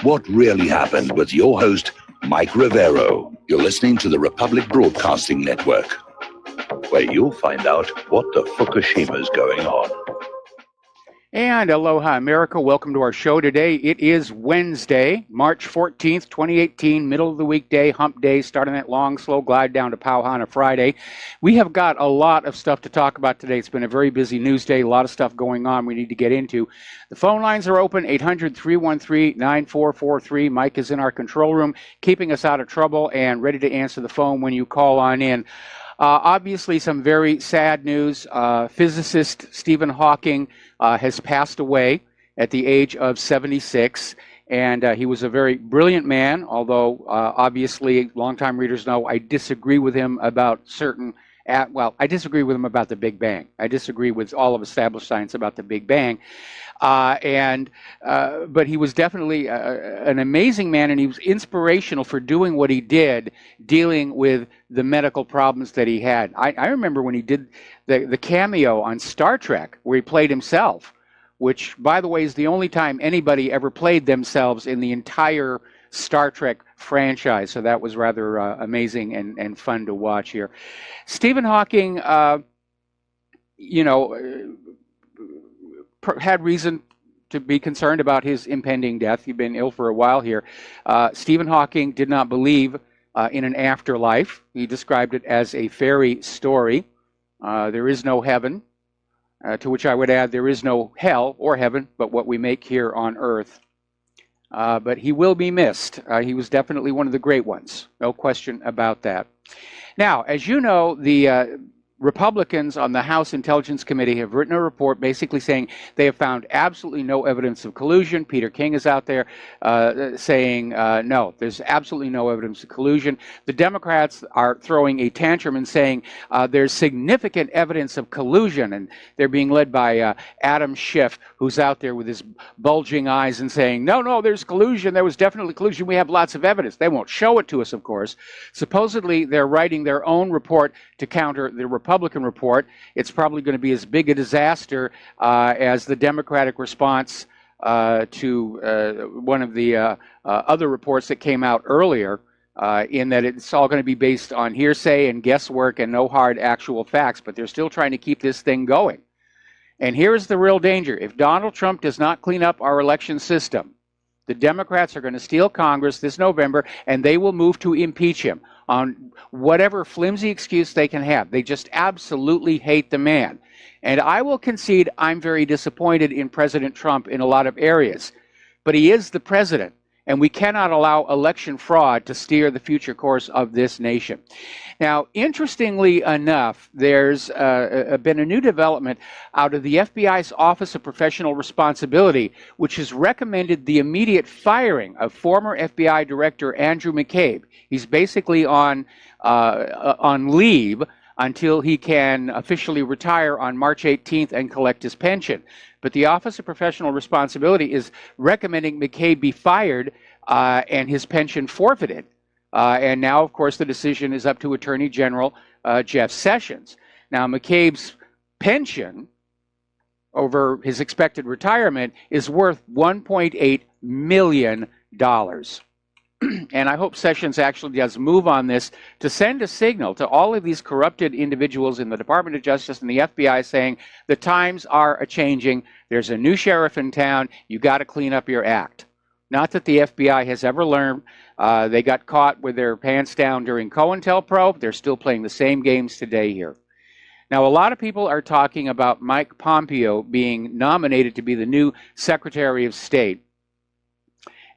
What really happened with your host, Mike Rivero. You're listening to the Republic Broadcasting Network, where you'll find out what the Fukushima's going on. And aloha, America. Welcome to our show today. It is Wednesday, March 14th, 2018, middle of the weekday, hump day, starting that long, slow glide down to Pauhana Friday. We have got a lot of stuff to talk about today. It's been a very busy news day, a lot of stuff going on we need to get into. The phone lines are open, 800-313-9443. Mike is in our control room, keeping us out of trouble and ready to answer the phone when you call on in. Obviously, some very sad news. Physicist Stephen Hawking has passed away at the age of 76, and he was a very brilliant man, although obviously, longtime readers know I disagree with him about I disagree with him about the Big Bang. I disagree with all of established science about the Big Bang. But he was definitely an amazing man, and he was inspirational for doing what he did, dealing with the medical problems that he had. I remember when he did the cameo on Star Trek, where he played himself, which, by the way, is the only time anybody ever played themselves in the entire Star Trek franchise. So that was rather amazing and fun to watch here. Stephen Hawking, had reason to be concerned about his impending death. He'd been ill for a while here. Stephen Hawking did not believe in an afterlife. He described it as a fairy story. There is no heaven, to which I would add there is no hell or heaven, but what we make here on earth. But he will be missed. He was definitely one of the great ones. No question about that. Now, as you know, the Republicans on the House Intelligence Committee have written a report basically saying they have found absolutely no evidence of collusion. Peter King is out there saying, no, there's absolutely no evidence of collusion. The Democrats are throwing a tantrum and saying there's significant evidence of collusion, and they're being led by Adam Schiff, who's out there with his bulging eyes and saying, no, there's collusion. There was definitely collusion. We have lots of evidence. They won't show it to us, of course. Supposedly, they're writing their own report to counter the Republican report. It's probably going to be as big a disaster as the Democratic response to one of the other reports that came out earlier, in that it's all going to be based on hearsay and guesswork and no hard actual facts, but they're still trying to keep this thing going. And here's the real danger. If Donald Trump does not clean up our election system, the Democrats are going to steal Congress this November, and they will move to impeach him on whatever flimsy excuse they can have. They just absolutely hate the man. And I will concede I'm very disappointed in President Trump in a lot of areas. But he is the president, and we cannot allow election fraud to steer the future course of this nation. Now, interestingly enough, there's been a new development out of the FBI's Office of Professional Responsibility, which has recommended the immediate firing of former FBI Director Andrew McCabe. He's basically on leave until he can officially retire on March 18th and collect his pension. But the Office of Professional Responsibility is recommending McCabe be fired and his pension forfeited. And now, of course, the decision is up to Attorney General Jeff Sessions. Now, McCabe's pension over his expected retirement is worth $1.8 million. And I hope Sessions actually does move on this to send a signal to all of these corrupted individuals in the Department of Justice and the FBI saying the times are a-changing. There's a new sheriff in town. You got to clean up your act. Not that the FBI has ever learned. They got caught with their pants down during COINTELPRO. They're still playing the same games today here. Now, a lot of people are talking about Mike Pompeo being nominated to be the new Secretary of State.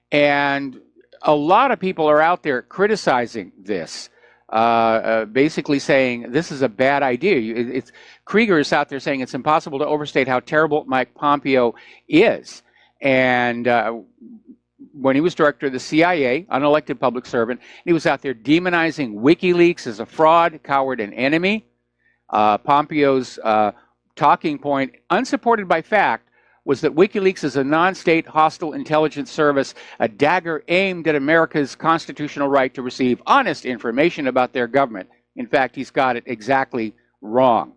And a lot of people are out there criticizing this, basically saying this is a bad idea. Krieger is out there saying it's impossible to overstate how terrible Mike Pompeo is. And when he was director of the CIA, unelected public servant, he was out there demonizing WikiLeaks as a fraud, coward, and enemy. Pompeo's talking point, unsupported by fact, was that WikiLeaks is a non-state hostile intelligence service, a dagger aimed at America's constitutional right to receive honest information about their government. In fact, he's got it exactly wrong.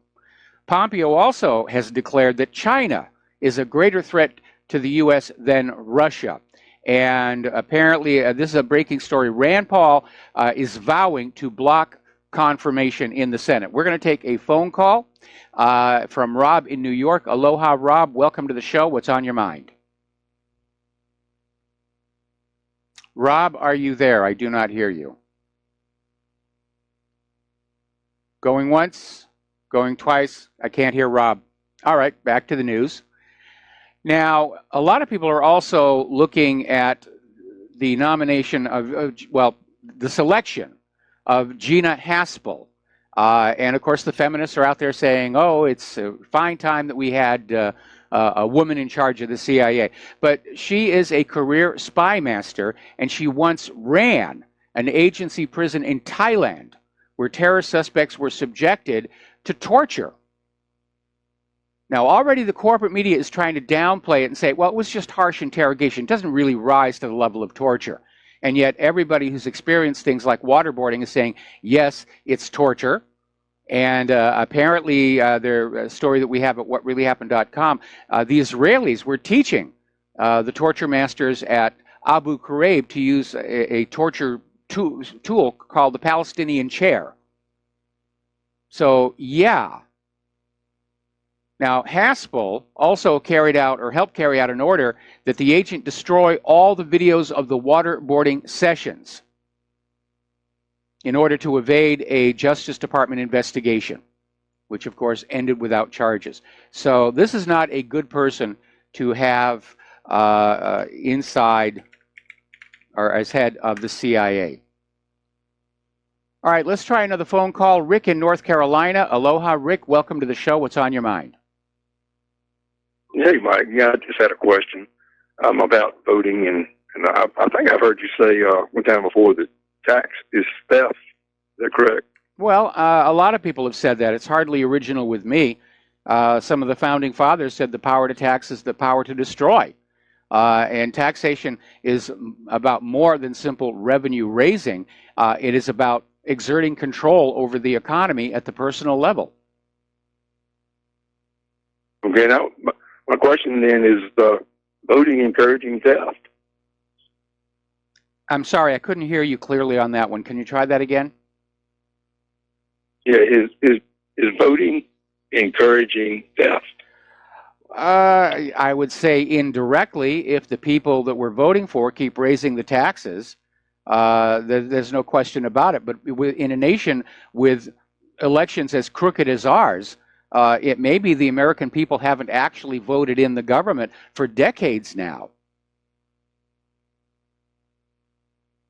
Pompeo also has declared that China is a greater threat to the U.S. than Russia. And apparently, this is a breaking story. Rand Paul is vowing to block confirmation in the Senate. We're going to take a phone call from Rob in New York. Aloha, Rob. Welcome to the show. What's on your mind? Rob, are you there? I do not hear you. Going once, going twice. I can't hear Rob. All right, back to the news. Now, a lot of people are also looking at the nomination of, well, the selection of Gina Haspel. And of course, the feminists are out there saying, oh, it's a fine time that we had a woman in charge of the CIA. But she is a career spy master, and she once ran an agency prison in Thailand where terror suspects were subjected to torture. Now, already the corporate media is trying to downplay it and say, well, it was just harsh interrogation. It doesn't really rise to the level of torture. And yet everybody who's experienced things like waterboarding is saying, yes, it's torture. And apparently, their story that we have at whatreallyhappened.com, the Israelis were teaching the torture masters at Abu Ghraib to use a torture tool called the Palestinian chair. So, yeah. Now, Haspel also carried out or helped carry out an order that the agent destroy all the videos of the waterboarding sessions in order to evade a Justice Department investigation, which of course ended without charges. So this is not a good person to have inside or as head of the CIA. All right, let's try another phone call. Rick in North Carolina. Aloha, Rick. Welcome to the show. What's on your mind? Hey, Mike. Yeah, I just had a question about voting, and I think I've heard you say one time before that tax is theft. Is that correct? Well, a lot of people have said that. It's hardly original with me. Some of the founding fathers said the power to tax is the power to destroy. And taxation is about more than simple revenue raising. It is about exerting control over the economy at the personal level. Okay, now my question then is voting encouraging theft? I'm sorry, I couldn't hear you clearly on that one. Can you try that again? Yeah, is voting encouraging theft? I would say indirectly, if the people that we're voting for keep raising the taxes, there's no question about it. But in a nation with elections as crooked as ours, it may be the American people haven't actually voted in the government for decades now.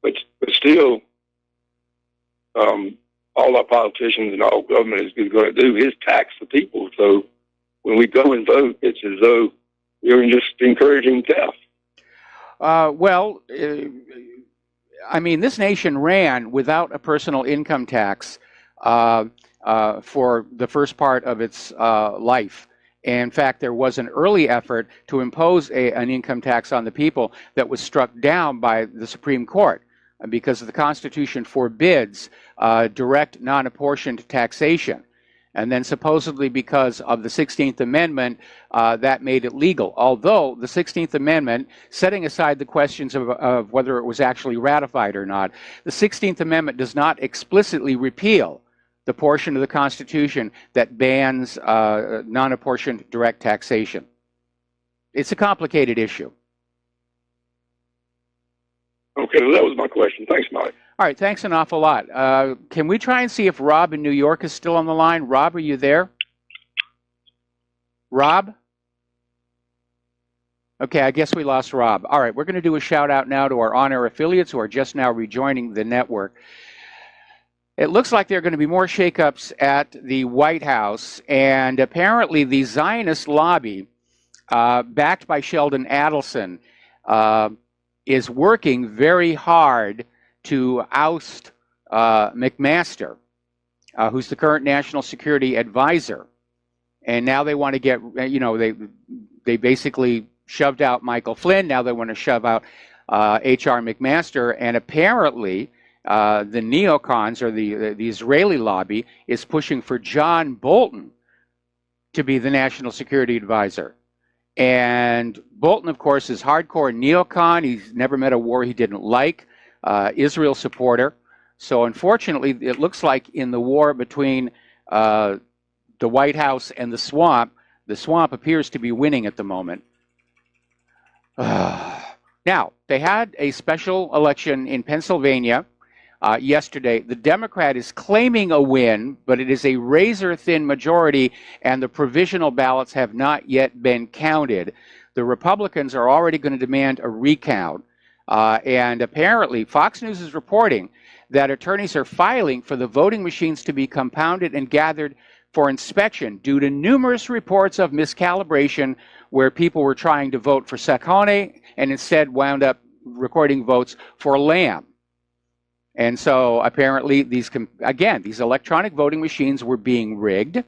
But still, all our politicians and all government is going to do is tax the people. So when we go and vote, it's as though you're just encouraging theft. Well, I mean, this nation ran without a personal income tax for the first part of its life. In fact, there was an early effort to impose an income tax on the people that was struck down by the Supreme Court because the Constitution forbids direct non-apportioned taxation. And then supposedly because of the 16th Amendment, that made it legal. Although the 16th Amendment, setting aside the questions of whether it was actually ratified or not, the 16th Amendment does not explicitly repeal the portion of the Constitution that bans non-apportioned direct taxation. It's a complicated issue. Okay, well, that was my question. Thanks, Mike. All right, thanks an awful lot. Can we try and see if Rob in New York is still on the line? Rob, are you there? Rob? Okay, I guess we lost Rob. All right, we're going to do a shout out now to our on-air affiliates who are just now rejoining the network. It looks like there are going to be more shakeups at the White House, and apparently the Zionist lobby, backed by Sheldon Adelson, is working very hard to oust McMaster, who's the current national security advisor. And now they want to get, they basically shoved out Michael Flynn. Now they want to shove out H.R. McMaster. And apparently the neocons, or the Israeli lobby, is pushing for John Bolton to be the national security advisor. And Bolton, of course, is hardcore neocon. He's never met a war he didn't like, Israel supporter. So unfortunately, it looks like in the war between the White House and the swamp appears to be winning at the moment. Now, they had a special election in Pennsylvania yesterday. The Democrat is claiming a win, but it is a razor-thin majority, and the provisional ballots have not yet been counted. The Republicans are already going to demand a recount, and apparently Fox News is reporting that attorneys are filing for the voting machines to be compounded and gathered for inspection due to numerous reports of miscalibration where people were trying to vote for Kaonohi and instead wound up recording votes for Lamb. And so apparently these electronic voting machines were being rigged,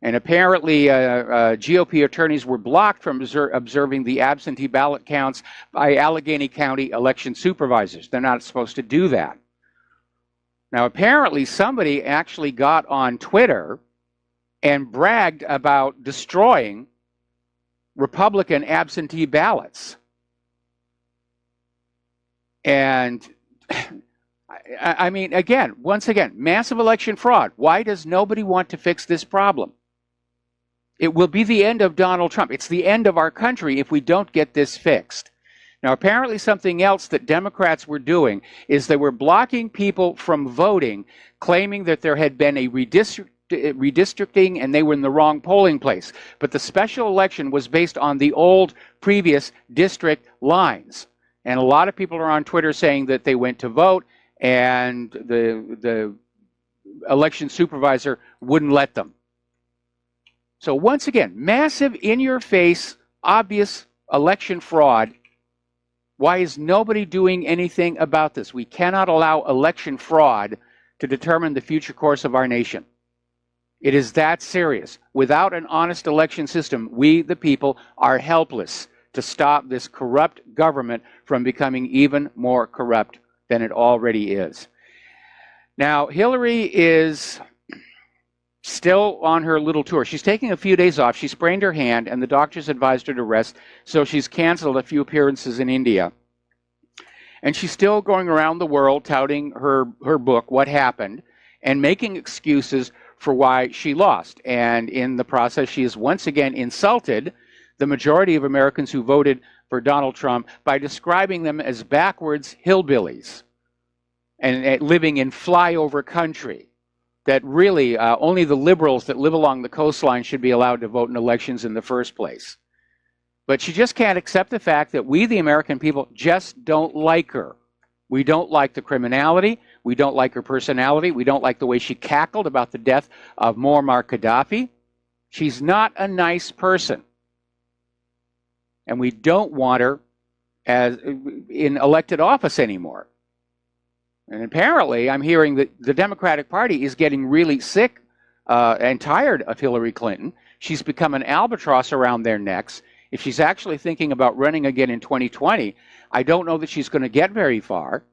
and apparently GOP attorneys were blocked from observing the absentee ballot counts by Allegheny County election supervisors. They're not supposed to do that. Now apparently somebody actually got on Twitter and bragged about destroying Republican absentee ballots. And I mean, once again, massive election fraud. Why does nobody want to fix this problem? It will be the end of Donald Trump. It's the end of our country if we don't get this fixed. Now, apparently something else that Democrats were doing is they were blocking people from voting, claiming that there had been a redistricting and they were in the wrong polling place. But the special election was based on the old previous district lines. And a lot of people are on Twitter saying that they went to vote and the election supervisor wouldn't let them. So once again, massive, in-your-face, obvious election fraud. Why is nobody doing anything about this? We cannot allow election fraud to determine the future course of our nation. It is that serious. Without an honest election system, we, the people, are helpless to stop this corrupt government from becoming even more corrupt than it already is. Now, Hillary is still on her little tour. She's taking a few days off. She sprained her hand, and the doctors advised her to rest, so she's canceled a few appearances in India. And she's still going around the world touting her book, What Happened, and making excuses for why she lost. And in the process, she has once again insulted the majority of Americans who voted for Donald Trump by describing them as backwards hillbillies and living in flyover country. That really only the liberals that live along the coastline should be allowed to vote in elections in the first place. But she just can't accept the fact that we, the American people, just don't like her. We don't like the criminality. We don't like her personality. We don't like the way she cackled about the death of Muammar Gaddafi. She's not a nice person. And we don't want her as in elected office anymore. And apparently, I'm hearing that the Democratic Party is getting really sick and tired of Hillary Clinton. She's become an albatross around their necks. If she's actually thinking about running again in 2020, I don't know that she's going to get very far,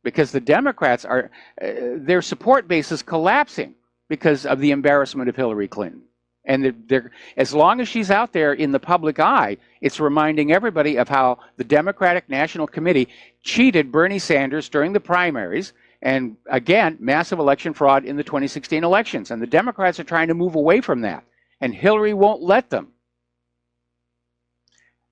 because the Democrats are, their support base is collapsing because of the embarrassment of Hillary Clinton. And as long as she's out there in the public eye, it's reminding everybody of how the Democratic National Committee cheated Bernie Sanders during the primaries, and again, massive election fraud in the 2016 elections. And the Democrats are trying to move away from that, and Hillary won't let them.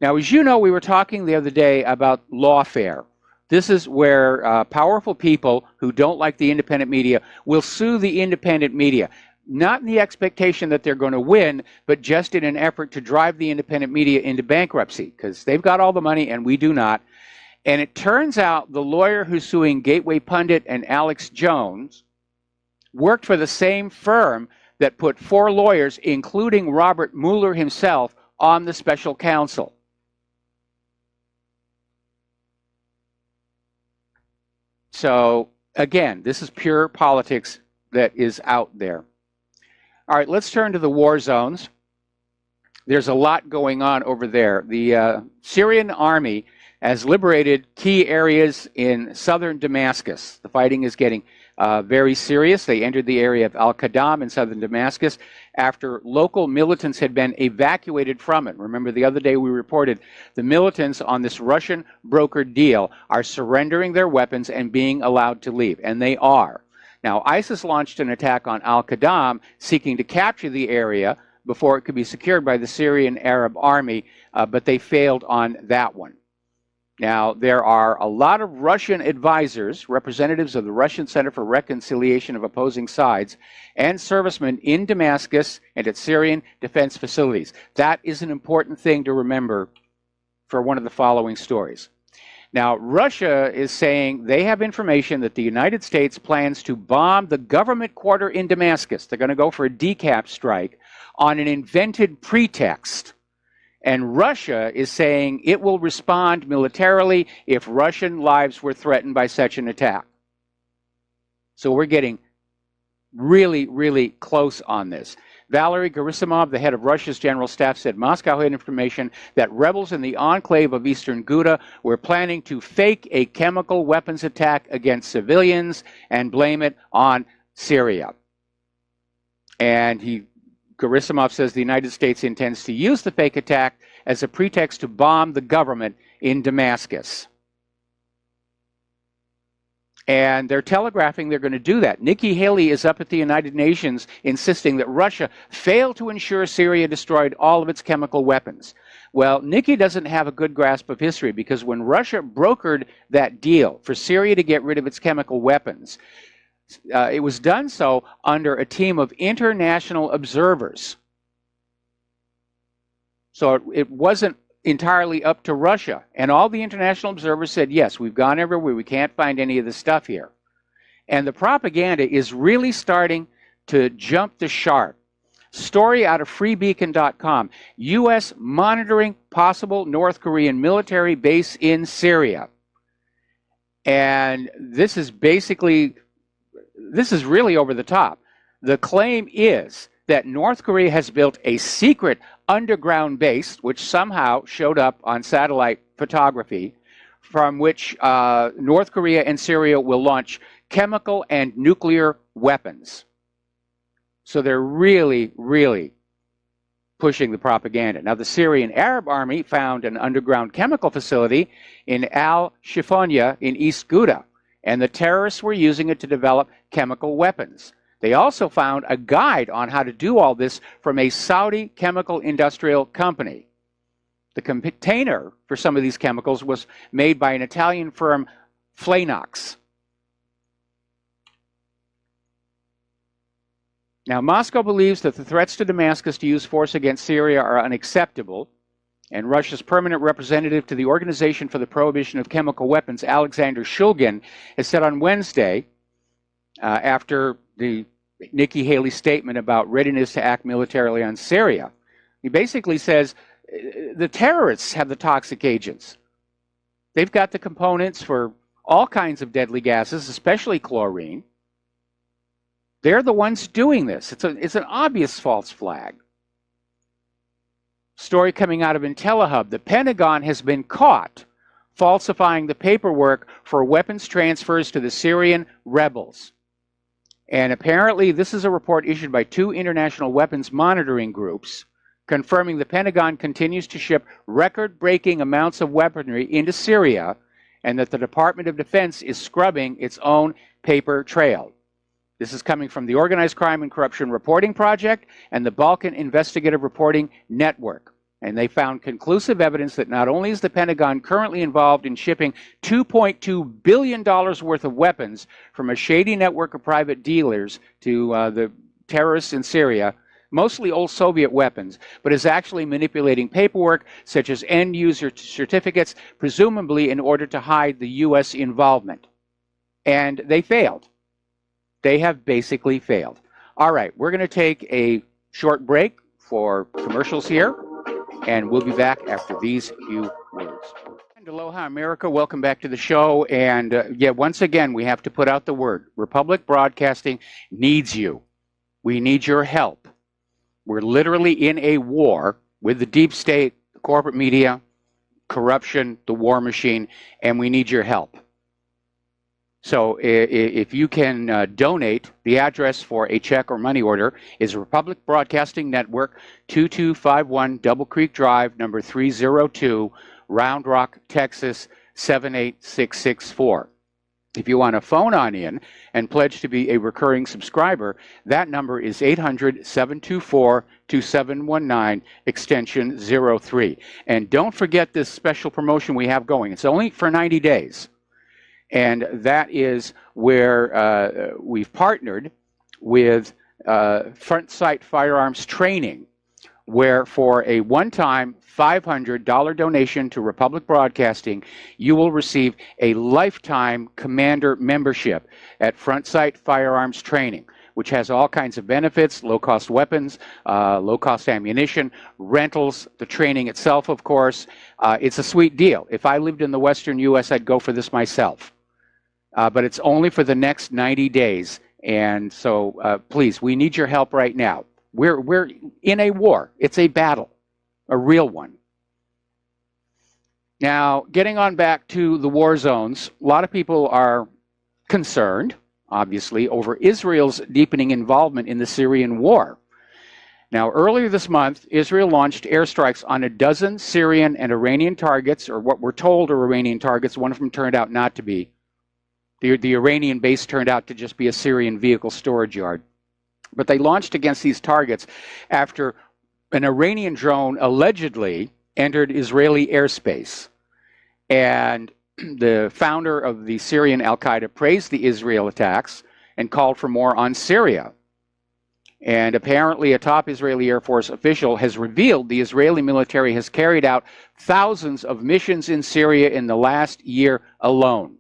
Now, as you know, we were talking the other day about lawfare. This is where powerful people who don't like the independent media will sue the independent media. Not in the expectation that they're going to win, but just in an effort to drive the independent media into bankruptcy, because they've got all the money and we do not. And it turns out the lawyer who's suing Gateway Pundit and Alex Jones worked for the same firm that put 4 lawyers, including Robert Mueller himself, on the special counsel. So, again, this is pure politics that is out there. All right, let's turn to the war zones. There's a lot going on over there. The Syrian army has liberated key areas in southern Damascus. The fighting is getting very serious. They entered the area of Al-Qadam in southern Damascus after local militants had been evacuated from it. Remember, the other day we reported the militants on this Russian brokered deal are surrendering their weapons and being allowed to leave, and they are. Now, ISIS launched an attack on Al-Qadam, seeking to capture the area before it could be secured by the Syrian Arab Army, but they failed on that one. Now, there are a lot of Russian advisors, representatives of the Russian Center for Reconciliation of Opposing Sides, and servicemen in Damascus and at Syrian defense facilities. That is an important thing to remember for one of the following stories. Now, Russia is saying they have information that the United States plans to bomb the government quarter in Damascus. They're going to go for a decap strike on an invented pretext. And Russia is saying it will respond militarily if Russian lives were threatened by such an attack. So we're getting really, really close on this. Valery Gerasimov, the head of Russia's general staff, said Moscow had information that rebels in the enclave of eastern Ghouta were planning to fake a chemical weapons attack against civilians and blame it on Syria. And Gerasimov says the United States intends to use the fake attack as a pretext to bomb the government in Damascus. And they're telegraphing they're going to do that. Nikki Haley is up at the United Nations insisting that Russia failed to ensure Syria destroyed all of its chemical weapons. Well, Nikki doesn't have a good grasp of history, because when Russia brokered that deal for Syria to get rid of its chemical weapons, it was done so under a team of international observers. So it wasn't entirely up to Russia. And all the international observers said, yes, we've gone everywhere. We can't find any of the stuff here. And the propaganda is really starting to jump the shark. Story out of freebeacon.com. U.S. monitoring possible North Korean military base in Syria. And this is really over the top. The claim is that North Korea has built a secret underground base, which somehow showed up on satellite photography, from which North Korea and Syria will launch chemical and nuclear weapons. So they're really, really pushing the propaganda. Now, the Syrian Arab Army found an underground chemical facility in Al-Shifonia in East Ghouta, and the terrorists were using it to develop chemical weapons. They also found a guide on how to do all this from a Saudi chemical industrial company. The container for some of these chemicals was made by an Italian firm, Flanox. Now, Moscow believes that the threats to Damascus to use force against Syria are unacceptable, and Russia's permanent representative to the Organization for the Prohibition of Chemical Weapons, Alexander Shulgin, has said on Wednesday, after the Nikki Haley statement about readiness to act militarily on Syria, he basically says the terrorists have the toxic agents. They've got the components for all kinds of deadly gases, especially chlorine. They're the ones doing this. It's an obvious false flag. Story coming out of IntelliHub. The Pentagon has been caught falsifying the paperwork for weapons transfers to the Syrian rebels. And apparently this is a report issued by 2 international weapons monitoring groups confirming the Pentagon continues to ship record-breaking amounts of weaponry into Syria, and that the Department of Defense is scrubbing its own paper trail. This is coming from the Organized Crime and Corruption Reporting Project and the Balkan Investigative Reporting Network. And they found conclusive evidence that not only is the Pentagon currently involved in shipping $2.2 billion worth of weapons from a shady network of private dealers to the terrorists in Syria, mostly old Soviet weapons, but is actually manipulating paperwork such as end-user certificates, presumably in order to hide the U.S. involvement. And they failed. They have basically failed. All right, we're going to take a short break for commercials here, and we'll be back after these few words. And aloha, America. Welcome back to the show. And once again, we have to put out the word. Republic Broadcasting needs you. We need your help. We're literally in a war with the deep state, the corporate media, corruption, the war machine, and we need your help. So if you can donate, the address for a check or money order is Republic Broadcasting Network, 2251 Double Creek Drive, number 302, Round Rock, Texas, 78664. If you want to phone on in and pledge to be a recurring subscriber, that number is 800-724-2719, extension 03. And don't forget this special promotion we have going. It's only for 90 days. And that is where we've partnered with Front Sight Firearms Training, where for a one-time $500 donation to Republic Broadcasting, you will receive a lifetime commander membership at Front Sight Firearms Training, which has all kinds of benefits: low-cost weapons, low-cost ammunition, rentals, the training itself, of course. It's a sweet deal. If I lived in the Western U.S., I'd go for this myself. But it's only for the next 90 days. And so, please, we need your help right now. We're in a war. It's a battle, a real one. Now, getting on back to the war zones, a lot of people are concerned, obviously, over Israel's deepening involvement in the Syrian war. Now, earlier this month, Israel launched airstrikes on a dozen Syrian and Iranian targets, or what we're told are Iranian targets. One of them turned out not to be. The Iranian base turned out to just be a Syrian vehicle storage yard. But they launched against these targets after an Iranian drone allegedly entered Israeli airspace. And the founder of the Syrian Al-Qaeda praised the Israel attacks and called for more on Syria. And apparently a top Israeli Air Force official has revealed the Israeli military has carried out thousands of missions in Syria in the last year alone.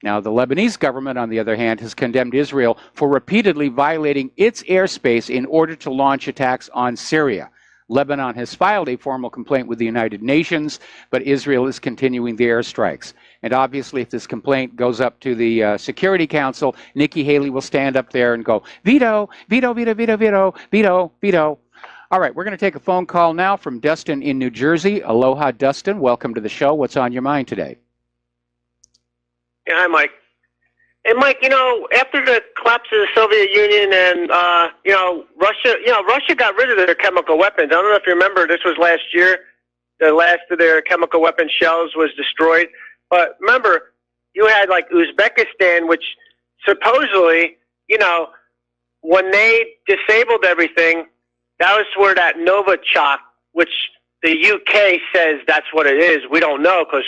Now, the Lebanese government, on the other hand, has condemned Israel for repeatedly violating its airspace in order to launch attacks on Syria. Lebanon has filed a formal complaint with the United Nations, but Israel is continuing the airstrikes. And obviously, if this complaint goes up to the Security Council, Nikki Haley will stand up there and go, veto, veto, veto, veto, veto, veto, veto. All right, we're going to take a phone call now from Dustin in New Jersey. Aloha, Dustin. Welcome to the show. What's on your mind today? Yeah, hi, Mike. And Mike, after the collapse of the Soviet Union and Russia got rid of their chemical weapons. I don't know if you remember, this was last year. The last of their chemical weapon shells was destroyed. But remember, you had like Uzbekistan, which supposedly, when they disabled everything, that was where that Novichok, which the UK says that's what it is. We don't know because,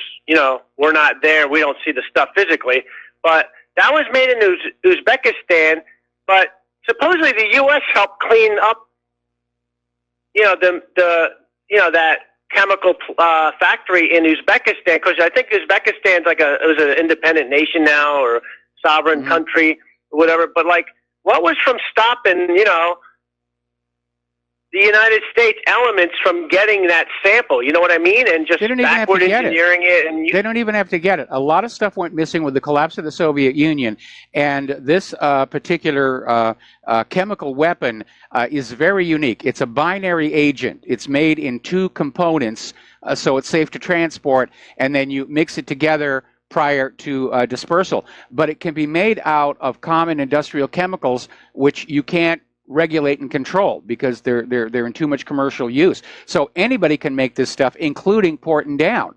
we're not there. We don't see the stuff physically. But that was made in Uzbekistan. But supposedly the U.S. helped clean up, that chemical factory in Uzbekistan, because I think Uzbekistan's like it was an independent nation now or sovereign country or whatever. But like, what was from stopping, the United States elements from getting that sample, you know what I mean? And just backward engineering it. And they don't even have to get it. A lot of stuff went missing with the collapse of the Soviet Union. And this particular chemical weapon is very unique. It's a binary agent. It's made in two components, so it's safe to transport, and then you mix it together prior to dispersal. But it can be made out of common industrial chemicals, which you can't regulate and control because they're in too much commercial use. So anybody can make this stuff, including Porton Down.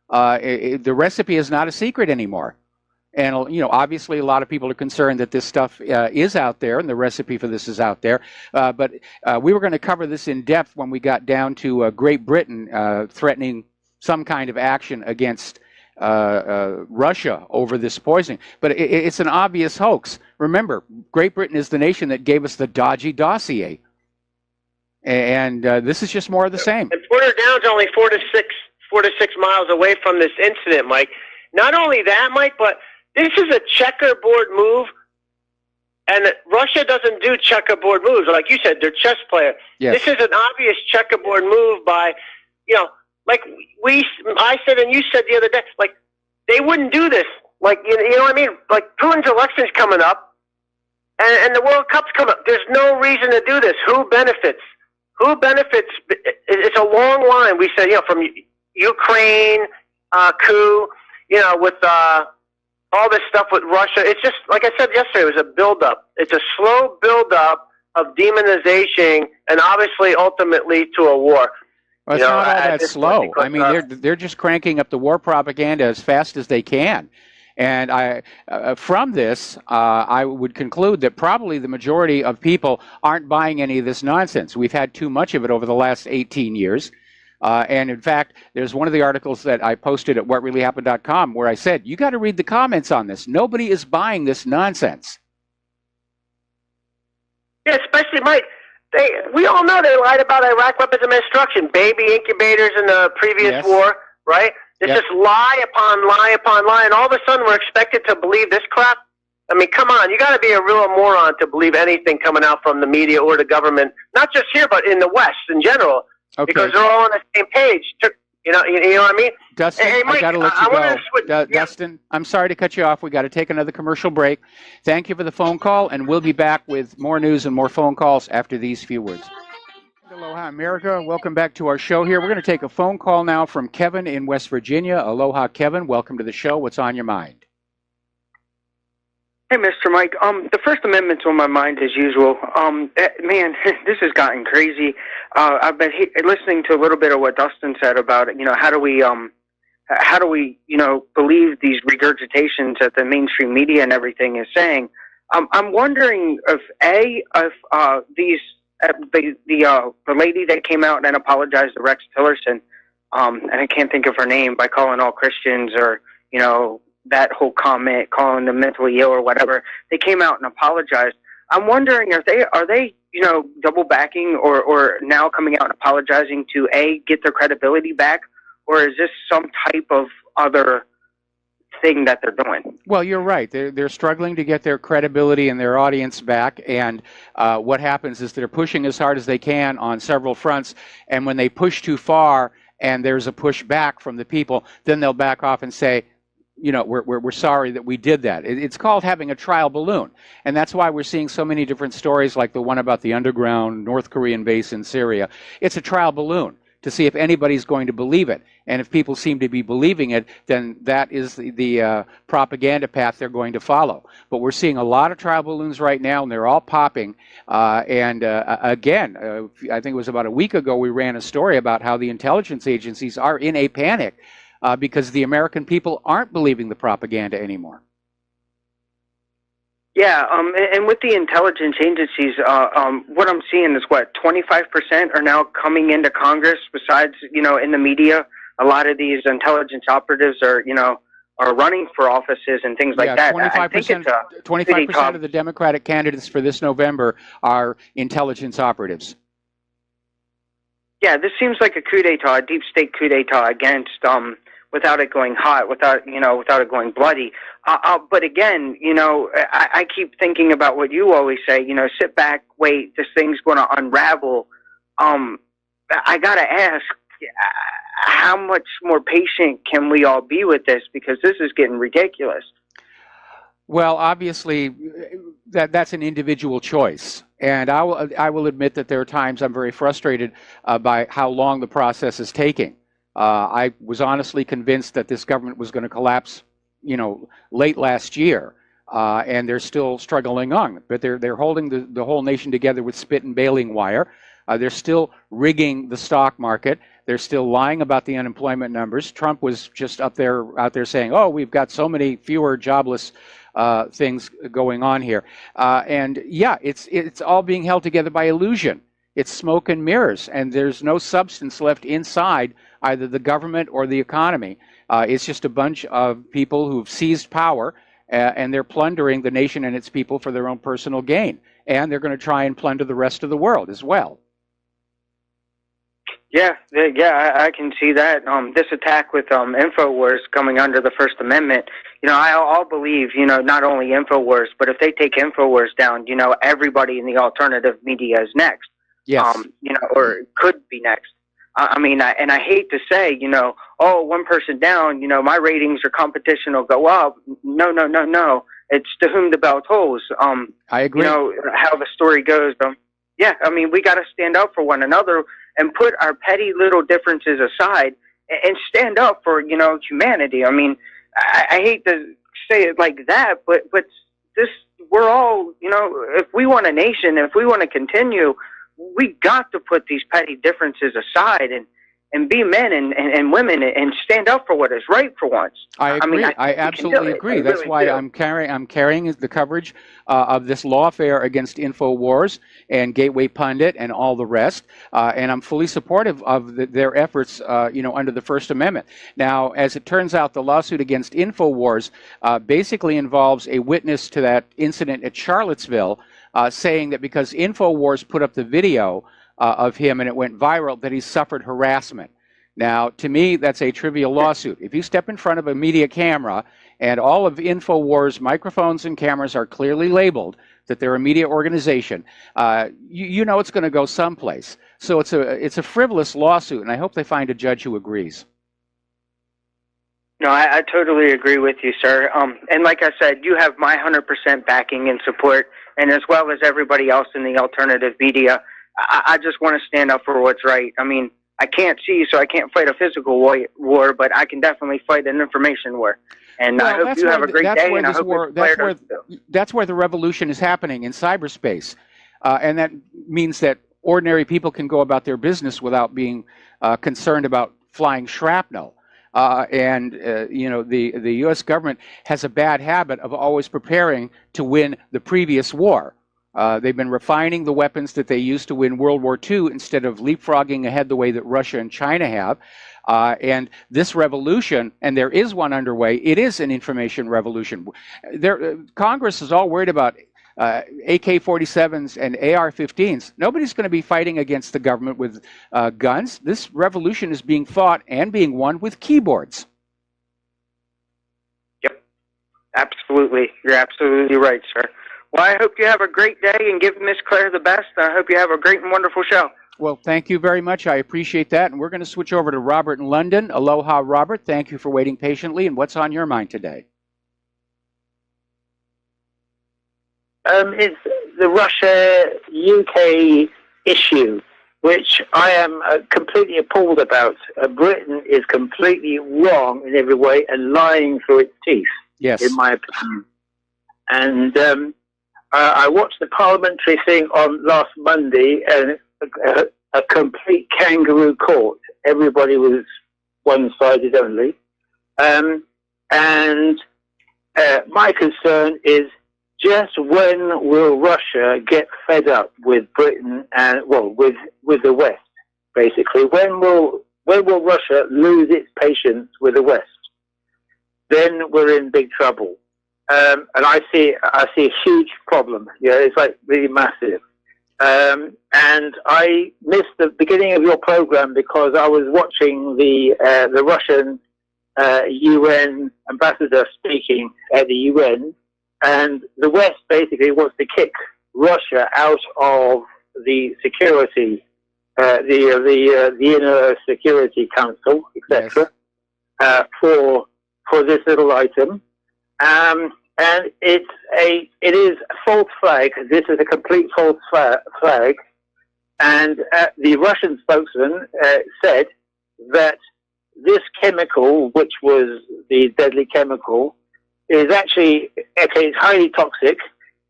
The recipe is not a secret anymore. And, obviously a lot of people are concerned that this stuff is out there and the recipe for this is out there. But we were going to cover this in depth when we got down to Great Britain threatening some kind of action against Russia over this poisoning. But it's an obvious hoax. Remember, Great Britain is the nation that gave us the dodgy dossier. And this is just more of the same. And Porter Down's only 4 to 6 miles away from this incident, Mike. Not only that, Mike, but this is a checkerboard move. And Russia doesn't do checkerboard moves. Like you said, they're chess players. Yes. This is an obvious checkerboard move by, like I said and you said the other day, like they wouldn't do this. Like, you know what I mean? Like Putin's election's coming up and the World Cup's coming up. There's no reason to do this. Who benefits? Who benefits? It's a long line. We said, from Ukraine coup, with all this stuff with Russia. It's just, like I said yesterday, it was a buildup. It's a slow buildup of demonization and obviously ultimately to a war. Well, it's not all that slow. I mean, they're just cranking up the war propaganda as fast as they can. And from this, I would conclude that probably the majority of people aren't buying any of this nonsense. We've had too much of it over the last 18 years. And in fact, there's one of the articles that I posted at whatreallyhappened.com where I said, you got to read the comments on this. Nobody is buying this nonsense. Yeah, especially Mike. We all know they lied about Iraq weapons of mass destruction, baby incubators in the previous war, right? It's just lie upon lie upon lie, and all of a sudden we're expected to believe this crap. I mean, come on, you got to be a real moron to believe anything coming out from the media or the government, not just here, but in the West in general, because they're all on the same page. You know what I mean? Dustin, hey, Mike, I got to let you go. Dustin, I'm sorry to cut you off. We got to take another commercial break. Thank you for the phone call, and we'll be back with more news and more phone calls after these few words. Aloha, America. Welcome back to our show here. We're going to take a phone call now from Kevin in West Virginia. Aloha, Kevin. Welcome to the show. What's on your mind? Hey, Mr. Mike. The First Amendment's on my mind as usual. Man, this has gotten crazy. I've been listening to a little bit of what Dustin said about it. You know, how do we, believe these regurgitations that the mainstream media and everything is saying? I'm wondering if the lady that came out and apologized to Rex Tillerson, and I can't think of her name, by calling all Christians or, that whole comment, calling them mentally ill or whatever, they came out and apologized. I'm wondering, are they double backing or now coming out and apologizing to get their credibility back, or is this some type of other thing that they're doing? Well, you're right. They're struggling to get their credibility and their audience back, and what happens is they're pushing as hard as they can on several fronts, and when they push too far and there's a push back from the people, then they'll back off and say, we're sorry that we did that. It's called having a trial balloon. And that's why we're seeing so many different stories like the one about the underground North Korean base in Syria. It's a trial balloon to see if anybody's going to believe it. And if people seem to be believing it, then that is the propaganda path they're going to follow. But we're seeing a lot of trial balloons right now, and they're all popping. Again, I think it was about a week ago, we ran a story about how the intelligence agencies are in a panic because the American people aren't believing the propaganda anymore. Yeah, and with the intelligence agencies, what I'm seeing is 25% are now coming into Congress. Besides, in the media, a lot of these intelligence operatives are running for offices and things like that. 25% of the Democratic candidates for this November are intelligence operatives. Yeah, this seems like a coup d'état, a deep state coup d'état against, without it going hot, without it going bloody. But again, I keep thinking about what you always say, sit back, wait, this thing's going to unravel. I got to ask, how much more patient can we all be with this? Because this is getting ridiculous. Well, obviously, that's an individual choice. And I will admit that there are times I'm very frustrated by how long the process is taking. I was honestly convinced that this government was going to collapse, late last year, and they're still struggling on. But they're holding the whole nation together with spit and baling wire. They're still rigging the stock market. They're still lying about the unemployment numbers. Trump was just out there saying, "Oh, we've got so many fewer jobless things going on here," and yeah, it's all being held together by illusion. It's smoke and mirrors, and there's no substance left inside either the government or the economy. It's just a bunch of people who've seized power, and they're plundering the nation and its people for their own personal gain, and they're going to try and plunder the rest of the world as well. Yeah, I can see that. This attack with InfoWars coming under the First Amendment, I'll believe, not only InfoWars, but if they take InfoWars down, everybody in the alternative media is next. Yes. Or could be next. I mean, I hate to say, one person down, my ratings or competition will go up. No. It's to whom the bell tolls. I agree. How the story goes. Yeah, I mean, we got to stand up for one another and put our petty little differences aside and stand up for, humanity. I mean, I hate to say it like that, but this, we're all, you know, if we want a nation, if we want to continue, we got to put these petty differences aside and be men and women and stand up for what is right for once. I agree. I absolutely agree. That's why I'm carrying the coverage of this lawfare against InfoWars and Gateway Pundit and all the rest, and I'm fully supportive of their efforts, under the First Amendment. Now, as it turns out, the lawsuit against InfoWars basically involves a witness to that incident at Charlottesville, saying that because InfoWars put up the video of him and it went viral, that he suffered harassment. Now, to me, that's a trivial lawsuit. If you step in front of a media camera and all of InfoWars microphones and cameras are clearly labeled that they're a media organization, you know it's going to go someplace. So it's a frivolous lawsuit, and I hope they find a judge who agrees. No, I totally agree with you, sir. And like I said, you have my 100% backing and support, and as well as everybody else in the alternative media. I just want to stand up for what's right. I mean, I can't see, so I can't fight a physical war, but I can definitely fight an information war. And I hope you have a great day, and I hope that's where the revolution is happening, in cyberspace. And that means that ordinary people can go about their business without being concerned about flying shrapnel. The U.S. government has a bad habit of always preparing to win the previous war. They've been refining the weapons that they used to win World War II instead of leapfrogging ahead the way that Russia and China have. And this revolution, and there is one underway, it is an information revolution. Congress is all worried about AK-47s and AR-15s. Nobody's going to be fighting against the government with guns. This revolution is being fought and being won with keyboards. Yep, absolutely. You're absolutely right, sir. Well, I hope you have a great day and give Miss Claire the best. I hope you have a great and wonderful show. Well, thank you very much. I appreciate that. And we're going to switch over to Robert in London. Aloha, Robert. Thank you for waiting patiently. And what's on your mind today? It's the Russia-UK issue, which I am completely appalled about. Britain is completely wrong in every way and lying through its teeth, in my opinion. And I watched the parliamentary thing on last Monday, and a complete kangaroo court. Everybody was one-sided only. My concern is, just when will Russia get fed up with Britain and, well, with the West, basically? When will Russia lose its patience with the West? Then we're in big trouble. And I see a huge problem. Yeah, it's like really massive. And I missed the beginning of your program because I was watching the Russian UN ambassador speaking at the UN, and the West basically wants to kick Russia out of the security, the inner security council, etc. For this little item. And it is a false flag. This is a complete false flag. And the Russian spokesman said that this chemical, which was the deadly chemical, is actually, it's highly toxic,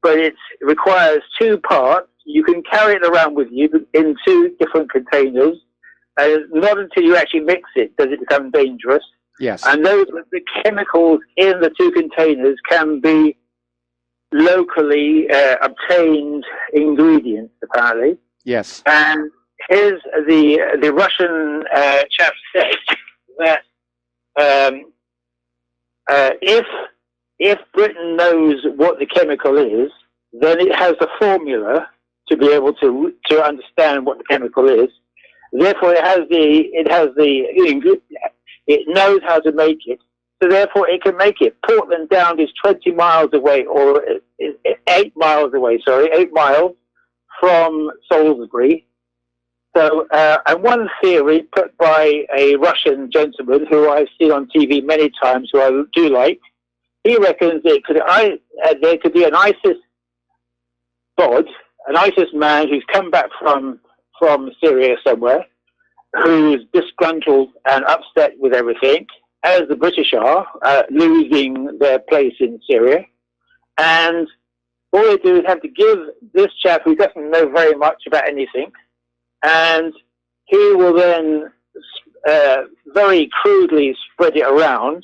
but it requires two parts. You can carry it around with you in two different containers. Not until you actually mix it does it become dangerous. Yes. And the chemicals in the two containers can be locally obtained ingredients, apparently. Yes. And the Russian chap said that if Britain knows what the chemical is, then it has the formula to be able to understand what the chemical is. Therefore, it knows how to make it, so therefore it can make it. Portland Down is 20 miles away, or 8 miles away, 8 miles from Salisbury. So, and one theory put by a Russian gentleman who I've seen on TV many times, who I do like, he reckons there could be an ISIS bod, an ISIS man who's come back from Syria somewhere, who's disgruntled and upset with everything, as the British are, losing their place in Syria. And all they do is have to give this chap who doesn't know very much about anything, and he will then very crudely spread it around.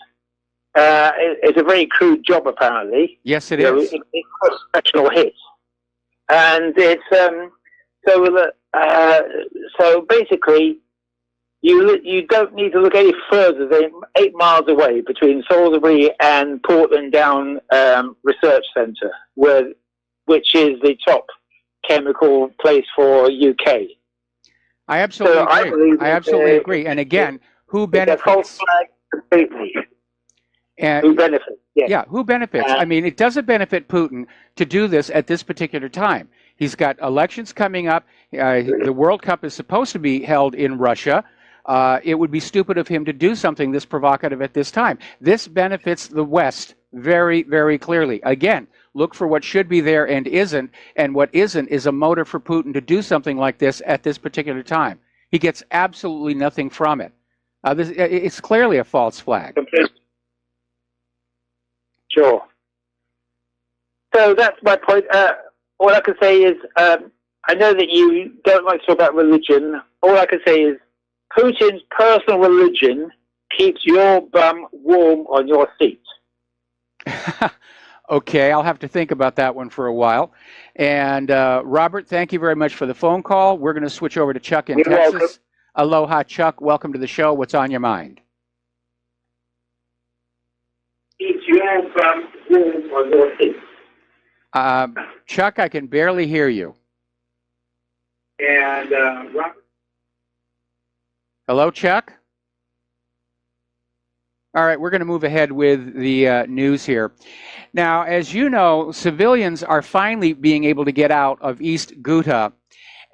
It's a very crude job, apparently. Yes, it is. It's a professional hit. And it's so basically, you don't need to look any further than 8 miles away between Salisbury and Portland Down Research Centre, which is the top chemical place for UK. I absolutely agree. I absolutely agree. And again, who benefits? It's a false flag completely. And who benefits? Yeah, who benefits? I mean, it doesn't benefit Putin to do this at this particular time. He's got elections coming up. The World Cup is supposed to be held in Russia. It would be stupid of him to do something this provocative at this time. This benefits the West very, very clearly. Again, look for what should be there and isn't, and what isn't is a motive for Putin to do something like this at this particular time. He gets absolutely nothing from it. It's clearly a false flag. Sure. So that's my point. All I can say is, I know that you don't like to talk about religion. All I can say is, Putin's personal religion keeps your bum warm on your seat. Okay, I'll have to think about that one for a while. And Robert, thank you very much for the phone call. We're going to switch over to Chuck in Texas. Welcome. Aloha, Chuck. Welcome to the show. What's on your mind? Keeps your bum warm on your seat. Chuck, I can barely hear you. And Robert. Hello, Chuck? All right, we're going to move ahead with the news here. Now, as you know, civilians are finally being able to get out of East Ghouta,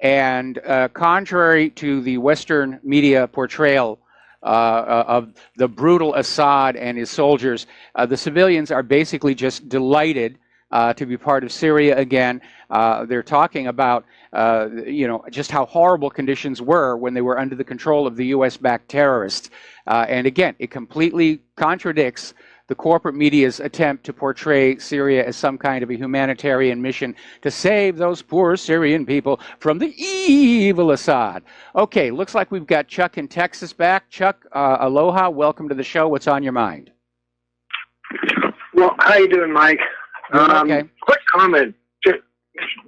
and contrary to the Western media portrayal of the brutal Assad and his soldiers, the civilians are basically just delighted to be part of Syria again. They're talking about, just how horrible conditions were when they were under the control of the U.S.-backed terrorists. And again, it completely contradicts the corporate media's attempt to portray Syria as some kind of a humanitarian mission to save those poor Syrian people from the evil Assad. Okay, looks like we've got Chuck in Texas back. Chuck, aloha, welcome to the show. What's on your mind? Well, how you doing, Mike? Okay. Quick comment.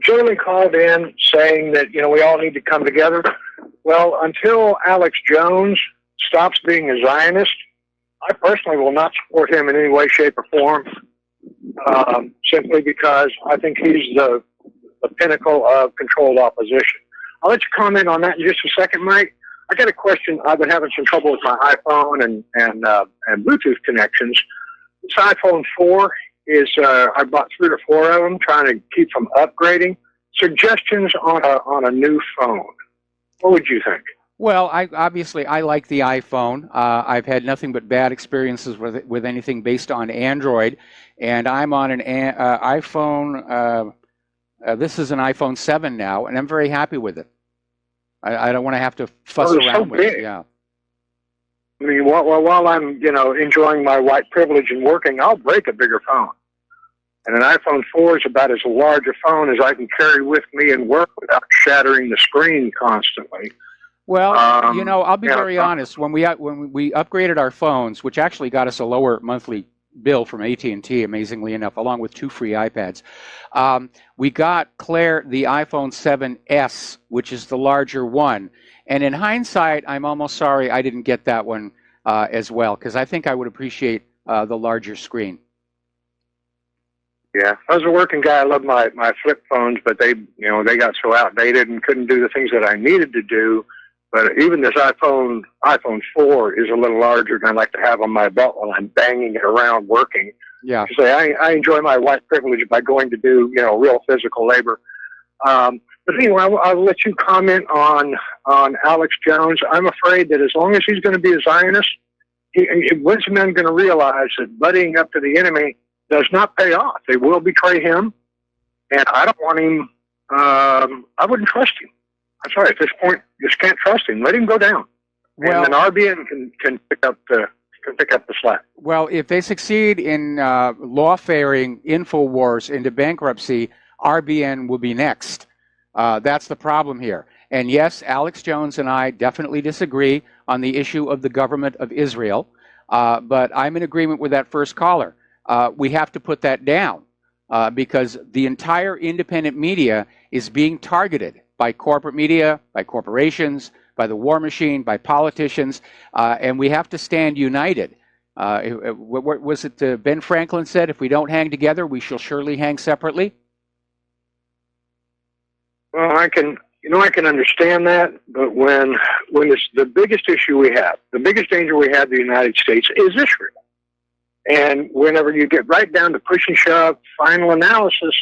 Julie called in saying that, we all need to come together. Well, until Alex Jones stops being a Zionist, I personally will not support him in any way, shape, or form, simply because I think he's the pinnacle of controlled opposition. I'll let you comment on that in just a second, Mike. I got a question. I've been having some trouble with my iPhone and Bluetooth connections. This iPhone 4 is, I bought 3 or 4 of them, trying to keep from upgrading. Suggestions on a new phone. What would you think? Well, I like the iPhone. I've had nothing but bad experiences with anything based on Android, and I'm on an iPhone. This is an iPhone 7 now, and I'm very happy with it. I don't want to have to fuss around with it. Yeah. I mean, while I'm enjoying my white privilege and working, I'll break a bigger phone. And an iPhone 4 is about as large a phone as I can carry with me and work without shattering the screen constantly. Well, I'll be very honest. When we upgraded our phones, which actually got us a lower monthly bill from AT&T, amazingly enough, along with 2 free iPads, we got Claire the iPhone 7S, which is the larger one. And in hindsight, I'm almost sorry I didn't get that one as well, because I think I would appreciate the larger screen. Yeah, I was a working guy. I loved my flip phones, but they got so outdated and couldn't do the things that I needed to do. But even this iPhone 4 is a little larger than I like to have on my belt while I'm banging it around working. Yeah. So I enjoy my white privilege by going to do real physical labor. But anyway, I'll let you comment on Alex Jones. I'm afraid that as long as he's going to be a Zionist, when's the man going to realize that buddying up to the enemy does not pay off? They will betray him, and I don't want him. I wouldn't trust him. I'm sorry. At this point, you just can't trust him. Let him go down. Well, and then RBN can pick up the can pick up the slack. Well, if they succeed in lawfaring InfoWars into bankruptcy, RBN will be next. That's the problem here. And yes, Alex Jones and I definitely disagree on the issue of the government of Israel, but I'm in agreement with that first caller. We have to put that down because the entire independent media is being targeted by corporate media, by corporations, by the war machine, by politicians, and we have to stand united. What was it Ben Franklin said, if we don't hang together, we shall surely hang separately? Well, I can understand that, but when it's the biggest issue we have, the biggest danger we have in the United States is Israel. And whenever you get right down to push and shove, final analysis,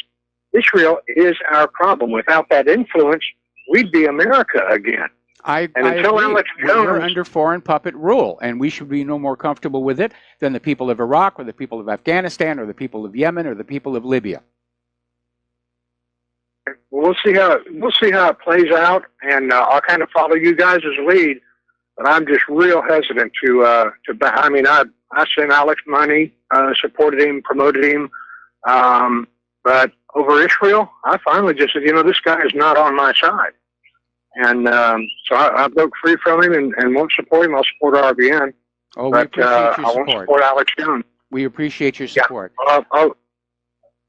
Israel is our problem. Without that influence, we'd be America again. I agree. We're under foreign puppet rule, and we should be no more comfortable with it than the people of Iraq or the people of Afghanistan or the people of Yemen or the people of Libya. We'll see how it plays out, and I'll kind of follow you guys' lead. But I'm just real hesitant to. I mean, I sent Alex money, supported him, promoted him, but over Israel, I finally just said, this guy is not on my side. And so I broke free from him and won't support him. I'll support RBN. Oh, we appreciate your support. I won't support Alex Jones. We appreciate your support. Yeah,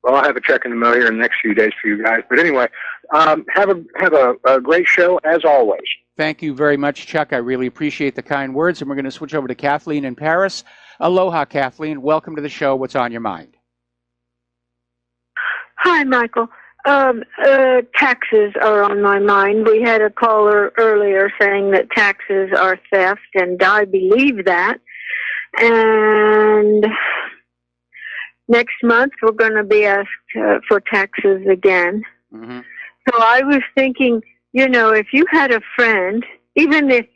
I'll have a check in the mail here in the next few days for you guys. But anyway, have a great show as always. Thank you very much, Chuck. I really appreciate the kind words. And we're going to switch over to Kathleen in Paris. Aloha, Kathleen. Welcome to the show. What's on your mind? Hi, Michael. Taxes are on my mind. We had a caller earlier saying that taxes are theft, and I believe that. And next month we're going to be asked for taxes again. Mm-hmm. So I was thinking, if you had a friend, even if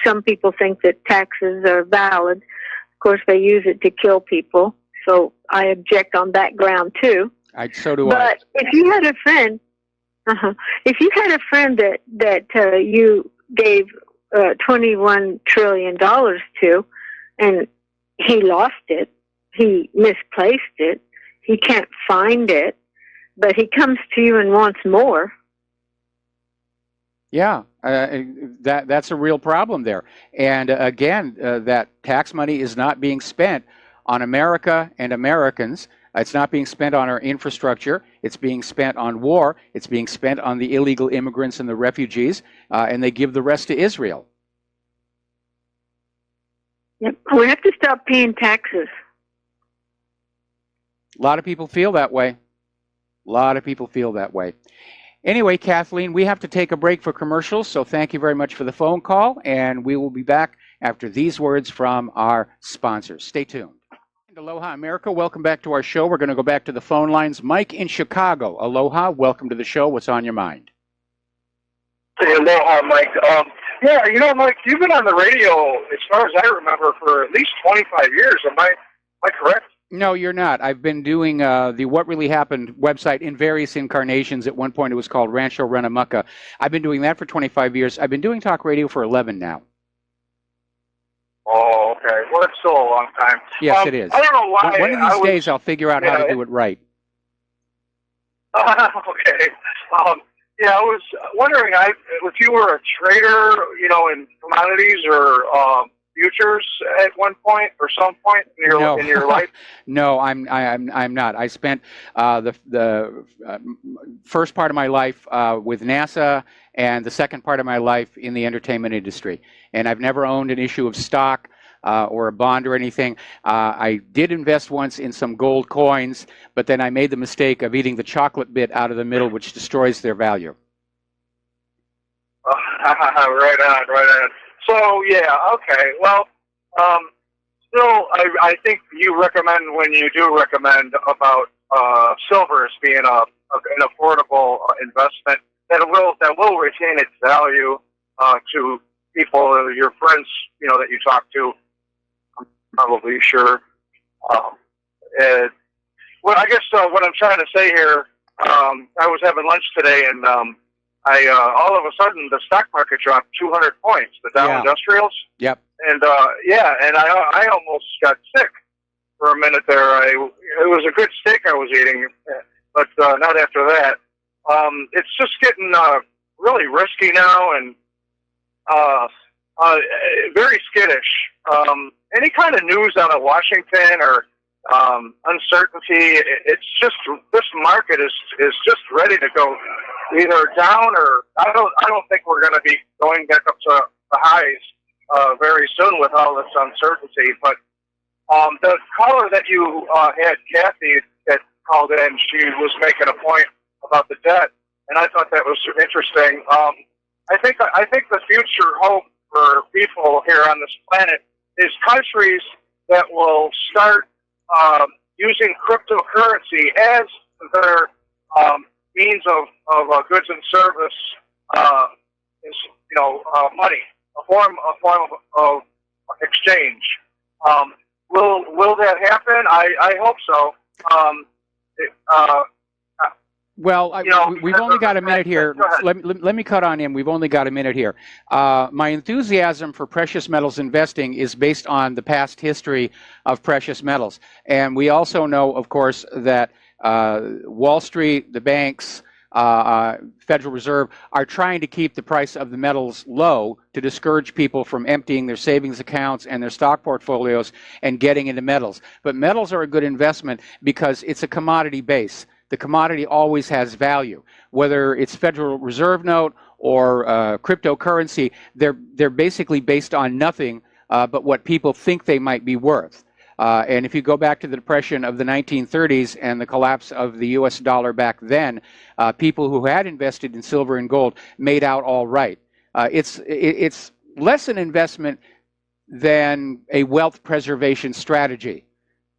some people think that taxes are valid, of course they use it to kill people. So I object on that ground too. So do I. But if you had a friend, that you gave $21 trillion to, and he lost it, he misplaced it, he can't find it, but he comes to you and wants more. Yeah, that's a real problem there. And again, that tax money is not being spent on America and Americans. It's not being spent on our infrastructure. It's being spent on war. It's being spent on the illegal immigrants and the refugees, and they give the rest to Israel. Yep. We have to stop paying taxes. A lot of people feel that way. Anyway, Kathleen, we have to take a break for commercials, so thank you very much for the phone call, and we will be back after these words from our sponsors. Stay tuned. Aloha, America. Welcome back to our show. We're going to go back to the phone lines. Mike in Chicago. Aloha. Welcome to the show. What's on your mind? Hey, aloha, Mike. Mike, you've been on the radio, as far as I remember, for at least 25 years. Am I correct? No, you're not. I've been doing the What Really Happened website in various incarnations. At one point, it was called Rancho Renamucca. I've been doing that for 25 years. I've been doing talk radio for 11 now. Oh, okay. Well, it's still a long time. Yes, it is. I don't know why. One of these days, I'll figure out how to do it right. Okay. I was wondering if you were a trader, in commodities or futures at one point or some point in your life. No, I'm not. I spent the first part of my life with NASA and the second part of my life in the entertainment industry. And I've never owned an issue of stock or a bond or anything. I did invest once in some gold coins, but then I made the mistake of eating the chocolate bit out of the middle, which destroys their value. Right on. So, yeah, okay. Well, still, I think you recommend, when you do recommend about silver as being an affordable investment, that will retain its value to people, your friends, that you talk to. I'm probably sure. Well, I guess what I'm trying to say here, I was having lunch today, and all of a sudden the stock market dropped 200 points, the Dow Industrials. Yep. And and I almost got sick for a minute there. It was a good steak I was eating, but not after that. It's just getting really risky now and very skittish. Any kind of news out of Washington or uncertainty, it's just this market is just ready to go either down or I don't think we're going to be going back up to the highs very soon with all this uncertainty. But the caller that you had, Kathy, that called in, she was making a point about the debt, and I thought that was interesting. I think the future hope for people here on this planet is countries that will start using cryptocurrency as their means of goods and service, money, a form of exchange. Will that happen? I hope so. Well, we've only got a minute here. Let me cut on in. We've only got a minute here. My enthusiasm for precious metals investing is based on the past history of precious metals. And we also know, of course, that Wall Street, the banks, Federal Reserve are trying to keep the price of the metals low to discourage people from emptying their savings accounts and their stock portfolios and getting into metals. But metals are a good investment because it's a commodity base. The commodity always has value, whether it's Federal Reserve note or cryptocurrency. They're basically based on nothing but what people think they might be worth. And if you go back to the Depression of the 1930s and the collapse of the U.S. dollar back then, people who had invested in silver and gold made out all right. It's less an investment than a wealth preservation strategy,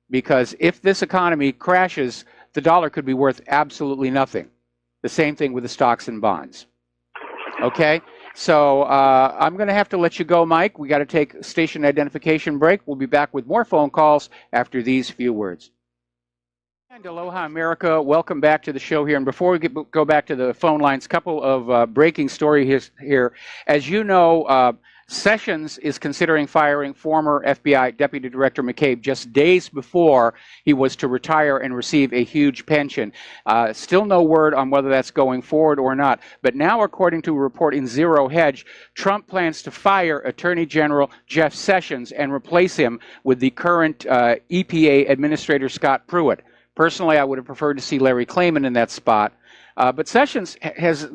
because if this economy crashes, the dollar could be worth absolutely nothing. The same thing with the stocks and bonds. Okay? So I'm going to have to let you go, Mike. We got to take a station identification break. We'll be back with more phone calls after these few words. And aloha, America. Welcome back to the show here. And before we go back to the phone lines, a couple of breaking stories here. As you know, Sessions is considering firing former FBI Deputy Director McCabe just days before he was to retire and receive a huge pension. Still no word on whether that's going forward or not. But now, according to a report in Zero Hedge, Trump plans to fire Attorney General Jeff Sessions and replace him with the current EPA Administrator Scott Pruitt. Personally, I would have preferred to see Larry Klayman in that spot. But Sessions has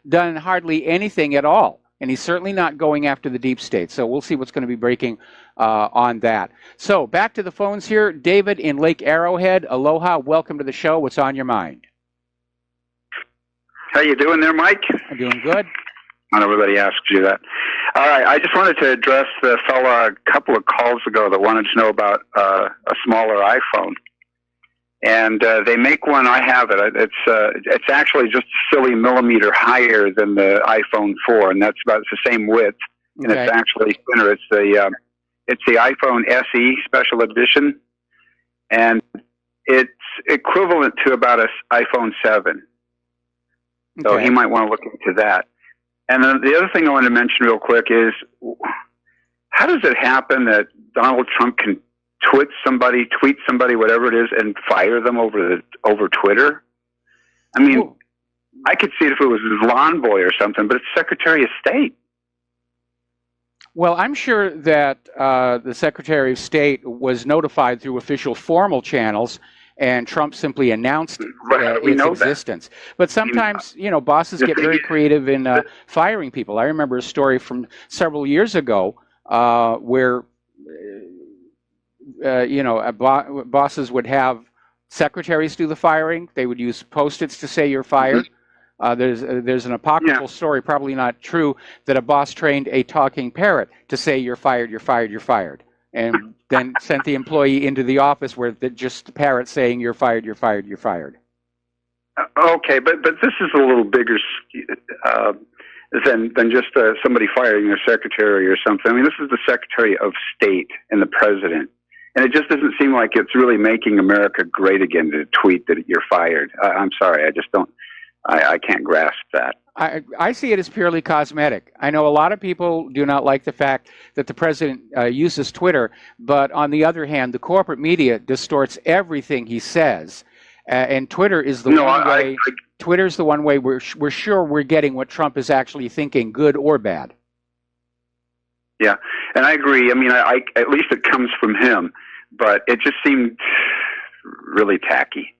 done hardly anything at all. And he's certainly not going after the deep state. So we'll see what's going to be breaking on that. So back to the phones here. David in Lake Arrowhead. Aloha. Welcome to the show. What's on your mind? How you doing there, Mike? I'm doing good. Not everybody asks you that. All right. I just wanted to address the fella a couple of calls ago that wanted to know about a smaller iPhone. And they make one. I have it. It's actually just a silly millimeter higher than the iPhone 4, and that's about the same width. And it's actually thinner. It's the iPhone SE Special Edition, and it's equivalent to about an iPhone 7. So he might want to look into that. And then the other thing I wanted to mention real quick is, how does it happen that Donald Trump can tweet somebody, whatever it is, and fire them over Twitter? I mean, I could see it if it was his lawn boy or something, but it's Secretary of State. Well, I'm sure that the Secretary of State was notified through official formal channels, and Trump simply announced its existence. But sometimes, bosses get very creative in firing people. I remember a story from several years ago where bosses would have secretaries do the firing. They would use Post-its to say you're fired. There's an apocryphal story, probably not true, that a boss trained a talking parrot to say you're fired, you're fired, you're fired, and then sent the employee into the office where just the parrot saying you're fired, you're fired, you're fired. Okay, but this is a little bigger than just somebody firing their secretary or something. I mean, this is the Secretary of State and the President. And it just doesn't seem like it's really making America great again to tweet that you're fired. I'm sorry, I just don't. I can't grasp that. I see it as purely cosmetic. I know a lot of people do not like the fact that the president uses Twitter, but on the other hand, the corporate media distorts everything he says, and Twitter is the one way. Twitter's the one way we're sure we're getting what Trump is actually thinking, good or bad. Yeah, and I agree. I mean, I at least it comes from him, but it just seemed really tacky,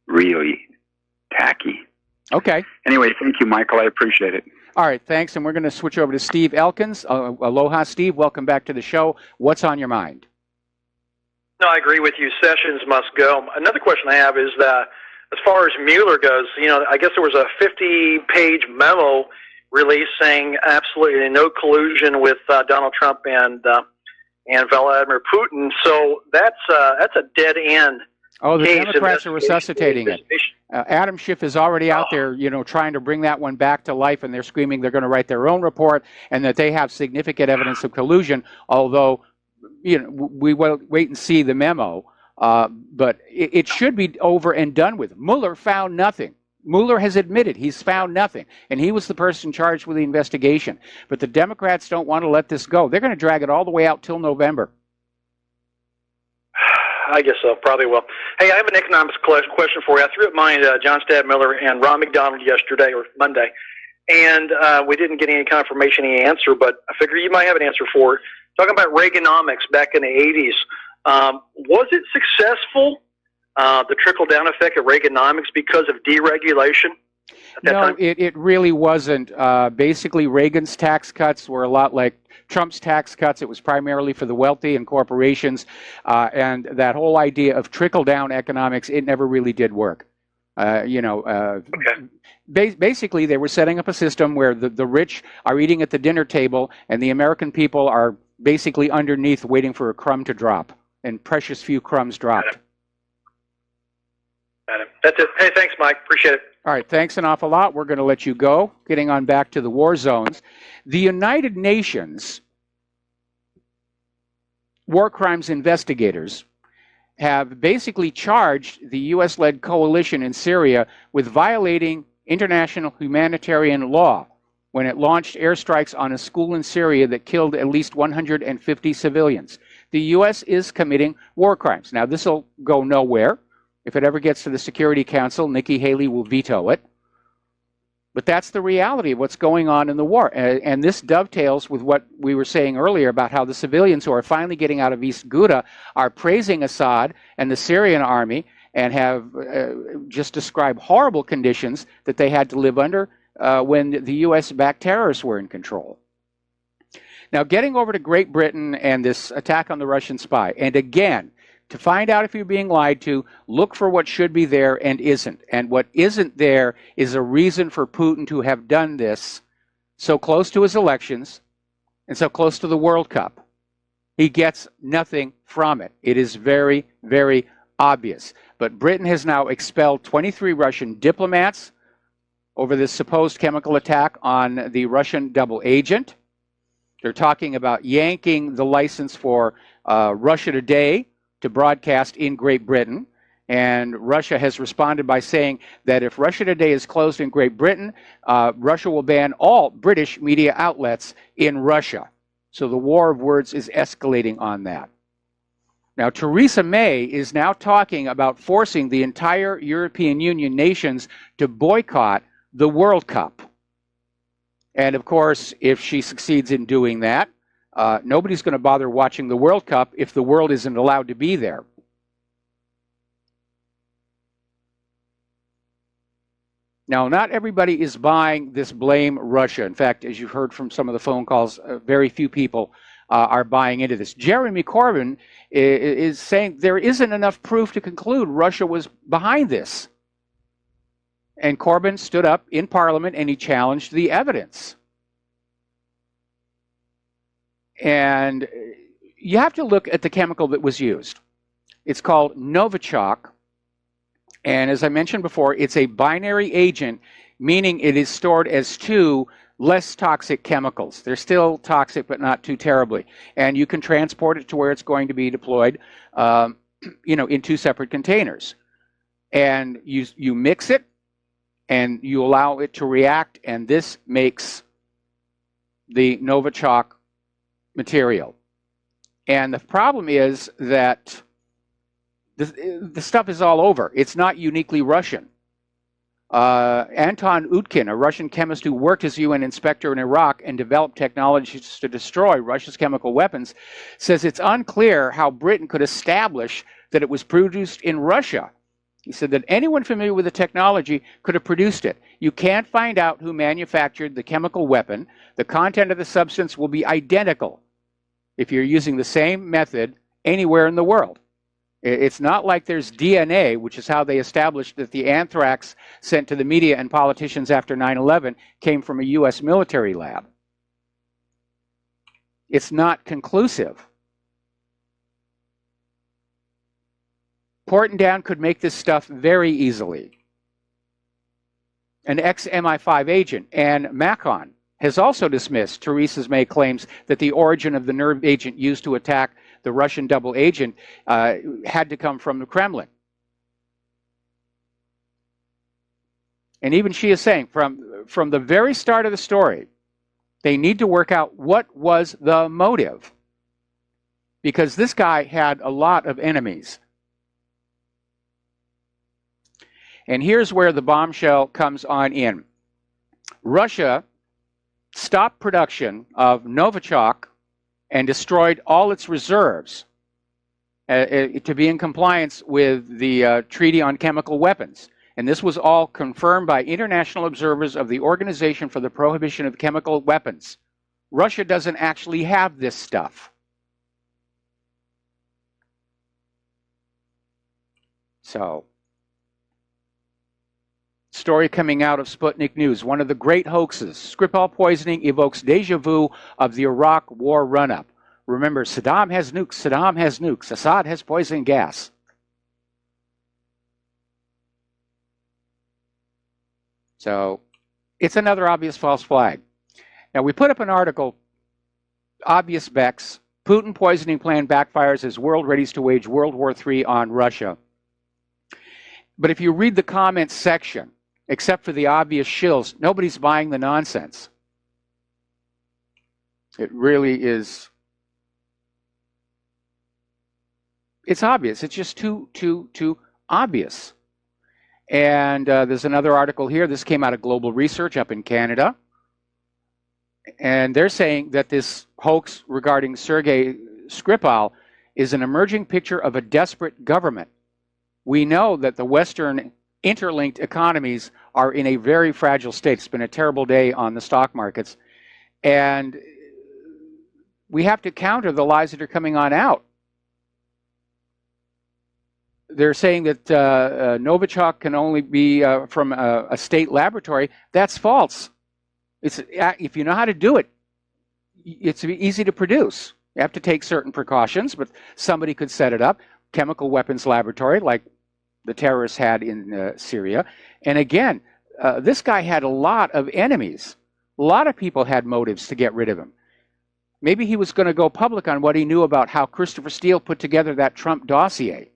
really tacky. Okay. Anyway, thank you, Michael. I appreciate it. All right, thanks. And we're going to switch over to Steve Elkins. Aloha, Steve. Welcome back to the show. What's on your mind? No, I agree with you. Sessions must go. Another question I have is that as far as Mueller goes, I guess there was a 50-page memo released saying absolutely no collusion with Donald Trump and Vladimir Putin. So that's a dead end. Oh, the Democrats are resuscitating it. Adam Schiff is already out there, trying to bring that one back to life, and they're screaming they're going to write their own report and that they have significant evidence of collusion, although, we will wait and see the memo. But it should be over and done with. Mueller found nothing. Mueller has admitted he's found nothing, and he was the person charged with the investigation. But the Democrats don't want to let this go. They're going to drag it all the way out till November. I guess so, probably will. Hey, I have an economics question for you. I threw up mine John Stadtmiller and Ron McDonald yesterday or Monday, and we didn't get any confirmation, any answer, but I figure you might have an answer for it. Talking about Reaganomics back in the 80s, was it successful, the trickle-down effect of Reaganomics because of deregulation? No, it really wasn't. Basically, Reagan's tax cuts were a lot like Trump's tax cuts. It was primarily for the wealthy and corporations, and that whole idea of trickle-down economics, it never really did work. Basically, they were setting up a system where the rich are eating at the dinner table, and the American people are basically underneath waiting for a crumb to drop, and precious few crumbs dropped. Got it. That's it. Hey, thanks, Mike. Appreciate it. All right, thanks an awful lot. We're going to let you go. Getting on back to the war zones. The United Nations war crimes investigators have basically charged the U.S.-led coalition in Syria with violating international humanitarian law when it launched airstrikes on a school in Syria that killed at least 150 civilians. The U.S. is committing war crimes. Now, this will go nowhere. If it ever gets to the Security Council, Nikki Haley will veto it. But that's the reality of what's going on in the war. And this dovetails with what we were saying earlier about how the civilians who are finally getting out of East Ghouta are praising Assad and the Syrian army and have just described horrible conditions that they had to live under when the U.S.-backed terrorists were in control. Now, getting over to Great Britain and this attack on the Russian spy, and again, to find out if you're being lied to, look for what should be there and isn't. And what isn't there is a reason for Putin to have done this so close to his elections and so close to the World Cup. He gets nothing from it. It is very, very obvious. But Britain has now expelled 23 Russian diplomats over this supposed chemical attack on the Russian double agent. They're talking about yanking the license for Russia Today to broadcast in Great Britain, and Russia has responded by saying that if Russia Today is closed in Great Britain, Russia will ban all British media outlets in Russia. So the war of words is escalating on that. Now, Theresa May is now talking about forcing the entire European Union nations to boycott the World Cup. And of course, if she succeeds in doing that, nobody's going to bother watching the World Cup if the world isn't allowed to be there. Now, not everybody is buying this blame Russia. In fact, as you've heard from some of the phone calls, very few people are buying into this. Jeremy Corbyn is saying there isn't enough proof to conclude Russia was behind this. And Corbyn stood up in Parliament and he challenged the evidence. And you have to look at the chemical that was used. It's called Novichok. And as I mentioned before, it's a binary agent, meaning it is stored as two less toxic chemicals. They're still toxic, but not too terribly. And you can transport it to where it's going to be deployed, in two separate containers. And you mix it and you allow it to react, and this makes the Novichok material. And the problem is that the stuff is all over. It's not uniquely Russian. Anton Utkin, a Russian chemist who worked as UN inspector in Iraq and developed technologies to destroy Russia's chemical weapons, says it's unclear how Britain could establish that it was produced in Russia. He said that anyone familiar with the technology could have produced it. You can't find out who manufactured the chemical weapon. The content of the substance will be identical if you're using the same method anywhere in the world. It's not like there's DNA, which is how they established that the anthrax sent to the media and politicians after 9/11 came from a U.S. military lab. It's not conclusive. Portendown could make this stuff very easily. An ex-MI5 agent, Anne Macon, has also dismissed Theresa May claims that the origin of the nerve agent used to attack the Russian double agent had to come from the Kremlin. And even she is saying from the very start of the story, they need to work out what was the motive. Because this guy had a lot of enemies. And here's where the bombshell comes on in. Russia stopped production of Novichok and destroyed all its reserves to be in compliance with the Treaty on Chemical Weapons. And this was all confirmed by international observers of the Organization for the Prohibition of Chemical Weapons. Russia doesn't actually have this stuff. So, story coming out of Sputnik News. One of the great hoaxes, Skripal poisoning evokes deja vu of the Iraq war run-up. Remember, Saddam has nukes, Saddam has nukes, Assad has poison gas. So, it's another obvious false flag. Now, we put up an article, Obvious Becks, Putin poisoning plan backfires as world readies to wage World War III on Russia. But if you read the comments section, except for the obvious shills, nobody's buying the nonsense. It really is. It's obvious. It's just too obvious. And there's another article here. This came out of Global Research up in Canada. And they're saying that this hoax regarding Sergei Skripal is an emerging picture of a desperate government. We know that the Western interlinked economies are in a very fragile state. It's been a terrible day on the stock markets. And we have to counter the lies that are coming on out. They're saying that Novichok can only be from a state laboratory. That's false. If you know how to do it, it's easy to produce. You have to take certain precautions, but somebody could set it up. Chemical weapons laboratory, like the terrorists had in Syria. And again, this guy had a lot of enemies. A lot of people had motives to get rid of him. Maybe he was going to go public on what he knew about how Christopher Steele put together that Trump dossier.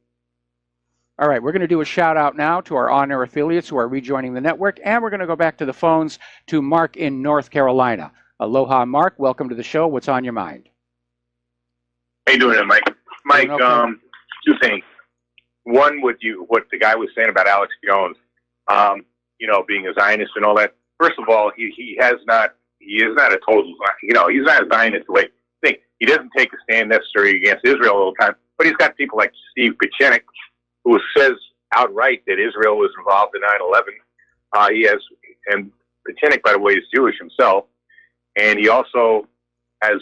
All right, we're going to do a shout out now to our on-air affiliates who are rejoining the network, and we're going to go back to the phones to Mark in North Carolina. Aloha, Mark. Welcome to the show. What's on your mind? How you doing there, Mike? Mike, okay. Two things. One, what the guy was saying about Alex Jones, being a Zionist and all that. First of all, he is not a total, he's not a Zionist the way you think. He doesn't take a stand necessarily against Israel all the time, but he's got people like Steve Pichenik, who says outright that Israel was involved in 9/11. And Pichenik, by the way, is Jewish himself, and he also has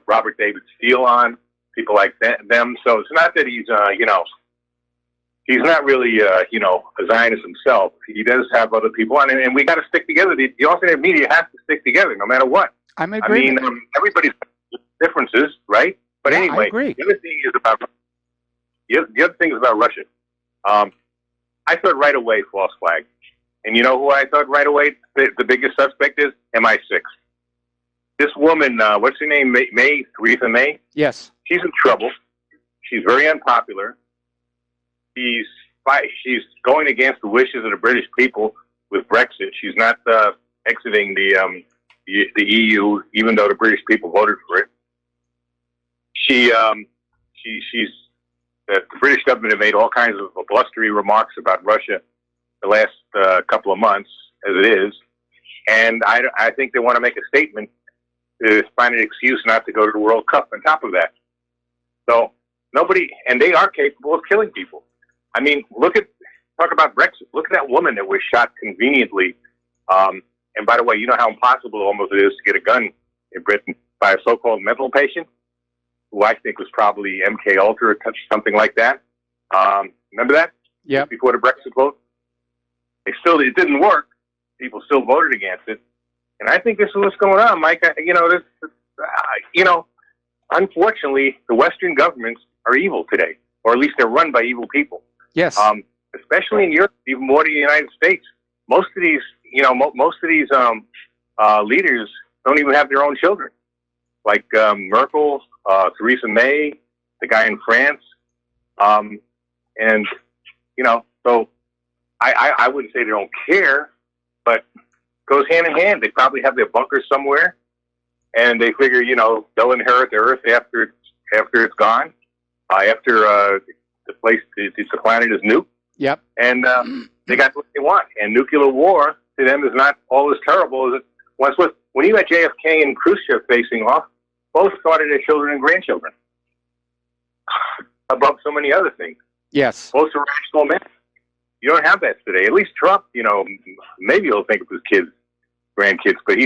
Robert David Steele on, people like them. So it's not that he's he's not really a Zionist himself. He does have other people on, and we got to stick together. The alternative media has to stick together, no matter what. I'm agreeing. Everybody's differences, right? But yeah, anyway, I agree. The other thing is about Russia. I thought right away false flag, and you know who I thought right away the biggest suspect is? MI6. This woman, what's her name? Theresa May. Yes. She's in trouble. She's very unpopular. She's going against the wishes of the British people. with Brexit. She's not exiting the EU, even though the British people voted for it. She's the British government have made all kinds of blustery remarks about Russia the last couple of months, as it is, and I think they want to make a statement to find an excuse not to go to the World Cup on top of that. So and they are capable of killing people. I mean, talk about Brexit. Look at that woman that was shot conveniently. And by the way, you know how impossible almost it is to get a gun in Britain by a so-called mental patient, who I think was probably MK Ultra or something like that. Remember that? Yeah. Before the Brexit vote, it didn't work. People still voted against it, and I think this is what's going on, Mike. Unfortunately, the Western governments are evil today, or at least they're run by evil people. Yes. Especially in Europe, even more than the United States. Most of these, leaders don't even have their own children, like Merkel, Theresa May, the guy in France, So I wouldn't say they don't care, but it goes hand in hand. They probably have their bunkers somewhere, and they figure, they'll inherit the Earth after it's gone, after the planet is nuked. Yep. And they got what they want. And nuclear war to them is not all as terrible as it once was. When you had JFK and Khrushchev facing off, both started their children and grandchildren above so many other things. Yes. Both are rational men. You don't have that today. At least Trump, maybe he'll think of his kids, grandkids, but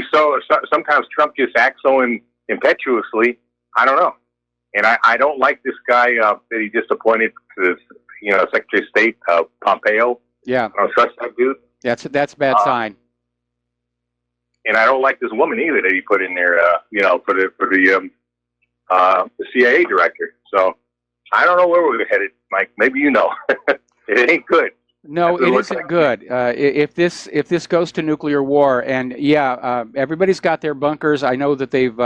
sometimes Trump just acts so impetuously. I don't know. And I don't like this guy that he just appointed to Secretary of State, Pompeo. Yeah. I don't trust that dude. That's a bad sign. And I don't like this woman either that he put in there, for the CIA director. So I don't know where we're headed, Mike. Maybe you know. It ain't good. No, it isn't good. If this goes to nuclear war, and everybody's got their bunkers. I know that they've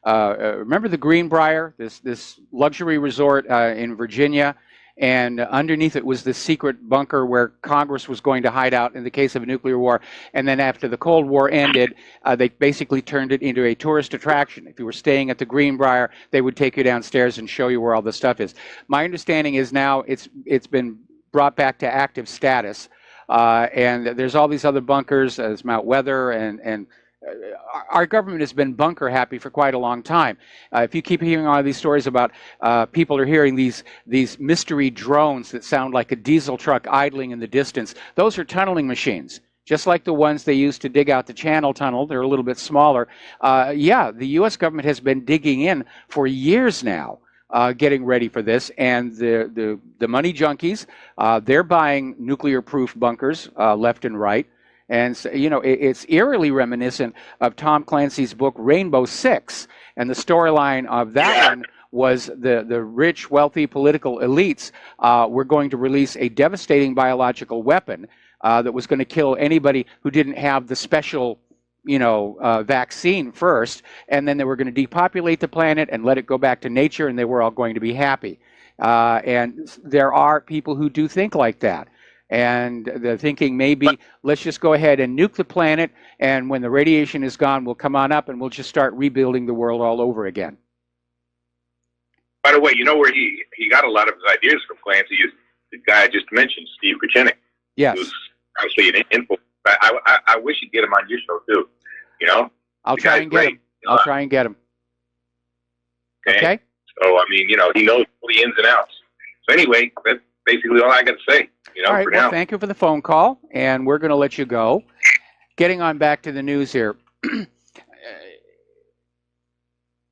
remember the Greenbrier, this luxury resort in Virginia, and underneath it was this secret bunker where Congress was going to hide out in the case of a nuclear war. And then after the Cold War ended, they basically turned it into a tourist attraction. If you were staying at the Greenbrier, they would take you downstairs and show you where all the stuff is. My understanding is now it's been brought back to active status, and there's all these other bunkers, as Mount Weather, and our government has been bunker happy for quite a long time. If you keep hearing all these stories about people are hearing these mystery drones that sound like a diesel truck idling in the distance, those are tunneling machines, just like the ones they used to dig out the Channel Tunnel. They're a little bit smaller. The U.S. government has been digging in for years now, getting ready for this, and the money junkies, they're buying nuclear-proof bunkers left and right. And so, it's eerily reminiscent of Tom Clancy's book Rainbow Six, and the storyline of that one was the rich, wealthy political elites were going to release a devastating biological weapon that was going to kill anybody who didn't have the special vaccine first, and then they were going to depopulate the planet and let it go back to nature, and they were all going to be happy. And there are people who do think like that. And they're thinking maybe let's just go ahead and nuke the planet, and when the radiation is gone, we'll come on up and we'll just start rebuilding the world all over again. By the way, you know where he got a lot of his ideas from, Clancy, is the guy I just mentioned, Steve Kuchinek. Yes. Who's actually an info. I wish you'd get him on your show, too. I'll try and get him. I'll try and get him. Okay? So, he knows all the ins and outs. So anyway, that's basically all I got to say. All right, well, thank you for the phone call, and we're going to let you go. Getting on back to the news here.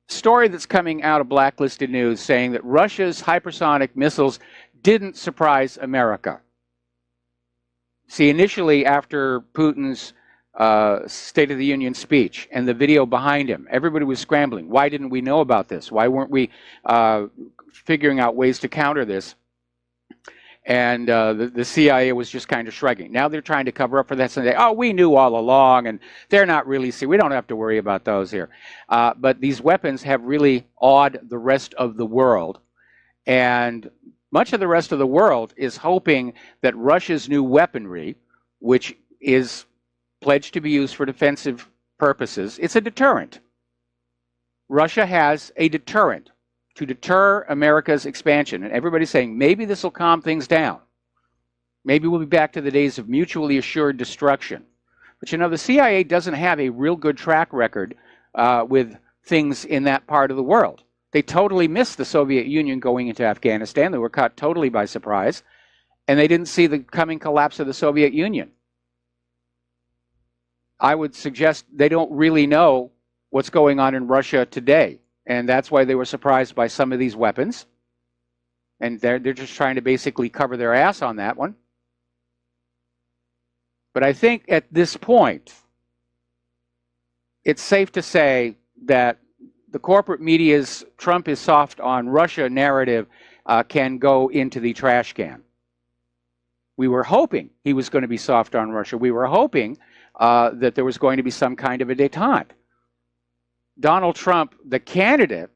Story that's coming out of Blacklisted News saying that Russia's hypersonic missiles didn't surprise America. See, initially after Putin's State of the Union speech and the video behind him, everybody was scrambling. Why didn't we know about this? Why weren't we figuring out ways to counter this? And the CIA was just kind of shrugging. Now they're trying to cover up for that, saying, oh, we knew all along, and they're not really, we don't have to worry about those here. But these weapons have really awed the rest of the world. And much of the rest of the world is hoping that Russia's new weaponry, which is pledged to be used for defensive purposes. It's a deterrent. Russia has a deterrent to deter America's expansion. And everybody's saying, maybe this will calm things down. Maybe we'll be back to the days of mutually assured destruction. But you know, the CIA doesn't have a real good track record with things in that part of the world. They totally missed the Soviet Union going into Afghanistan. They were caught totally by surprise. And they didn't see the coming collapse of the Soviet Union. I would suggest they don't really know what's going on in Russia today. And that's why they were surprised by some of these weapons. And they're just trying to basically cover their ass on that one. But I think at this point, it's safe to say that the corporate media's Trump is soft on Russia narrative can go into the trash can. We were hoping he was going to be soft on Russia. We were hoping that there was going to be some kind of a détente. Donald Trump, the candidate,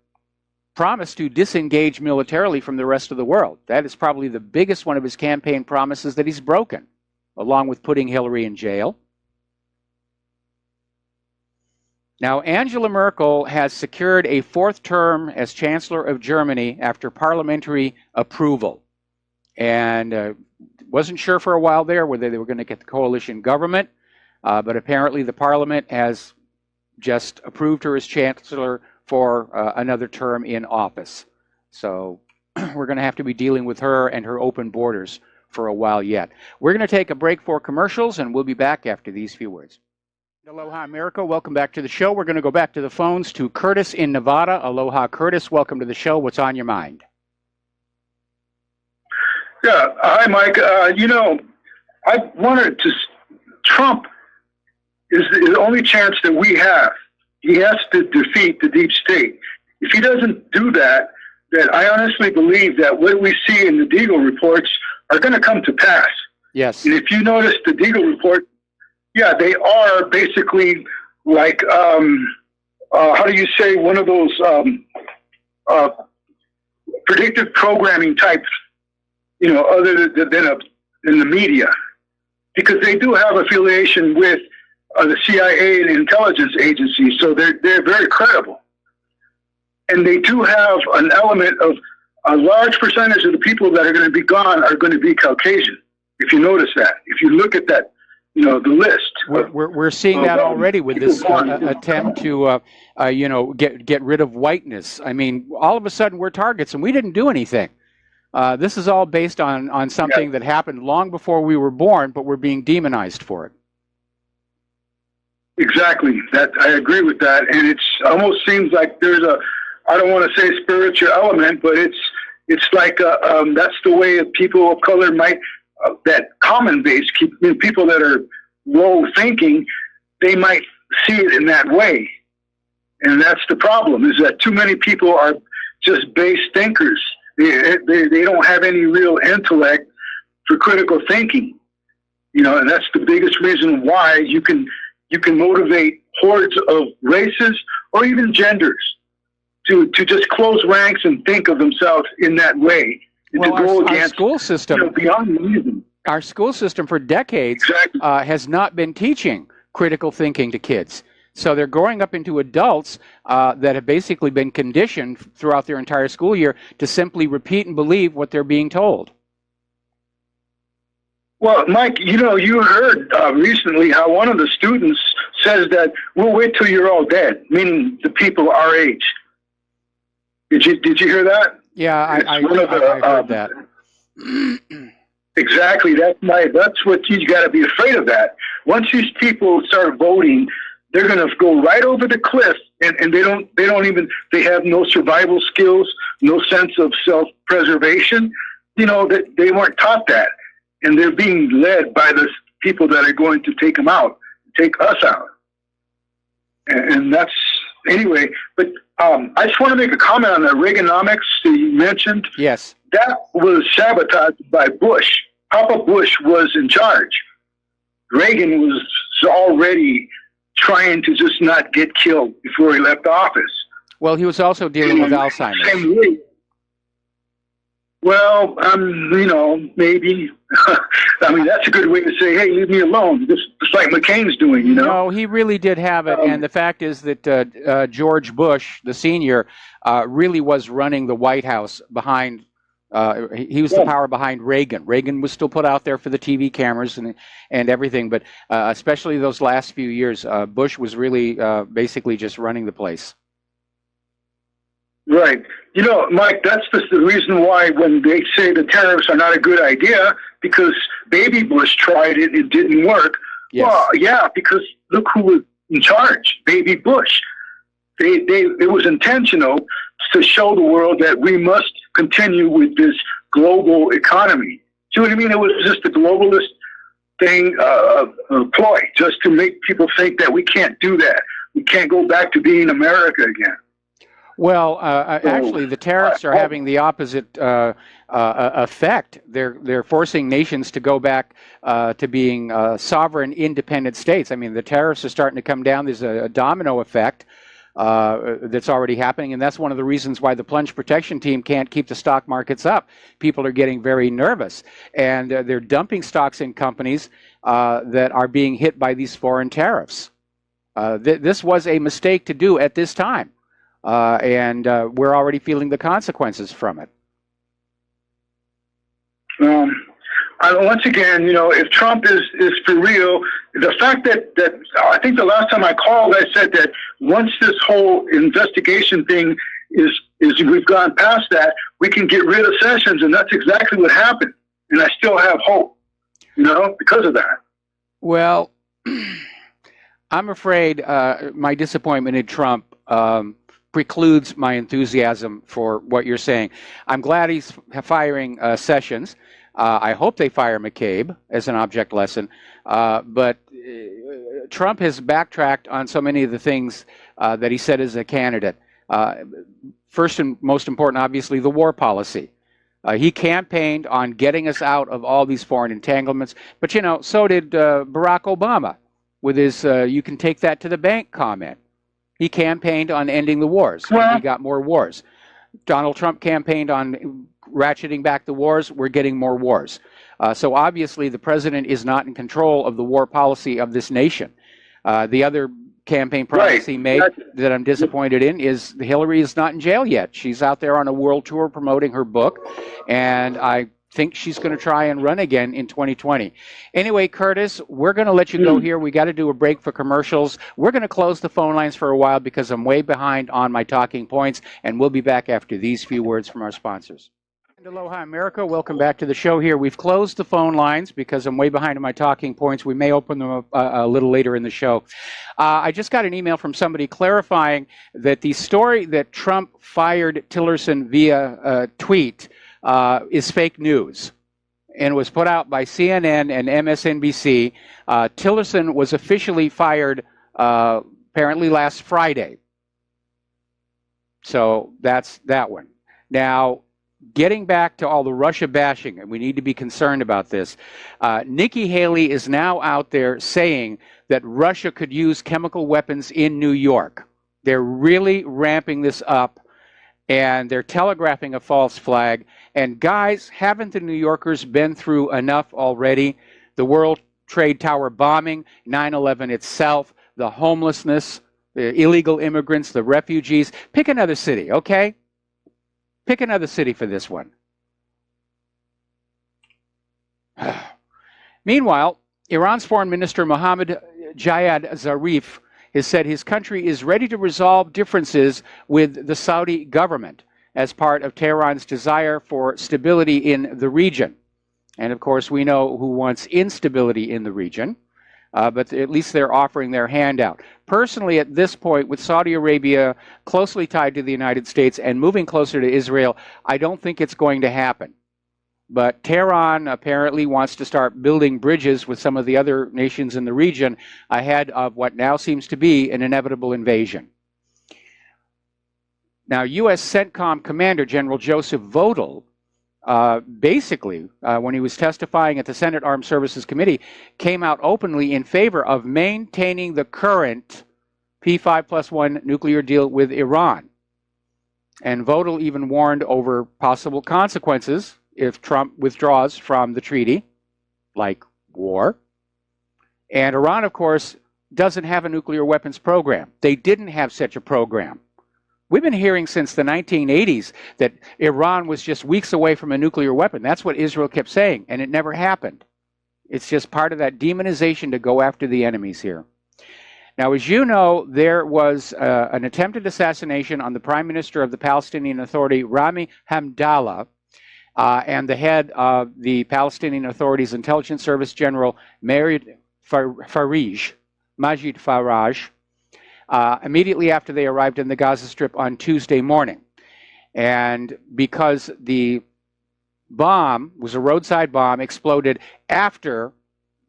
promised to disengage militarily from the rest of the world. That is probably the biggest one of his campaign promises that he's broken, along with putting Hillary in jail. Now, Angela Merkel has secured a fourth term as Chancellor of Germany after parliamentary approval. And wasn't sure for a while there whether they were going to get the coalition government, but apparently the parliament has just approved her as Chancellor for another term in office. So we're going to have to be dealing with her and her open borders for a while yet. We're going to take a break for commercials, and we'll be back after these few words. Aloha, America. Welcome back to the show. We're going to go back to the phones to Curtis in Nevada. Aloha, Curtis. Welcome to the show. What's on your mind? Yeah. Hi, Mike. You know, I wanted to... Trump is the only chance that we have. He has to defeat the deep state. If he doesn't do that, then I honestly believe that what we see in the Deagle reports are going to come to pass. Yes. And if you notice the Deagle report, yeah, they are basically like, how do you say, one of those predictive programming types, you know, other than in the media, because they do have affiliation with the CIA and intelligence agencies, so they're very credible. And they do have an element of a large percentage of the people that are going to be gone are going to be Caucasian. If you notice that, if you look at that, you know, the list. We're seeing that already with this attempt to, you know, get rid of whiteness. I mean, all of a sudden we're targets, and we didn't do anything. This is all based on something that happened long before we were born, but we're being demonized for it. Exactly. That I agree with that, and it's almost seems like there's a, I don't want to say spiritual element, but it's like that's the way of people of color might that common base people that are low thinking, they might see it in that way, and that's the problem. Is that too many people are just base thinkers. They don't have any real intellect for critical thinking, you know, and that's the biggest reason why you can motivate hordes of races or even genders to just close ranks and think of themselves in that way. And well, to go against, our school system, you know, beyond reason. Our school system for decades has not been teaching critical thinking to kids. So they're growing up into adults that have basically been conditioned throughout their entire school year to simply repeat and believe what they're being told. Well, Mike, you know, you heard recently how one of the students says that we'll wait till you're all dead, meaning the people our age. Did you hear that? Yeah, I heard that. Exactly. That's what you got to be afraid of. That once these people start voting, they're going to go right over the cliff, and they have no survival skills, no sense of self-preservation. You know, that they weren't taught that. And they're being led by the people that are going to take them out, take us out. And that's, anyway, but I just want to make a comment on the Reaganomics that you mentioned. Yes. That was sabotaged by Bush. Papa Bush was in charge. Reagan was already trying to just not get killed before he left office. Well, he was also dealing with Alzheimer's. Same way. Well, you know, maybe. I mean, that's a good way to say, hey, leave me alone. Just like McCain's doing, you know? No, he really did have it. And the fact is that George Bush, the senior, really was running the White House behind. He was the power behind Reagan. Reagan was still put out there for the TV cameras and everything. But especially those last few years, Bush was really basically just running the place. Right. You know, Mike, that's the reason why when they say the tariffs are not a good idea, because Baby Bush tried it, it didn't work. Yes. Well, yeah, because look who was in charge, Baby Bush. It was intentional to show the world that we must continue with this global economy. See what I mean? It was just a globalist thing, ploy, just to make people think that we can't do that. We can't go back to being America again. Well, actually, the tariffs are having the opposite effect. They're forcing nations to go back to being sovereign, independent states. I mean, the tariffs are starting to come down. There's a domino effect that's already happening, and that's one of the reasons why the plunge protection team can't keep the stock markets up. People are getting very nervous, and they're dumping stocks in companies that are being hit by these foreign tariffs. This was a mistake to do at this time. And we're already feeling the consequences from it. Once again, you know, if Trump is for real, the fact that I think the last time I called, I said that once this whole investigation thing is we've gone past that, we can get rid of Sessions, and that's exactly what happened. And I still have hope, you know, because of that. Well, I'm afraid my disappointment in Trump precludes my enthusiasm for what you're saying. I'm glad he's firing Sessions. I hope they fire McCabe as an object lesson. But Trump has backtracked on so many of the things that he said as a candidate. First and most important, obviously, the war policy. He campaigned on getting us out of all these foreign entanglements. But, you know, so did Barack Obama with his you can take that to the bank comment. He campaigned on ending the wars. He got more wars. Donald Trump campaigned on ratcheting back the wars. We're getting more wars. So obviously the president is not in control of the war policy of this nation. The other campaign promise he made that I'm disappointed in is Hillary is not in jail yet. She's out there on a world tour promoting her book, and I think she's going to try and run again in 2020. Anyway, Curtis, we're going to let you go here. We got to do a break for commercials. We're going to close the phone lines for a while because I'm way behind on my talking points, and we'll be back after these few words from our sponsors. And aloha, America. Welcome back to the show here. We've closed the phone lines because I'm way behind on my talking points. We may open them up a little later in the show. I just got an email from somebody clarifying that the story that Trump fired Tillerson via tweet is fake news and was put out by CNN and MSNBC. Tillerson was officially fired apparently last Friday. So that's that one. Now, getting back to all the Russia bashing, and we need to be concerned about this, Nikki Haley is now out there saying that Russia could use chemical weapons in New York. They're really ramping this up, and they're telegraphing a false flag. And guys, haven't the New Yorkers been through enough already? The World Trade Tower bombing, 9/11 itself, the homelessness, the illegal immigrants, the refugees. Pick another city, okay? Pick another city for this one. Meanwhile, Iran's Foreign Minister Mohammad Javad Zarif has said his country is ready to resolve differences with the Saudi government as part of Tehran's desire for stability in the region. And of course, we know who wants instability in the region, but at least they're offering their hand out. Personally, at this point, with Saudi Arabia closely tied to the United States and moving closer to Israel, I don't think it's going to happen. But Tehran apparently wants to start building bridges with some of the other nations in the region ahead of what now seems to be an inevitable invasion. Now, U.S. CENTCOM Commander General Joseph Votel, basically, when he was testifying at the Senate Armed Services Committee, came out openly in favor of maintaining the current P5+1 nuclear deal with Iran. And Votel even warned over possible consequences if Trump withdraws from the treaty. like war. And Iran, of course, doesn't have a nuclear weapons program. They didn't have such a program. We've been hearing since the 1980s that Iran was just weeks away from a nuclear weapon. That's what Israel kept saying, and it never happened. It's just part of that demonization to go after the enemies here. Now, as you know, there was an attempted assassination on the Prime Minister of the Palestinian Authority, Rami Hamdallah, and the head of the Palestinian Authority's Intelligence Service General, Majid Faraj, immediately after they arrived in the Gaza Strip on Tuesday morning. And because the bomb was a roadside bomb, exploded after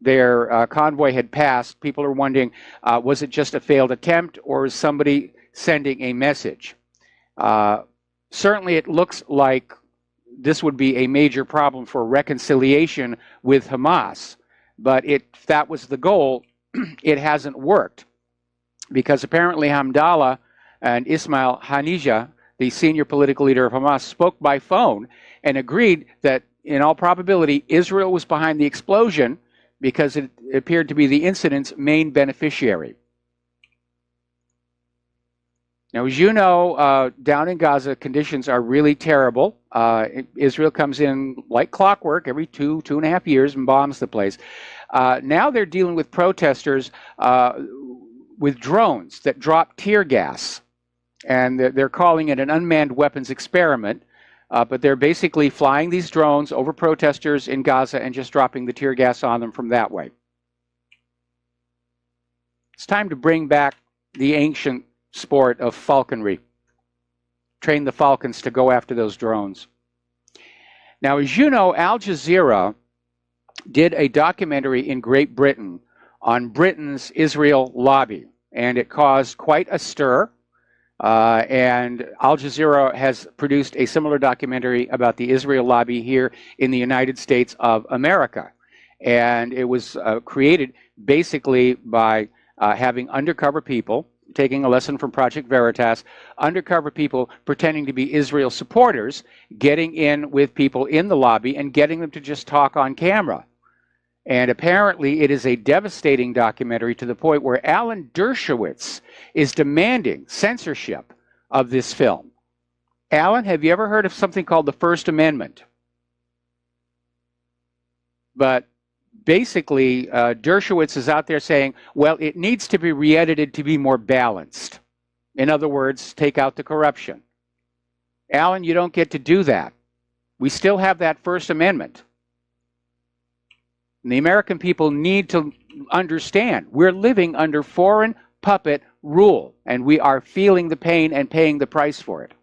their convoy had passed, people are wondering, was it just a failed attempt, or is somebody sending a message? Certainly it looks like this would be a major problem for reconciliation with Hamas, but if that was the goal, it hasn't worked, because apparently Hamdallah and Ismail Haniyeh, the senior political leader of Hamas, spoke by phone and agreed that in all probability Israel was behind the explosion because it appeared to be the incident's main beneficiary. Now, as you know, down in Gaza, conditions are really terrible. Israel comes in like clockwork every 2.5 years and bombs the place. Now they're dealing with protesters with drones that drop tear gas. And they're calling it an unmanned weapons experiment. But they're basically flying these drones over protesters in Gaza and just dropping the tear gas on them from that way. It's time to bring back the ancient sport of falconry. Train the falcons to go after those drones. Now, as you know, Al Jazeera did a documentary in Great Britain on Britain's Israel lobby, and it caused quite a stir. And Al Jazeera has produced a similar documentary about the Israel lobby here in the United States of America. And it was created basically by having undercover people, taking a lesson from Project Veritas, undercover people pretending to be Israel supporters, getting in with people in the lobby and getting them to just talk on camera. And apparently it is a devastating documentary to the point where Alan Dershowitz is demanding censorship of this film. Alan, have you ever heard of something called the First Amendment? But basically, Dershowitz is out there saying, well, it needs to be re-edited to be more balanced. In other words, take out the corruption. Alan, you don't get to do that. We still have that First Amendment. And the American people need to understand we're living under foreign puppet rule, and we are feeling the pain and paying the price for it.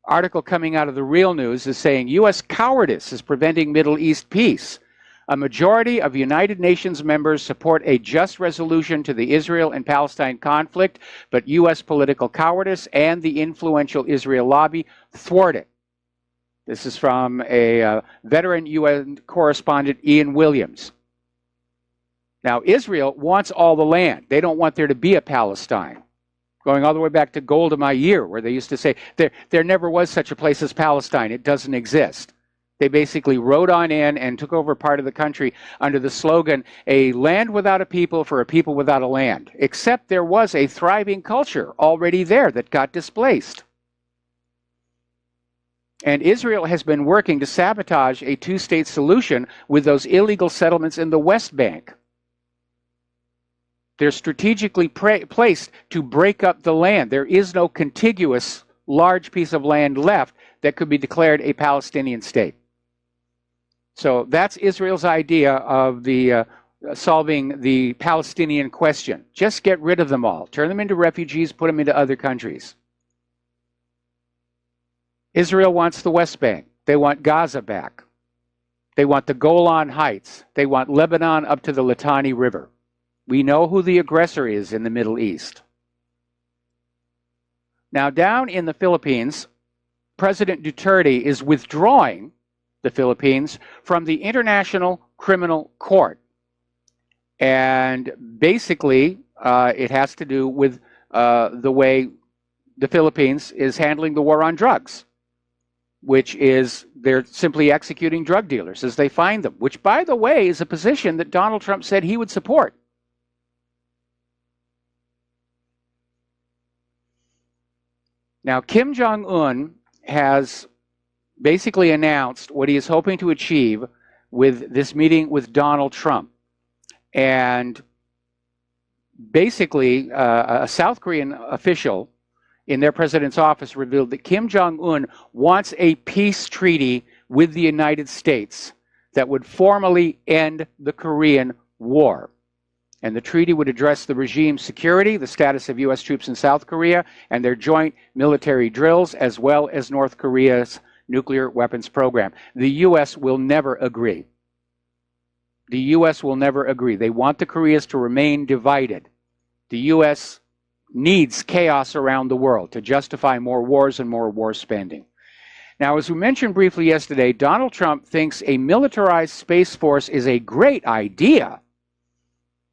Article coming out of the Real News is saying U.S. cowardice is preventing Middle East peace. A majority of United Nations members support a just resolution to the Israel and Palestine conflict, but U.S. political cowardice and the influential Israel lobby thwart it. This is from a veteran UN correspondent, Ian Williams. Now, Israel wants all the land. They don't want there to be a Palestine. Going all the way back to Golda Meir, where they used to say, there never was such a place as Palestine. It doesn't exist. They basically rode on in and took over part of the country under the slogan, a land without a people for a people without a land. Except there was a thriving culture already there that got displaced. And Israel has been working to sabotage a two-state solution with those illegal settlements in the West Bank. They're strategically placed to break up the land. There is no contiguous large piece of land left that could be declared a Palestinian state. So that's Israel's idea of the solving the Palestinian question. Just get rid of them all. Turn them into refugees, put them into other countries. Israel wants the West Bank. They want Gaza back. They want the Golan Heights. They want Lebanon up to the Litani River. We know who the aggressor is in the Middle East. Now, down in the Philippines, President Duterte is withdrawing the Philippines from the International Criminal Court. And basically, it has to do with the way the Philippines is handling the war on drugs. which is they're simply executing drug dealers as they find them, which, by the way, is a position that Donald Trump said he would support. Now, Kim Jong-un has basically announced what he is hoping to achieve with this meeting with Donald Trump. And basically, a South Korean official in their president's office revealed that Kim Jong-un wants a peace treaty with the United States that would formally end the Korean War. And the treaty would address the regime's security, the status of U.S. troops in South Korea, and their joint military drills, as well as North Korea's nuclear weapons program. The U.S. will never agree. The U.S. will never agree. They want the Koreas to remain divided. The U.S. needs chaos around the world to justify more wars and more war spending. Now, as we mentioned briefly yesterday, Donald Trump thinks a militarized space force is a great idea.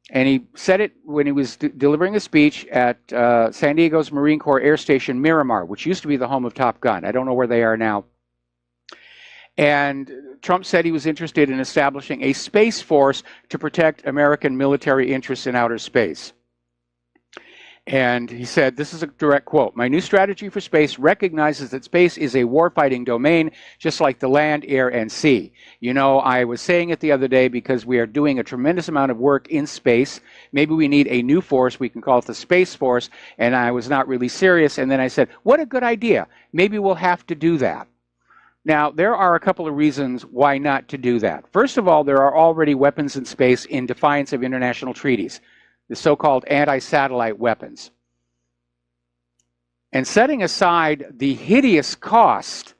And he said it when he was delivering a speech at San Diego's Marine Corps Air Station Miramar, which used to be the home of Top Gun. I don't know where they are now. And Trump said he was interested in establishing a space force to protect American military interests in outer space. And he said, this is a direct quote, "My new strategy for space recognizes that space is a warfighting domain, just like the land, air, and sea. You know, I was saying it the other day because we are doing a tremendous amount of work in space. Maybe we need a new force. We can call it the Space Force." And I was not really serious. And then I said, what a good idea. Maybe we'll have to do that. Now, there are a couple of reasons why not to do that. First of all, there are already weapons in space in defiance of international treaties, the so-called anti-satellite weapons. And setting aside the hideous cost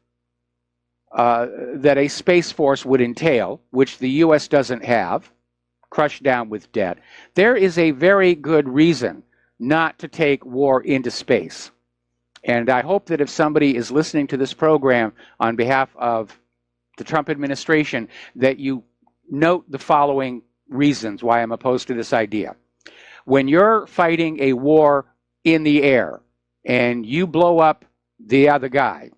that a space force would entail, which the U.S. doesn't have, crushed down with debt, there is a very good reason not to take war into space. And I hope that if somebody is listening to this program on behalf of the Trump administration, that you note the following reasons why I'm opposed to this idea. When you're fighting a war in the air and you blow up the other guy,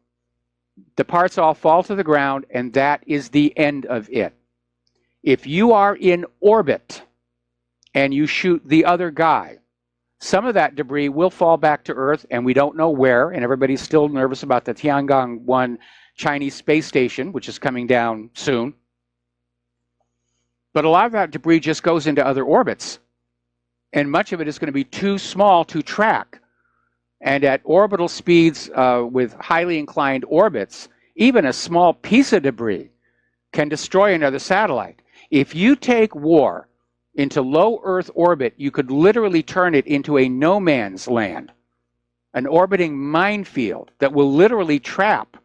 the parts all fall to the ground, and that is the end of it. If you are in orbit and you shoot the other guy, some of that debris will fall back to Earth, and we don't know where, and everybody's still nervous about the Tiangong-1 Chinese space station, which is coming down soon. But a lot of that debris just goes into other orbits, and much of it is going to be too small to track. And at orbital speeds with highly inclined orbits, even a small piece of debris can destroy another satellite. If you take war into low Earth orbit, you could literally turn it into a no man's land, an orbiting minefield that will literally trap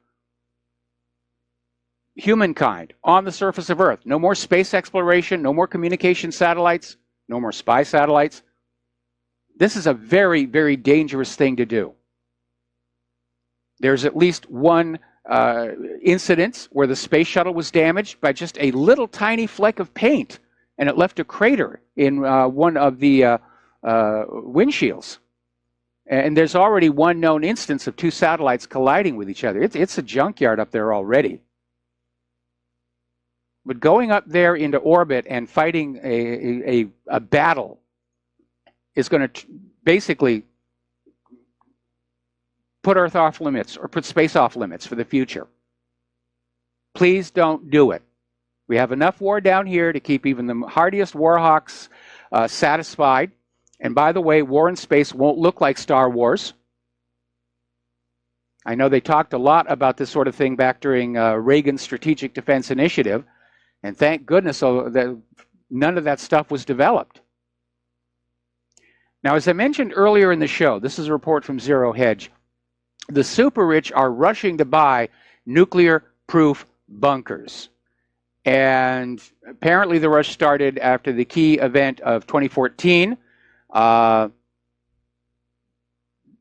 humankind on the surface of Earth. No more space exploration, no more communication satellites, no more spy satellites. This is a very, very dangerous thing to do. There's at least one incident where the space shuttle was damaged by just a little tiny fleck of paint, and it left a crater in one of the windshields. And there's already one known instance of two satellites colliding with each other. It's a junkyard up there already. But going up there into orbit and fighting a battle is going to basically put Earth off limits, or put space off limits for the future. Please don't do it. We have enough war down here to keep even the hardiest warhawks satisfied. And by the way, war in space won't look like Star Wars. I know they talked a lot about this sort of thing back during Reagan's Strategic Defense Initiative, and thank goodness that none of that stuff was developed. Now, as I mentioned earlier in the show, this is a report from Zero Hedge. The super rich are rushing to buy nuclear-proof bunkers. And apparently the rush started after the key event of 2014.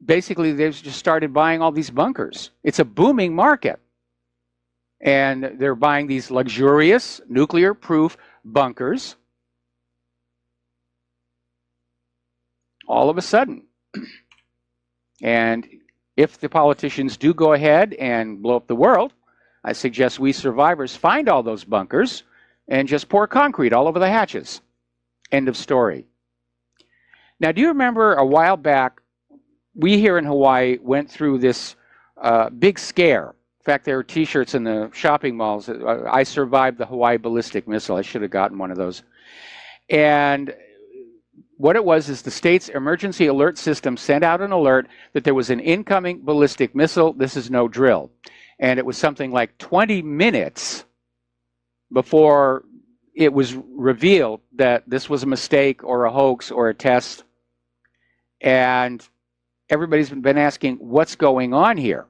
Basically, they've just started buying all these bunkers. It's a booming market. And they're buying these luxurious nuclear-proof bunkers all of a sudden. And if the politicians do go ahead and blow up the world, I suggest we survivors find all those bunkers and just pour concrete all over the hatches. End of story. Now, do you remember a while back, we here in Hawaii went through this big scare. In fact, there were T-shirts in the shopping malls. I survived the Hawaii ballistic missile. I should have gotten one of those. And what it was is the state's emergency alert system sent out an alert that there was an incoming ballistic missile. This is no drill. And it was something like 20 minutes before it was revealed that this was a mistake or a hoax or a test. And everybody's been asking, what's going on here?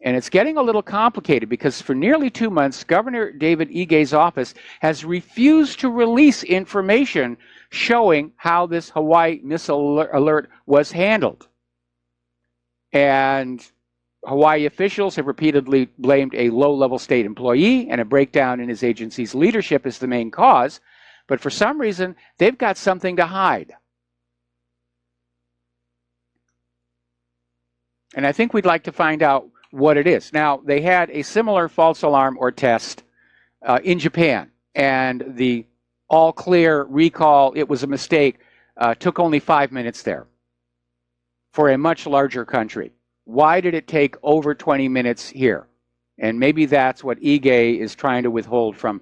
And it's getting a little complicated because for nearly 2 months, Governor David Ige's office has refused to release information showing how this Hawaii missile alert was handled. And Hawaii officials have repeatedly blamed a low-level state employee and a breakdown in his agency's leadership as the main cause. But for some reason, they've got something to hide. And I think we'd like to find out what it is. Now, they had a similar false alarm or test in Japan, and the all-clear recall, it was a mistake, took only 5 minutes there for a much larger country. Why did it take over 20 minutes here? And maybe that's what Ige is trying to withhold from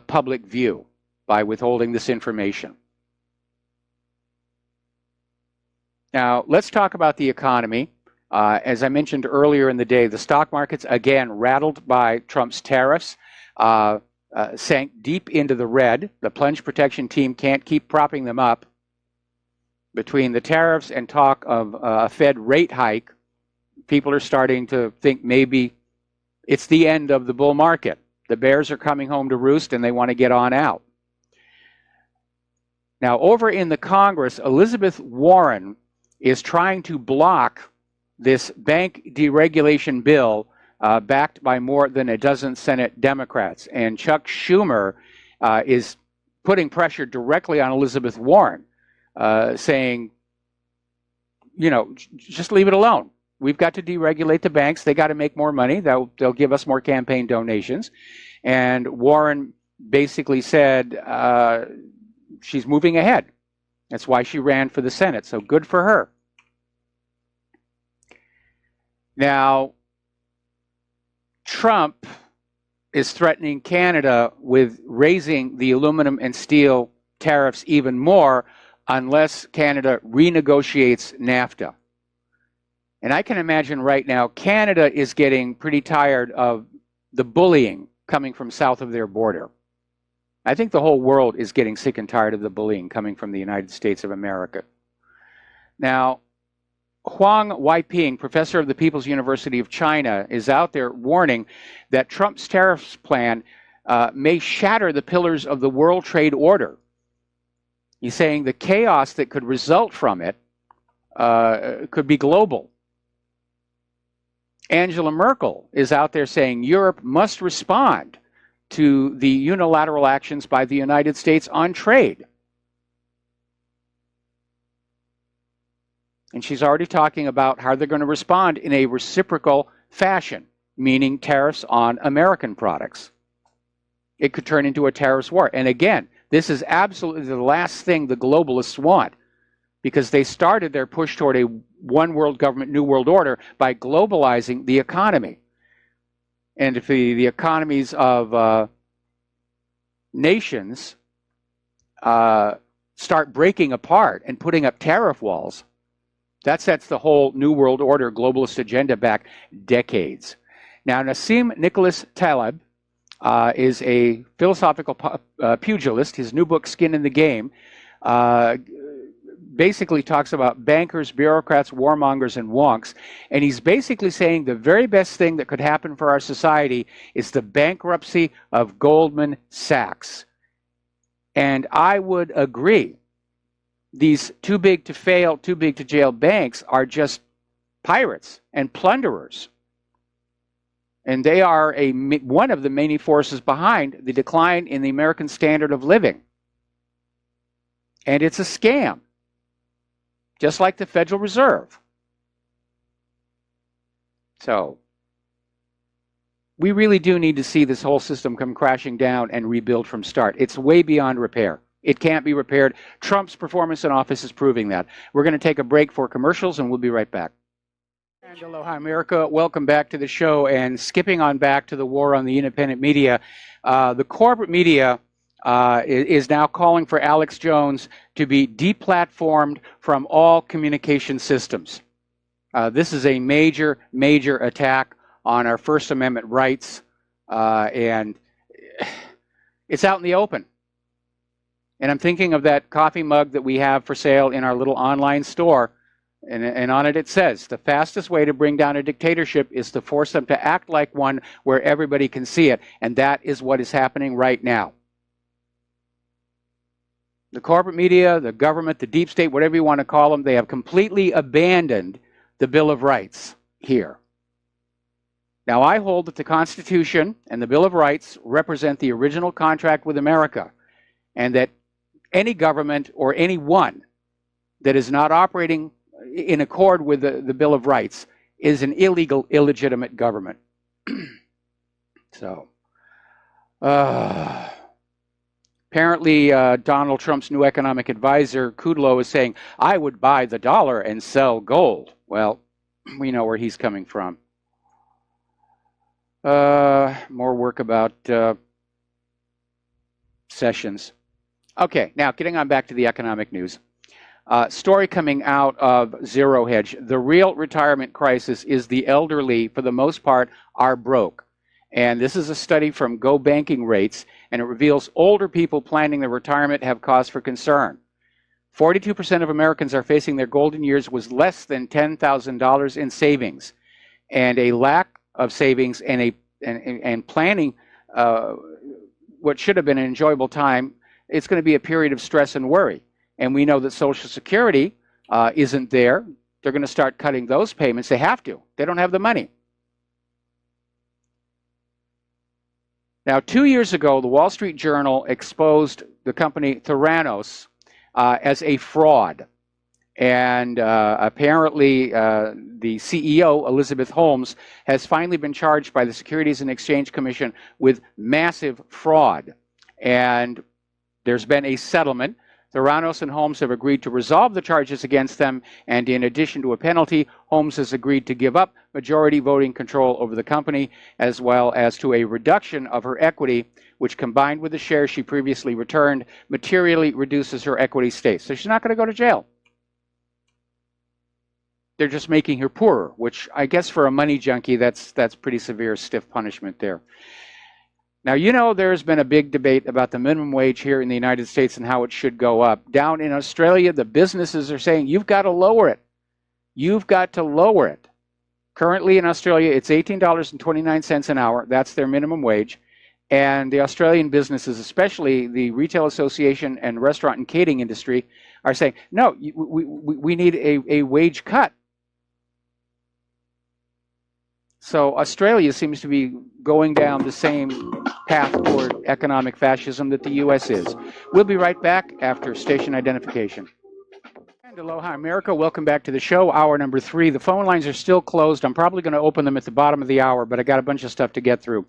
public view by withholding this information. Now, let's talk about the economy. As I mentioned earlier in the day, the stock markets, again, rattled by Trump's tariffs, sank deep into the red. The plunge protection team can't keep propping them up. Between the tariffs and talk of a Fed rate hike, people are starting to think maybe it's the end of the bull market. The bears are coming home to roost and they want to get on out. Now, over in the Congress, Elizabeth Warren is trying to block this bank deregulation bill backed by more than a dozen Senate Democrats. And Chuck Schumer is putting pressure directly on Elizabeth Warren, saying, you know, just leave it alone. We've got to deregulate the banks. They got to make more money. They'll give us more campaign donations. And Warren basically said she's moving ahead. That's why she ran for the Senate. So good for her. Now, Trump is threatening Canada with raising the aluminum and steel tariffs even more unless Canada renegotiates NAFTA. And I can imagine right now Canada is getting pretty tired of the bullying coming from south of their border. I think the whole world is getting sick and tired of the bullying coming from the United States of America. Now, Huang Weiping, professor of the People's University of China, is out there warning that Trump's tariffs plan may shatter the pillars of the World Trade Order. He's saying the chaos that could result from it could be global. Angela Merkel is out there saying Europe must respond to the unilateral actions by the United States on trade. And she's already talking about how they're going to respond in a reciprocal fashion, meaning tariffs on American products. It could turn into a tariffs war. And again, this is absolutely the last thing the globalists want, because they started their push toward a one world government, new world order by globalizing the economy. And if the economies of nations start breaking apart and putting up tariff walls, that sets the whole New World Order globalist agenda back decades. Now, Nassim Nicholas Taleb is a philosophical pugilist. His new book, Skin in the Game, basically talks about bankers, bureaucrats, warmongers, and wonks. And he's basically saying the very best thing that could happen for our society is the bankruptcy of Goldman Sachs. And I would agree. These too big to fail, too big to jail banks are just pirates and plunderers. And they are one of the many forces behind the decline in the American standard of living. And it's a scam, just like the Federal Reserve. So, We really do need to see this whole system come crashing down and rebuild from start. It's way beyond repair. It can't be repaired. Trump's performance in office is proving that. We're going to take a break for commercials, and we'll be right back. And aloha, America. Welcome back to the show. And skipping on back to the war on the independent media, the corporate media is now calling for Alex Jones to be deplatformed from all communication systems. This is a major, major attack on our First Amendment rights, and it's out in the open. And I'm thinking of that coffee mug that we have for sale in our little online store, and on it says, the fastest way to bring down a dictatorship is to force them to act like one where everybody can see it, and that is what is happening right now. The corporate media, the government, the deep state, whatever you want to call them, they have completely abandoned the Bill of Rights here. Now, I hold that the Constitution and the Bill of Rights represent the original contract with America, and that any government or anyone that is not operating in accord with the Bill of Rights is an illegal, illegitimate government. So, apparently, Donald Trump's new economic advisor, Kudlow, is saying, I would buy the dollar and sell gold. Well, we know where he's coming from. More work about Sessions. Okay, now getting on back to the economic news. Story coming out of Zero Hedge. The real retirement crisis is the elderly, for the most part, are broke. And this is a study from Go Banking Rates, and it reveals older people planning their retirement have cause for concern. 42% of Americans are facing their golden years with less than $10,000 in savings, and a lack of savings and planning what should have been an enjoyable time. It's going to be a period of stress and worry. And we know that Social Security isn't there. They're going to start cutting those payments. They have to. They don't have the money. Now, 2 years ago, the Wall Street Journal exposed the company Theranos as a fraud. And apparently, the CEO, Elizabeth Holmes, has finally been charged by the Securities and Exchange Commission with massive fraud. And there's been a settlement. Theranos and Holmes have agreed to resolve the charges against them, and in addition to a penalty, Holmes has agreed to give up majority voting control over the company, as well as to a reduction of her equity, which combined with the shares she previously returned, materially reduces her equity stake. So she's not going to go to jail. They're just making her poorer, which I guess for a money junkie, that's pretty severe, stiff punishment there. Now, you know, there's been a big debate about the minimum wage here in the United States and how it should go up. Down in Australia, the businesses are saying, you've got to lower it. You've got to lower it. Currently in Australia, it's $18.29 an hour. That's their minimum wage. And the Australian businesses, especially the Retail Association and restaurant and catering industry, are saying, no, we need a wage cut. So Australia seems to be going down the same path toward economic fascism that the U.S. is. We'll be right back after station identification. And aloha, America. Welcome back to the show, hour number 3. The phone lines are still closed. I'm probably going to open them at the bottom of the hour, but I got a bunch of stuff to get through.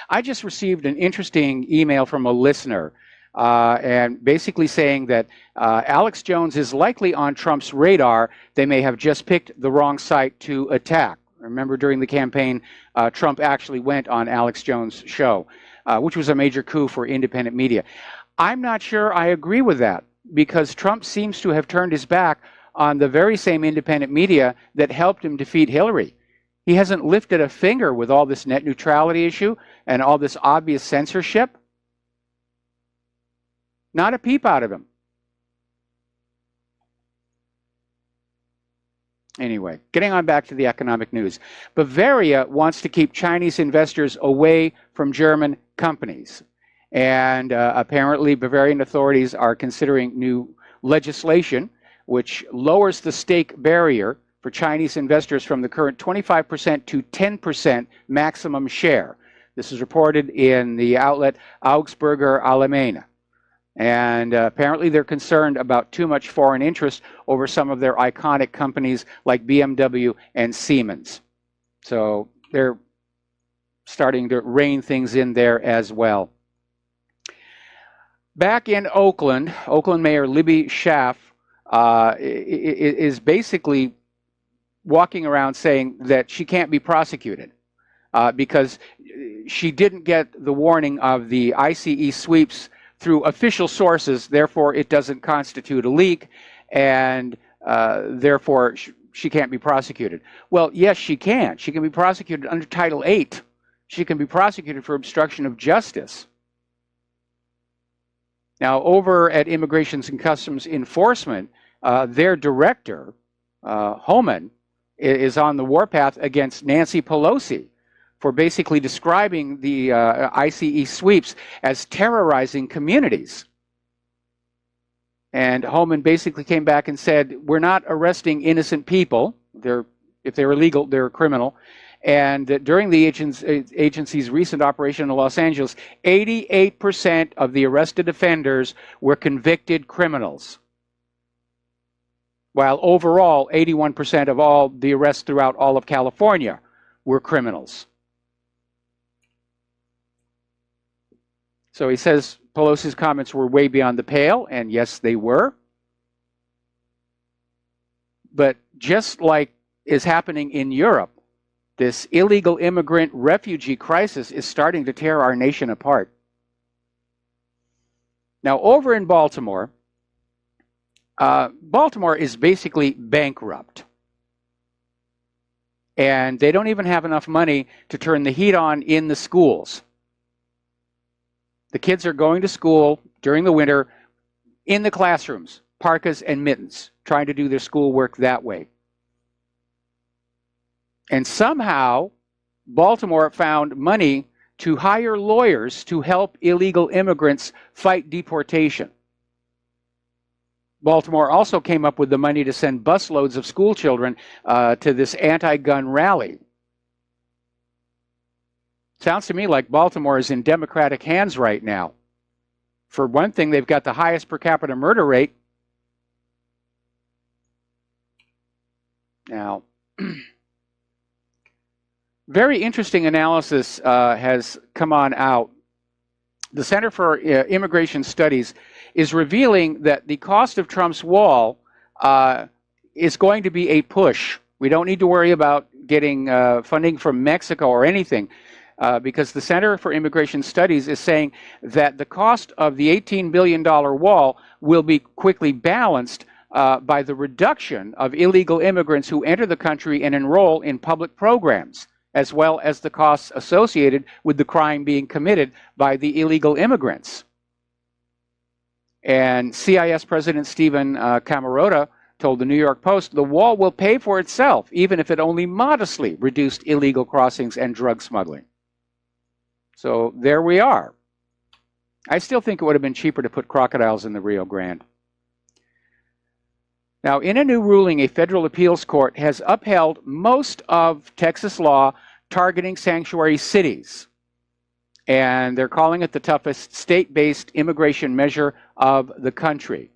I just received an interesting email from a listener, and basically saying that Alex Jones is likely on Trump's radar. They may have just picked the wrong site to attack. Remember, during the campaign, Trump actually went on Alex Jones' show, which was a major coup for independent media. I'm not sure I agree with that, because Trump seems to have turned his back on the very same independent media that helped him defeat Hillary. He hasn't lifted a finger with all this net neutrality issue and all this obvious censorship. Not a peep out of him. Anyway, getting on back to the economic news. Bavaria wants to keep Chinese investors away from German companies. And apparently Bavarian authorities are considering new legislation which lowers the stake barrier for Chinese investors from the current 25% to 10% maximum share. This is reported in the outlet Augsburger Allgemeine. And apparently they're concerned about too much foreign interest over some of their iconic companies like BMW and Siemens. So they're starting to rein things in there as well. Back in Oakland Mayor Libby Schaaf is basically walking around saying that she can't be prosecuted because she didn't get the warning of the ICE sweeps through official sources, therefore it doesn't constitute a leak, and therefore she can't be prosecuted. Well, yes, she can. She can be prosecuted under Title VIII. She can be prosecuted for obstruction of justice. Now, over at Immigration and Customs Enforcement, their director, Homan, is on the warpath against Nancy Pelosi for basically describing the ICE sweeps as terrorizing communities. And Homan basically came back and said, we're not arresting innocent people. If they're illegal, they're criminal. And during the agency's recent operation in Los Angeles, 88% of the arrested offenders were convicted criminals, while overall 81% of all the arrests throughout all of California were criminals. So he says Pelosi's comments were way beyond the pale, and yes, they were. But just like is happening in Europe, this illegal immigrant refugee crisis is starting to tear our nation apart. Now, over in Baltimore, Baltimore is basically bankrupt. And they don't even have enough money to turn the heat on in the schools. The kids are going to school during the winter in the classrooms, parkas and mittens, trying to do their schoolwork that way. And somehow, Baltimore found money to hire lawyers to help illegal immigrants fight deportation. Baltimore also came up with the money to send busloads of school children to this anti-gun rally. Sounds to me like Baltimore is in Democratic hands right now. For one thing, they've got the highest per capita murder rate. Now, very interesting analysis has come on out. The Center for Immigration Studies is revealing that the cost of Trump's wall is going to be a push. We don't need to worry about getting funding from Mexico or anything, because the Center for Immigration Studies is saying that the cost of the $18 billion wall will be quickly balanced by the reduction of illegal immigrants who enter the country and enroll in public programs, as well as the costs associated with the crime being committed by the illegal immigrants. And CIS President Stephen Camarota told the New York Post, the wall will pay for itself, even if it only modestly reduced illegal crossings and drug smuggling. So there we are. I still think it would have been cheaper to put crocodiles in the Rio Grande. Now, in a new ruling, a federal appeals court has upheld most of Texas law targeting sanctuary cities. And they're calling it the toughest state-based immigration measure of the country.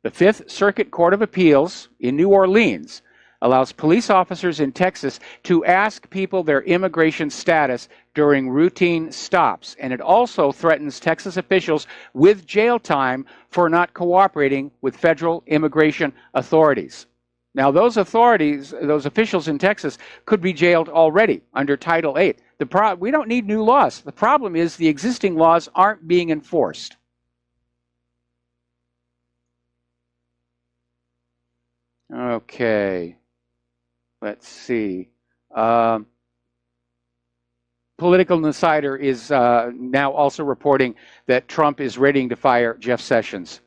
The Fifth Circuit Court of Appeals in New Orleans allows police officers in Texas to ask people their immigration status during routine stops. And it also threatens Texas officials with jail time for not cooperating with federal immigration authorities. Now, those officials in Texas could be jailed already under Title VIII. We don't need new laws. The problem is the existing laws aren't being enforced. Okay. Let's see. Political Insider is now also reporting that Trump is ready to fire Jeff Sessions.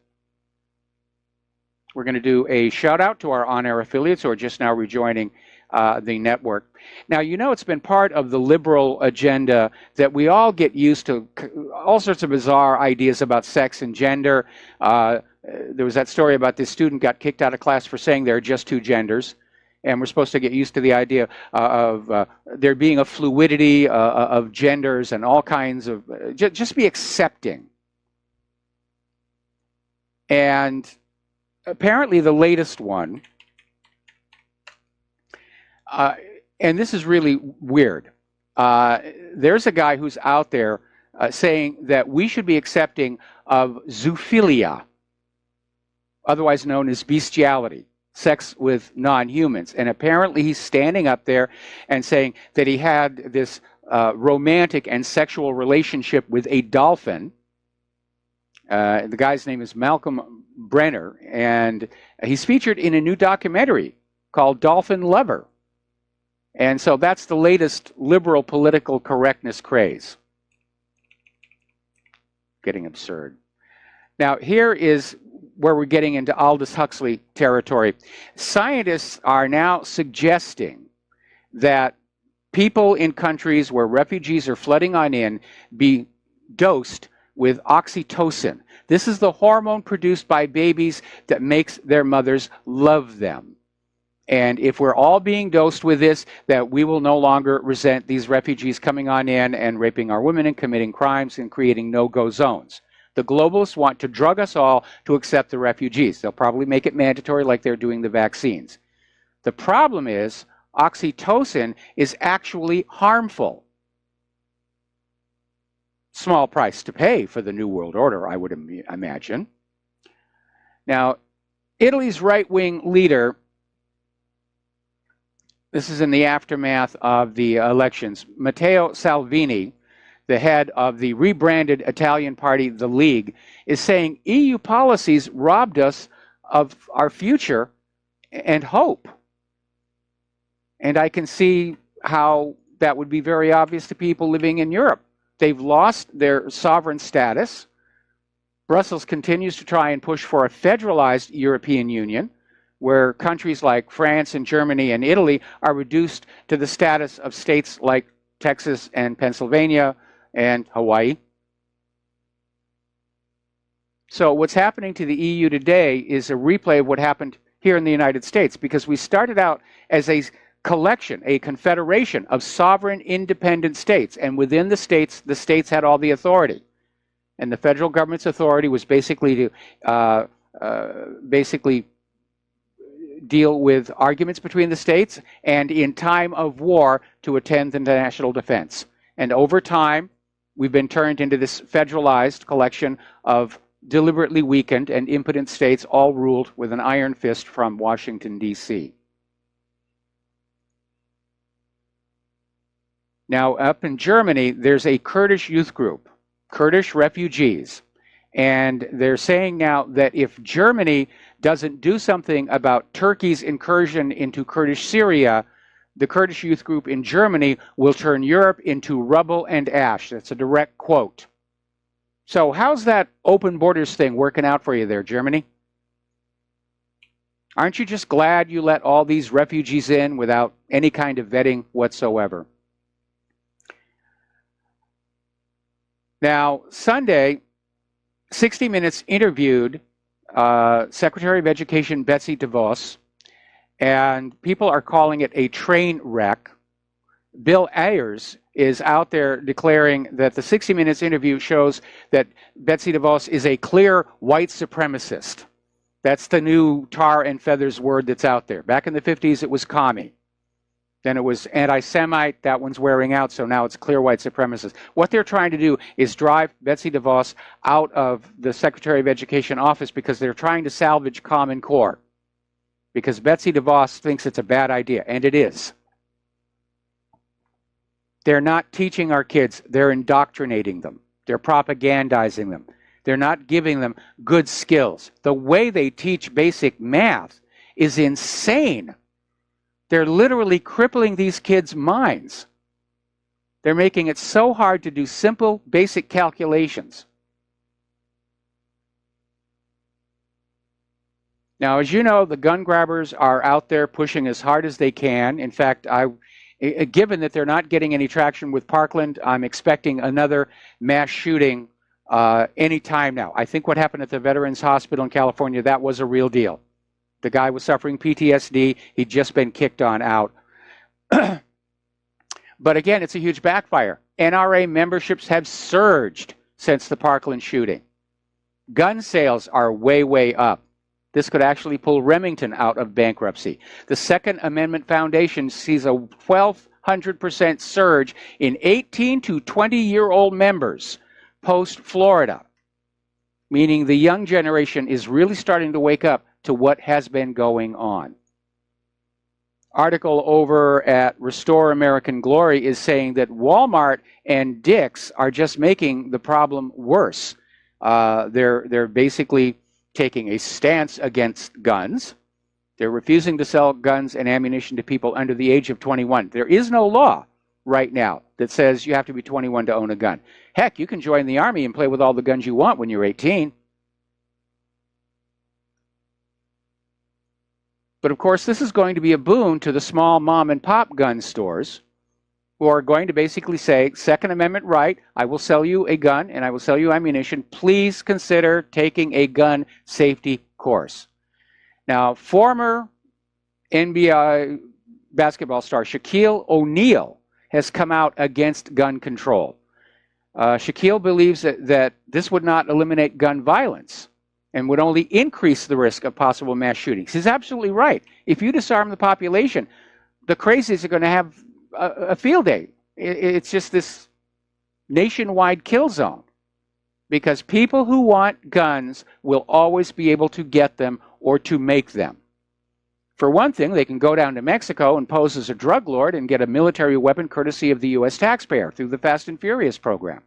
We're going to do a shout out to our on-air affiliates who are just now rejoining the network. Now, you know, it's been part of the liberal agenda that we all get used to all sorts of bizarre ideas about sex and gender. There was that story about this student got kicked out of class for saying there are just two genders. And we're supposed to get used to the idea of there being a fluidity of genders and all kinds of, just be accepting. And apparently the latest one, and this is really weird, there's a guy who's out there saying that we should be accepting of zoophilia, otherwise known as bestiality, sex with non-humans. And apparently he's standing up there and saying that he had this romantic and sexual relationship with a dolphin. The guy's name is Malcolm Brenner, and he's featured in a new documentary called Dolphin Lover. And so that's the latest liberal political correctness craze. Getting absurd. Now, here is where we're getting into Aldous Huxley territory. Scientists are now suggesting that people in countries where refugees are flooding on in be dosed with oxytocin. This is the hormone produced by babies that makes their mothers love them. And if we're all being dosed with this, that we will no longer resent these refugees coming on in and raping our women and committing crimes and creating no-go zones. The globalists want to drug us all to accept the refugees. They'll probably make it mandatory like they're doing the vaccines. The problem is oxytocin is actually harmful. Small price to pay for the New World Order, I would imagine. Now, Italy's right-wing leader, this is in the aftermath of the elections, Matteo Salvini, the head of the rebranded Italian party, the League, is saying EU policies robbed us of our future and hope. And I can see how that would be very obvious to people living in Europe. They've lost their sovereign status. Brussels continues to try and push for a federalized European Union, where countries like France and Germany and Italy are reduced to the status of states like Texas and Pennsylvania and Hawaii. So what's happening to the EU today is a replay of what happened here in the United States, because we started out as a collection, a confederation of sovereign independent states, and within the states had all the authority. And the federal government's authority was basically to deal with arguments between the states, and in time of war to attend the national defense. And over time, we've been turned into this federalized collection of deliberately weakened and impotent states, all ruled with an iron fist from Washington, D.C. Now, up in Germany, there's a Kurdish youth group, Kurdish refugees. And they're saying now that if Germany doesn't do something about Turkey's incursion into Kurdish Syria, the Kurdish youth group in Germany will turn Europe into rubble and ash. That's a direct quote. So how's that open borders thing working out for you there, Germany? Aren't you just glad you let all these refugees in without any kind of vetting whatsoever? Now, Sunday, 60 Minutes interviewed Secretary of Education Betsy DeVos, and people are calling it a train wreck. Bill Ayers is out there declaring that the 60 Minutes interview shows that Betsy DeVos is a clear white supremacist. That's the new tar and feathers word that's out there. Back in the 50s, it was commie. Then it was anti-Semite. That one's wearing out, so now it's clear white supremacist. What they're trying to do is drive Betsy DeVos out of the Secretary of Education office because they're trying to salvage Common Core. Because Betsy DeVos thinks it's a bad idea, and it is. They're not teaching our kids. They're indoctrinating them. They're propagandizing them. They're not giving them good skills. The way they teach basic math is insane. They're literally crippling these kids' minds. They're making it so hard to do simple, basic calculations. Now, as you know, the gun grabbers are out there pushing as hard as they can. In fact, given that they're not getting any traction with Parkland, I'm expecting another mass shooting any time now. I think what happened at the Veterans Hospital in California, that was a real deal. The guy was suffering PTSD. He'd just been kicked on out. But again, it's a huge backfire. NRA memberships have surged since the Parkland shooting. Gun sales are way, way up. This could actually pull Remington out of bankruptcy. The Second Amendment Foundation sees a 200% surge in 18 to 20-year-old members post-Florida, meaning the young generation is really starting to wake up to what has been going on. Article over at Restore American Glory is saying that Walmart and Dick's are just making the problem worse. They're basically taking a stance against guns. They're refusing to sell guns and ammunition to people under the age of 21. There is no law right now that says you have to be 21 to own a gun. Heck, you can join the Army and play with all the guns you want when you're 18. But of course, this is going to be a boon to the small mom and pop gun stores who are going to basically say, Second Amendment right, I will sell you a gun and I will sell you ammunition. Please consider taking a gun safety course. Now, former NBA basketball star Shaquille O'Neal has come out against gun control. Shaquille believes that this would not eliminate gun violence and would only increase the risk of possible mass shootings. He's absolutely right. If you disarm the population, the crazies are going to have a field day. It's just this nationwide kill zone because people who want guns will always be able to get them or to make them. For one thing, they can go down to Mexico and pose as a drug lord and get a military weapon courtesy of the U.S. taxpayer through the Fast and Furious program.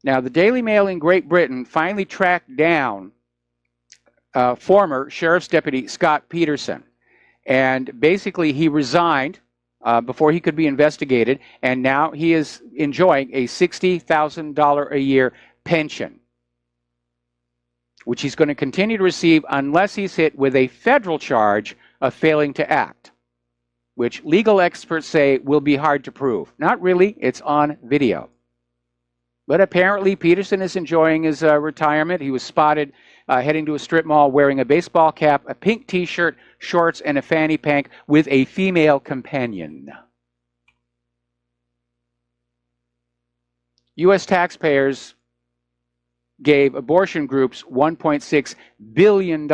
Now, the Daily Mail in Great Britain finally tracked down former Sheriff's Deputy Scott Peterson. And basically, he resigned before he could be investigated, and now he is enjoying a $60,000 a year pension, which he's going to continue to receive unless he's hit with a federal charge of failing to act, which legal experts say will be hard to prove. Not really, it's on video. But apparently Peterson is enjoying his retirement. He was spotted heading to a strip mall wearing a baseball cap, a pink t-shirt, shorts, and a fanny pack with a female companion. U.S. taxpayers gave abortion groups $1.6 billion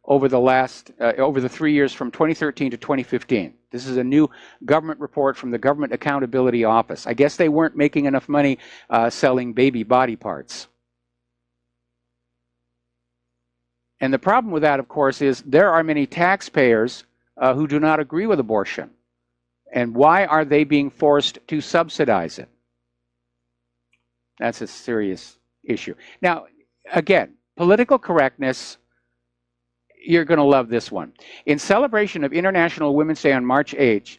over the 3 years from 2013 to 2015. This is a new government report from the Government Accountability Office. I guess they weren't making enough money selling baby body parts. And the problem with that, of course, is there are many taxpayers who do not agree with abortion. And why are they being forced to subsidize it? That's a serious issue. Now, again, political correctness, you're going to love this one. In celebration of International Women's Day on March 8th,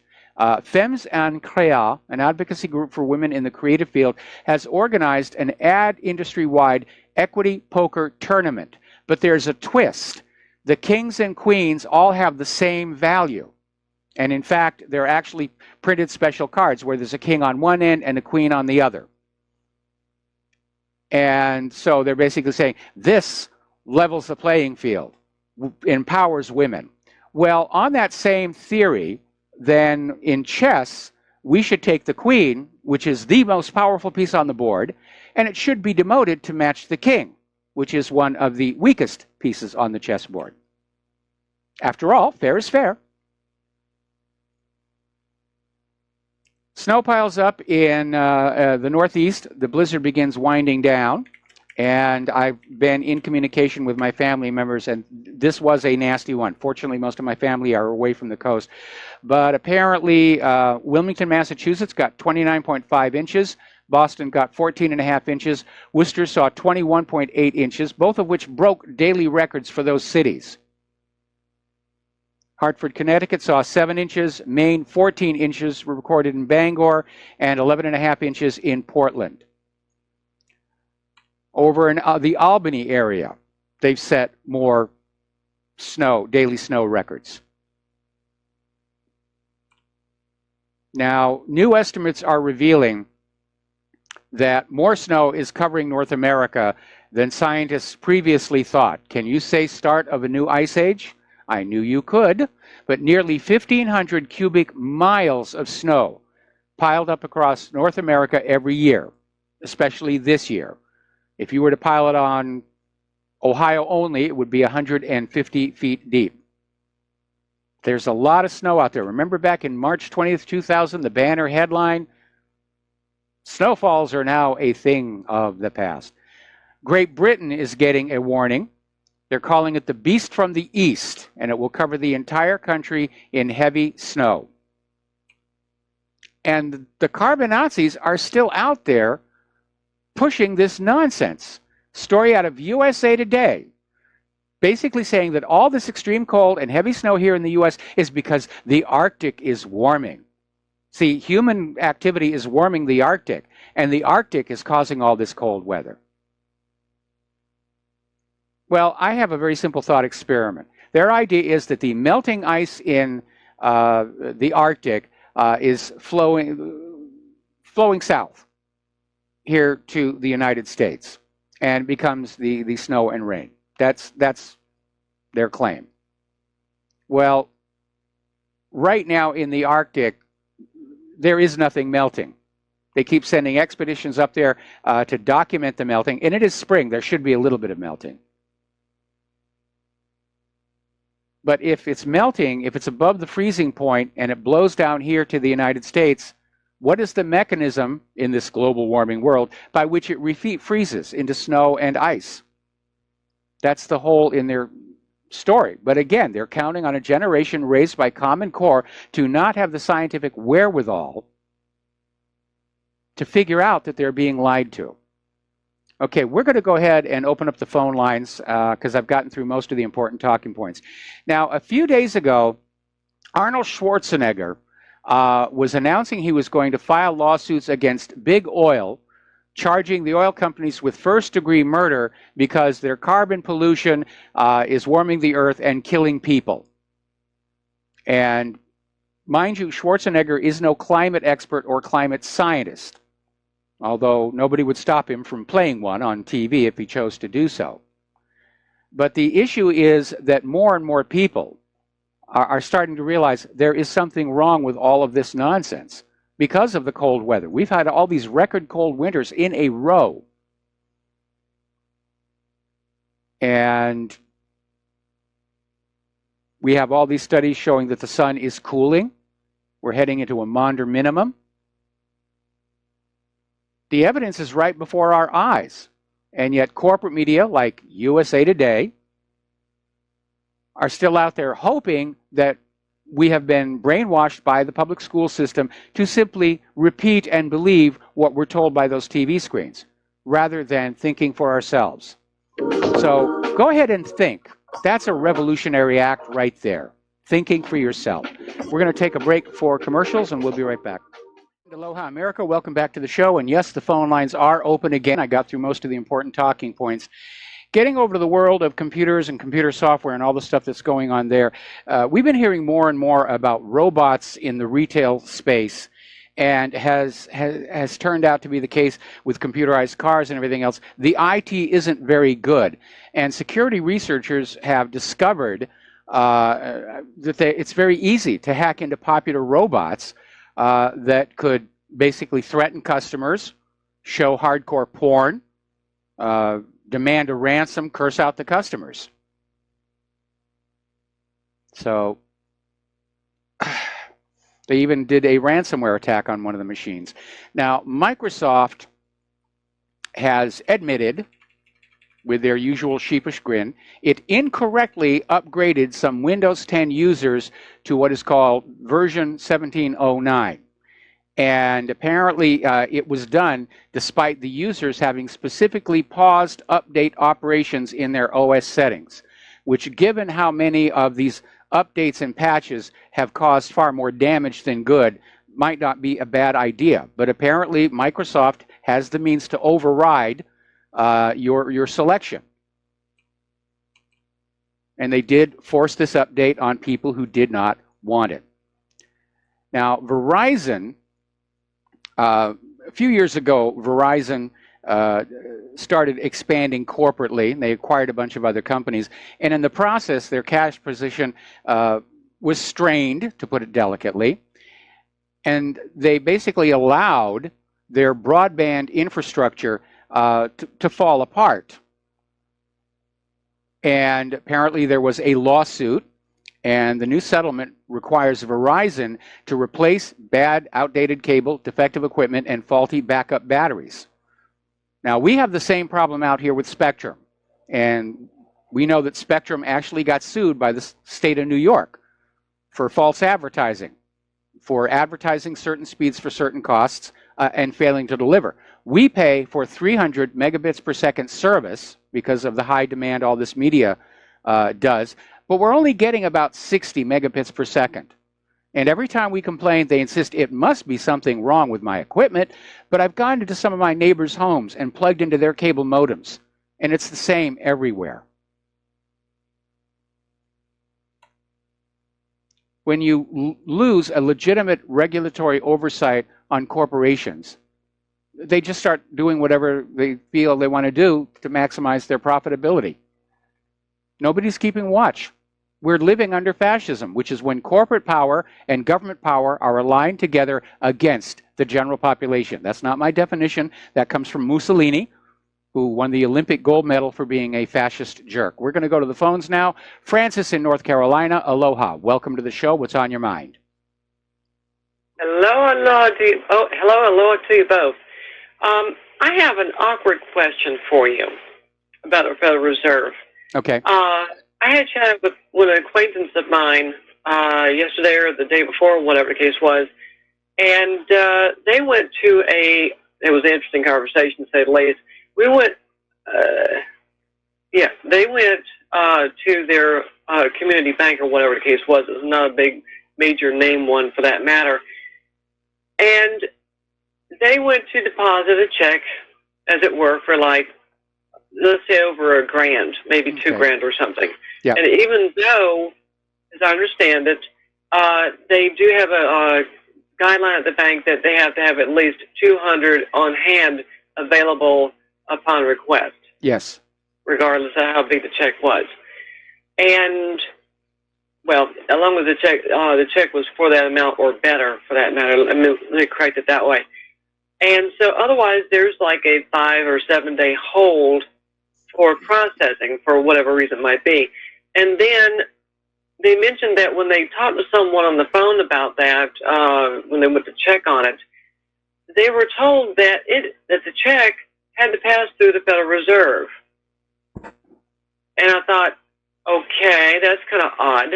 Femmes en Créa, an advocacy group for women in the creative field, has organized an ad industry-wide equity poker tournament. But there's a twist. The kings and queens all have the same value. And in fact, they're actually printed special cards where there's a king on one end and a queen on the other. And so they're basically saying, this levels the playing field, empowers women. Well, on that same theory, then in chess, we should take the queen, which is the most powerful piece on the board, and it should be demoted to match the king, which is one of the weakest pieces on the chessboard. After all, fair is fair. Snow piles up in the Northeast. The blizzard begins winding down. And I've been in communication with my family members, and this was a nasty one. Fortunately, most of my family are away from the coast. But apparently, Wilmington, Massachusetts got 29.5 inches. Boston got 14.5 inches. Worcester saw 21.8 inches, both of which broke daily records for those cities. Hartford, Connecticut saw 7 inches. Maine, 14 inches were recorded in Bangor, and 11.5 inches in Portland. Over in the Albany area, they've set more snow, daily snow records. Now, new estimates are revealing that more snow is covering North America than scientists previously thought. Can you say start of a new ice age? I knew you could, but nearly 1,500 cubic miles of snow piled up across North America every year, especially this year. If you were to pile it on Ohio only, it would be 150 feet deep. There's a lot of snow out there. Remember back in March 20th, 2000, the banner headline, snowfalls are now a thing of the past. Great Britain is getting a warning. They're calling it the Beast from the East, and it will cover the entire country in heavy snow. And the carbon Nazis are still out there pushing this nonsense. Story out of USA Today, basically saying that all this extreme cold and heavy snow here in the U.S. is because the Arctic is warming. See, human activity is warming the Arctic, and the Arctic is causing all this cold weather. Well, I have a very simple thought experiment. Their idea is that the melting ice in the Arctic is flowing south here to the United States and becomes the snow and rain. That's their claim. Well, right now in the Arctic, there is nothing melting. They keep sending expeditions up there to document the melting, and it is spring. There should be a little bit of melting. But if it's melting, if it's above the freezing point and it blows down here to the United States, what is the mechanism in this global warming world by which it freezes into snow and ice? That's the hole in their story. But again, they're counting on a generation raised by Common Core to not have the scientific wherewithal to figure out that they're being lied to. Okay, we're going to go ahead and open up the phone lines because I've gotten through most of the important talking points. Now, a few days ago, Arnold Schwarzenegger was announcing he was going to file lawsuits against Big Oil, charging the oil companies with first-degree murder because their carbon pollution is warming the earth and killing people. And mind you, Schwarzenegger is no climate expert or climate scientist, although nobody would stop him from playing one on TV if he chose to do so. But the issue is that more and more people are starting to realize there is something wrong with all of this nonsense because of the cold weather. We've had all these record cold winters in a row. And we have all these studies showing that the sun is cooling. We're heading into a Maunder minimum. The evidence is right before our eyes. And yet corporate media like USA Today are still out there hoping that we have been brainwashed by the public school system to simply repeat and believe what we're told by those TV screens, rather than thinking for ourselves. So go ahead and think. That's a revolutionary act right there. Thinking for yourself. We're going to take a break for commercials, and we'll be right back. Aloha, America. Welcome back to the show. And yes, the phone lines are open again. I got through most of the important talking points. Getting over to the world of computers and computer software and all the stuff that's going on there, we've been hearing more and more about robots in the retail space, and has turned out to be the case with computerized cars and everything else. The IT isn't very good, and security researchers have discovered that it's very easy to hack into popular robots that could basically threaten customers, show hardcore porn, demand a ransom, curse out the customers. So they even did a ransomware attack on one of the machines. Now, Microsoft has admitted, with their usual sheepish grin, it incorrectly upgraded some Windows 10 users to what is called version 1709. And apparently it was done despite the users having specifically paused update operations in their OS settings, which, given how many of these updates and patches have caused far more damage than good, might not be a bad idea. But apparently Microsoft has the means to override your selection. And they did force this update on people who did not want it. Now, Verizon, a few years ago, Verizon started expanding corporately, and they acquired a bunch of other companies. And in the process, their cash position was strained, to put it delicately. And they basically allowed their broadband infrastructure to fall apart. And apparently there was a lawsuit, And the new settlement requires Verizon to replace bad, outdated cable, defective equipment, and faulty backup batteries. Now, we have the same problem out here with Spectrum. And we know that Spectrum actually got sued by the state of New York for false advertising, for advertising certain speeds for certain costs and failing to deliver. We pay for 300 megabits per second service because of the high demand all this media does, but we're only getting about 60 megabits per second. And every time we complain, they insist it must be something wrong with my equipment, but I've gone into some of my neighbors' homes and plugged into their cable modems, and it's the same everywhere. When you lose a legitimate regulatory oversight on corporations, they just start doing whatever they feel they want to do to maximize their profitability. Nobody's keeping watch. We're living under fascism, which is when corporate power and government power are aligned together against the general population. That's not my definition. That comes from Mussolini, who won the Olympic gold medal for being a fascist jerk. We're going to go to the phones now. Francis in North Carolina, aloha. Welcome to the show. What's on your mind? Hello to you. Oh, hello to you both. I have an awkward question for you about the Federal Reserve. Okay. I had chatted with an acquaintance of mine yesterday or the day before, whatever the case was, and they went to it was an interesting conversation, to say the least. They went to their community bank or whatever the case was. It was not a big, major name one for that matter. And they went to deposit a check, as it were, for like, let's say over $1,000, maybe $2,000 or something. Yeah. And even though, as I understand it, they do have a guideline at the bank that they have to have at least 200 on hand available upon request. Yes. Regardless of how big the check was. And, well, along with the check was for that amount or better, for that matter. Let me correct it that way. And so otherwise there's like a 5 or 7 day hold for processing for whatever reason it might be. And then they mentioned that when they talked to someone on the phone about that, when they went to check on it, they were told that the check had to pass through the Federal Reserve. And I thought, okay, that's kind of odd.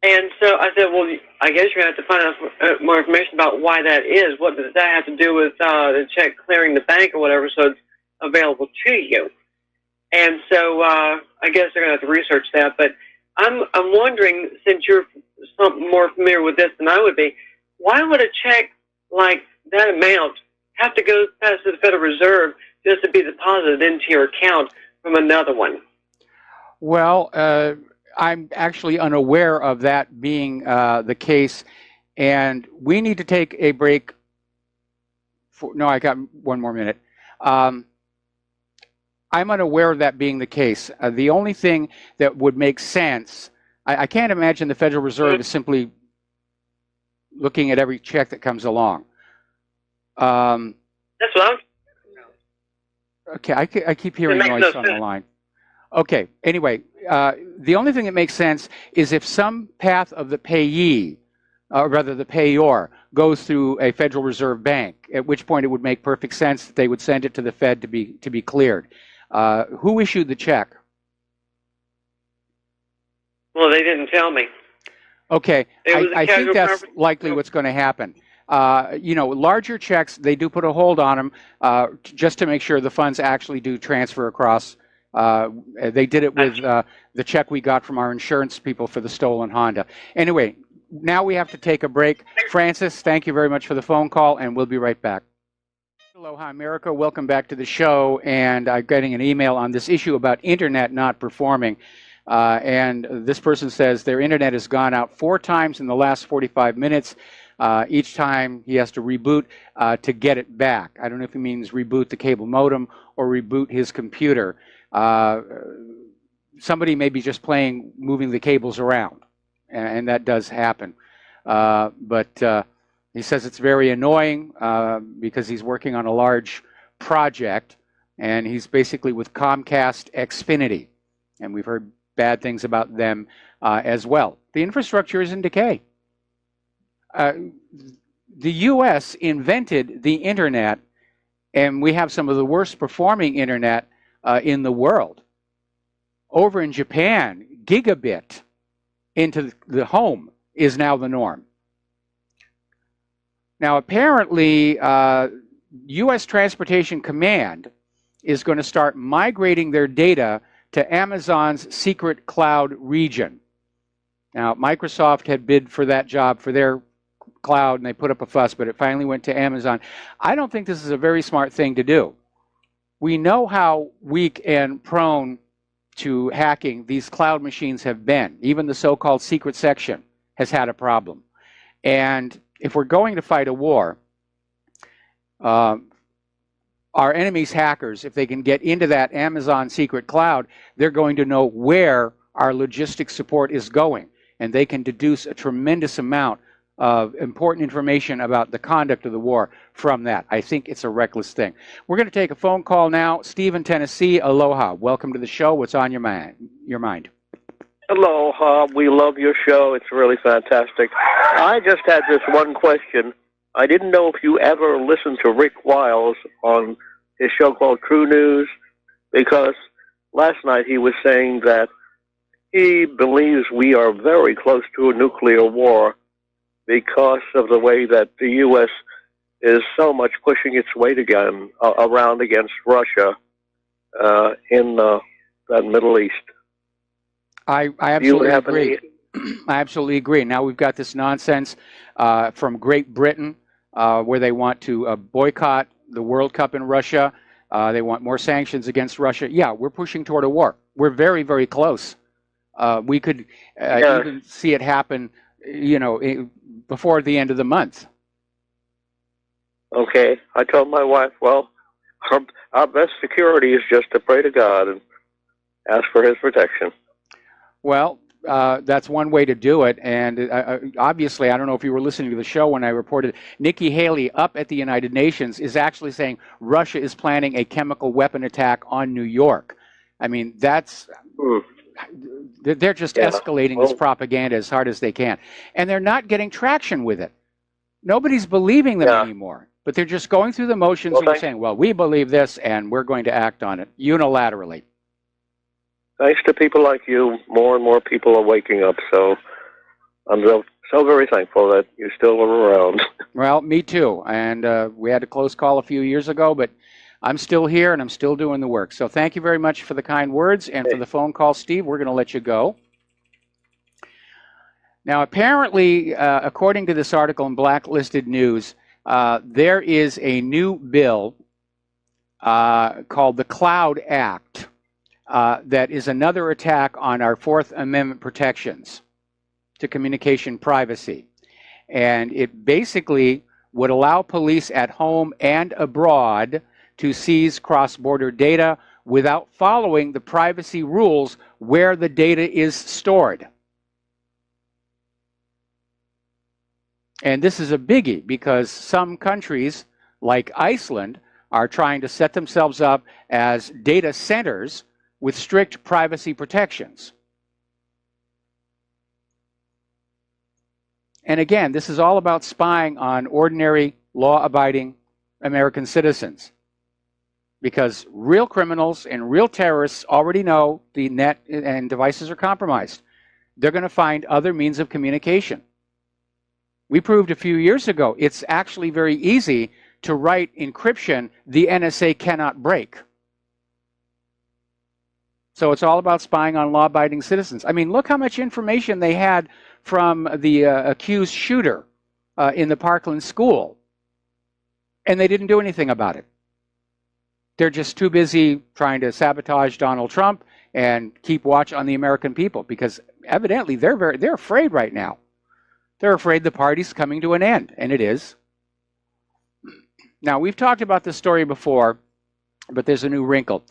And so I said, well, I guess you're going to have to find out more information about why that is. What does that have to do with the check clearing the bank or whatever, so it's available to you? And so I guess they're going to have to research that. But I'm wondering, since you're something more familiar with this than I would be, why would a check like that amount have to go past the Federal Reserve just to be deposited into your account from another one? Well, I'm actually unaware of that being the case, and we need to take a break. No, I got one more minute. I'm unaware of that being the case. The only thing that would make sense, I can't imagine the Federal Reserve is simply looking at every check that comes along. That's what I'm... Okay, I keep hearing noise on the line. Okay, anyway, the only thing that makes sense is if some path of the payee, or rather the payor, goes through a Federal Reserve bank, at which point it would make perfect sense that they would send it to the Fed to be cleared. Who issued the check? Well, they didn't tell me. Okay, I think that's likely what's going to happen. You know, larger checks, they do put a hold on them just to make sure the funds actually do transfer across. They did it with the check we got from our insurance people for the stolen Honda. Anyway, now we have to take a break. Francis, thank you very much for the phone call, and we'll be right back. Aloha, America. Welcome back to the show. And I'm getting an email on this issue about internet not performing. And this person says their internet has gone out 4 times in the last 45 minutes. Each time he has to reboot to get it back. I don't know if he means reboot the cable modem or reboot his computer. Somebody may be just moving the cables around, and that does happen. But he says it's very annoying because he's working on a large project, and he's basically with Comcast Xfinity. And we've heard bad things about them as well. The infrastructure is in decay. The U.S. invented the internet, and we have some of the worst performing internet in the world. Over in Japan, gigabit into the home is now the norm. Now, apparently, U.S. Transportation Command is going to start migrating their data to Amazon's secret cloud region. Now, Microsoft had bid for that job for their cloud, and they put up a fuss, but it finally went to Amazon. I don't think this is a very smart thing to do. We know how weak and prone to hacking these cloud machines have been. Even the so-called secret section has had a problem. And if we're going to fight a war, our enemies' hackers, if they can get into that Amazon secret cloud, they're going to know where our logistics support is going. And they can deduce a tremendous amount of important information about the conduct of the war from that. I think it's a reckless thing. We're going to take a phone call now. Steve in Tennessee, aloha. Welcome to the show. What's on your mind? Aloha. We love your show. It's really fantastic. I just had this one question. I didn't know if you ever listened to Rick Wiles on his show called True News, because last night he was saying that he believes we are very close to a nuclear war because of the way that the U.S. is so much pushing its weight again around against Russia in that Middle East. I absolutely agree. I absolutely agree. Now we've got this nonsense from Great Britain where they want to boycott the World Cup in Russia. They want more sanctions against Russia. Yeah, we're pushing toward a war. We're very, very close. We could even see it happen, before the end of the month. Okay. I told my wife, well, our best security is just to pray to God and ask for his protection. Well, that's one way to do it. And obviously, I don't know if you were listening to the show when I reported, Nikki Haley up at the United Nations is actually saying Russia is planning a chemical weapon attack on New York. I mean, that's... They're just escalating this propaganda as hard as they can. And they're not getting traction with it. Nobody's believing them anymore. But they're just going through the motions and saying, well, we believe this and we're going to act on it unilaterally. Thanks to people like you, more and more people are waking up. So I'm so very thankful that you still are around. Well, me too. And we had a close call a few years ago, but I'm still here and I'm still doing the work. So thank you very much for the kind words and for the phone call, Steve. We're going to let you go. Now, apparently, according to this article in Blacklisted News, there is a new bill called the Cloud Act that is another attack on our Fourth Amendment protections to communication privacy. And it basically would allow police at home and abroad to seize cross-border data without following the privacy rules where the data is stored. And this is a biggie because some countries, like Iceland, are trying to set themselves up as data centers with strict privacy protections. And again, this is all about spying on ordinary, law-abiding American citizens. Because real criminals and real terrorists already know the net and devices are compromised. They're going to find other means of communication. We proved a few years ago it's actually very easy to write encryption the NSA cannot break. So it's all about spying on law-abiding citizens. I mean, look how much information they had from the accused shooter in the Parkland school. And they didn't do anything about it. They're just too busy trying to sabotage Donald Trump and keep watch on the American people because evidently they're afraid right now. They're afraid the party's coming to an end, and it is. Now, we've talked about this story before, but there's a new wrinkle.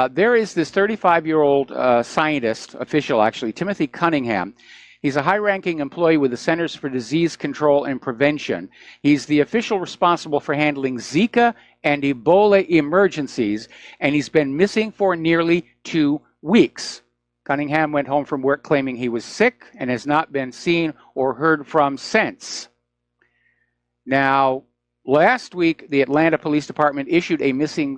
There is this 35-year-old scientist, official actually, Timothy Cunningham. He's a high-ranking employee with the Centers for Disease Control and Prevention. He's the official responsible for handling Zika and Ebola emergencies, and he's been missing for nearly 2 weeks. Cunningham went home from work claiming he was sick and has not been seen or heard from since. Now, last week, the Atlanta Police Department issued a missing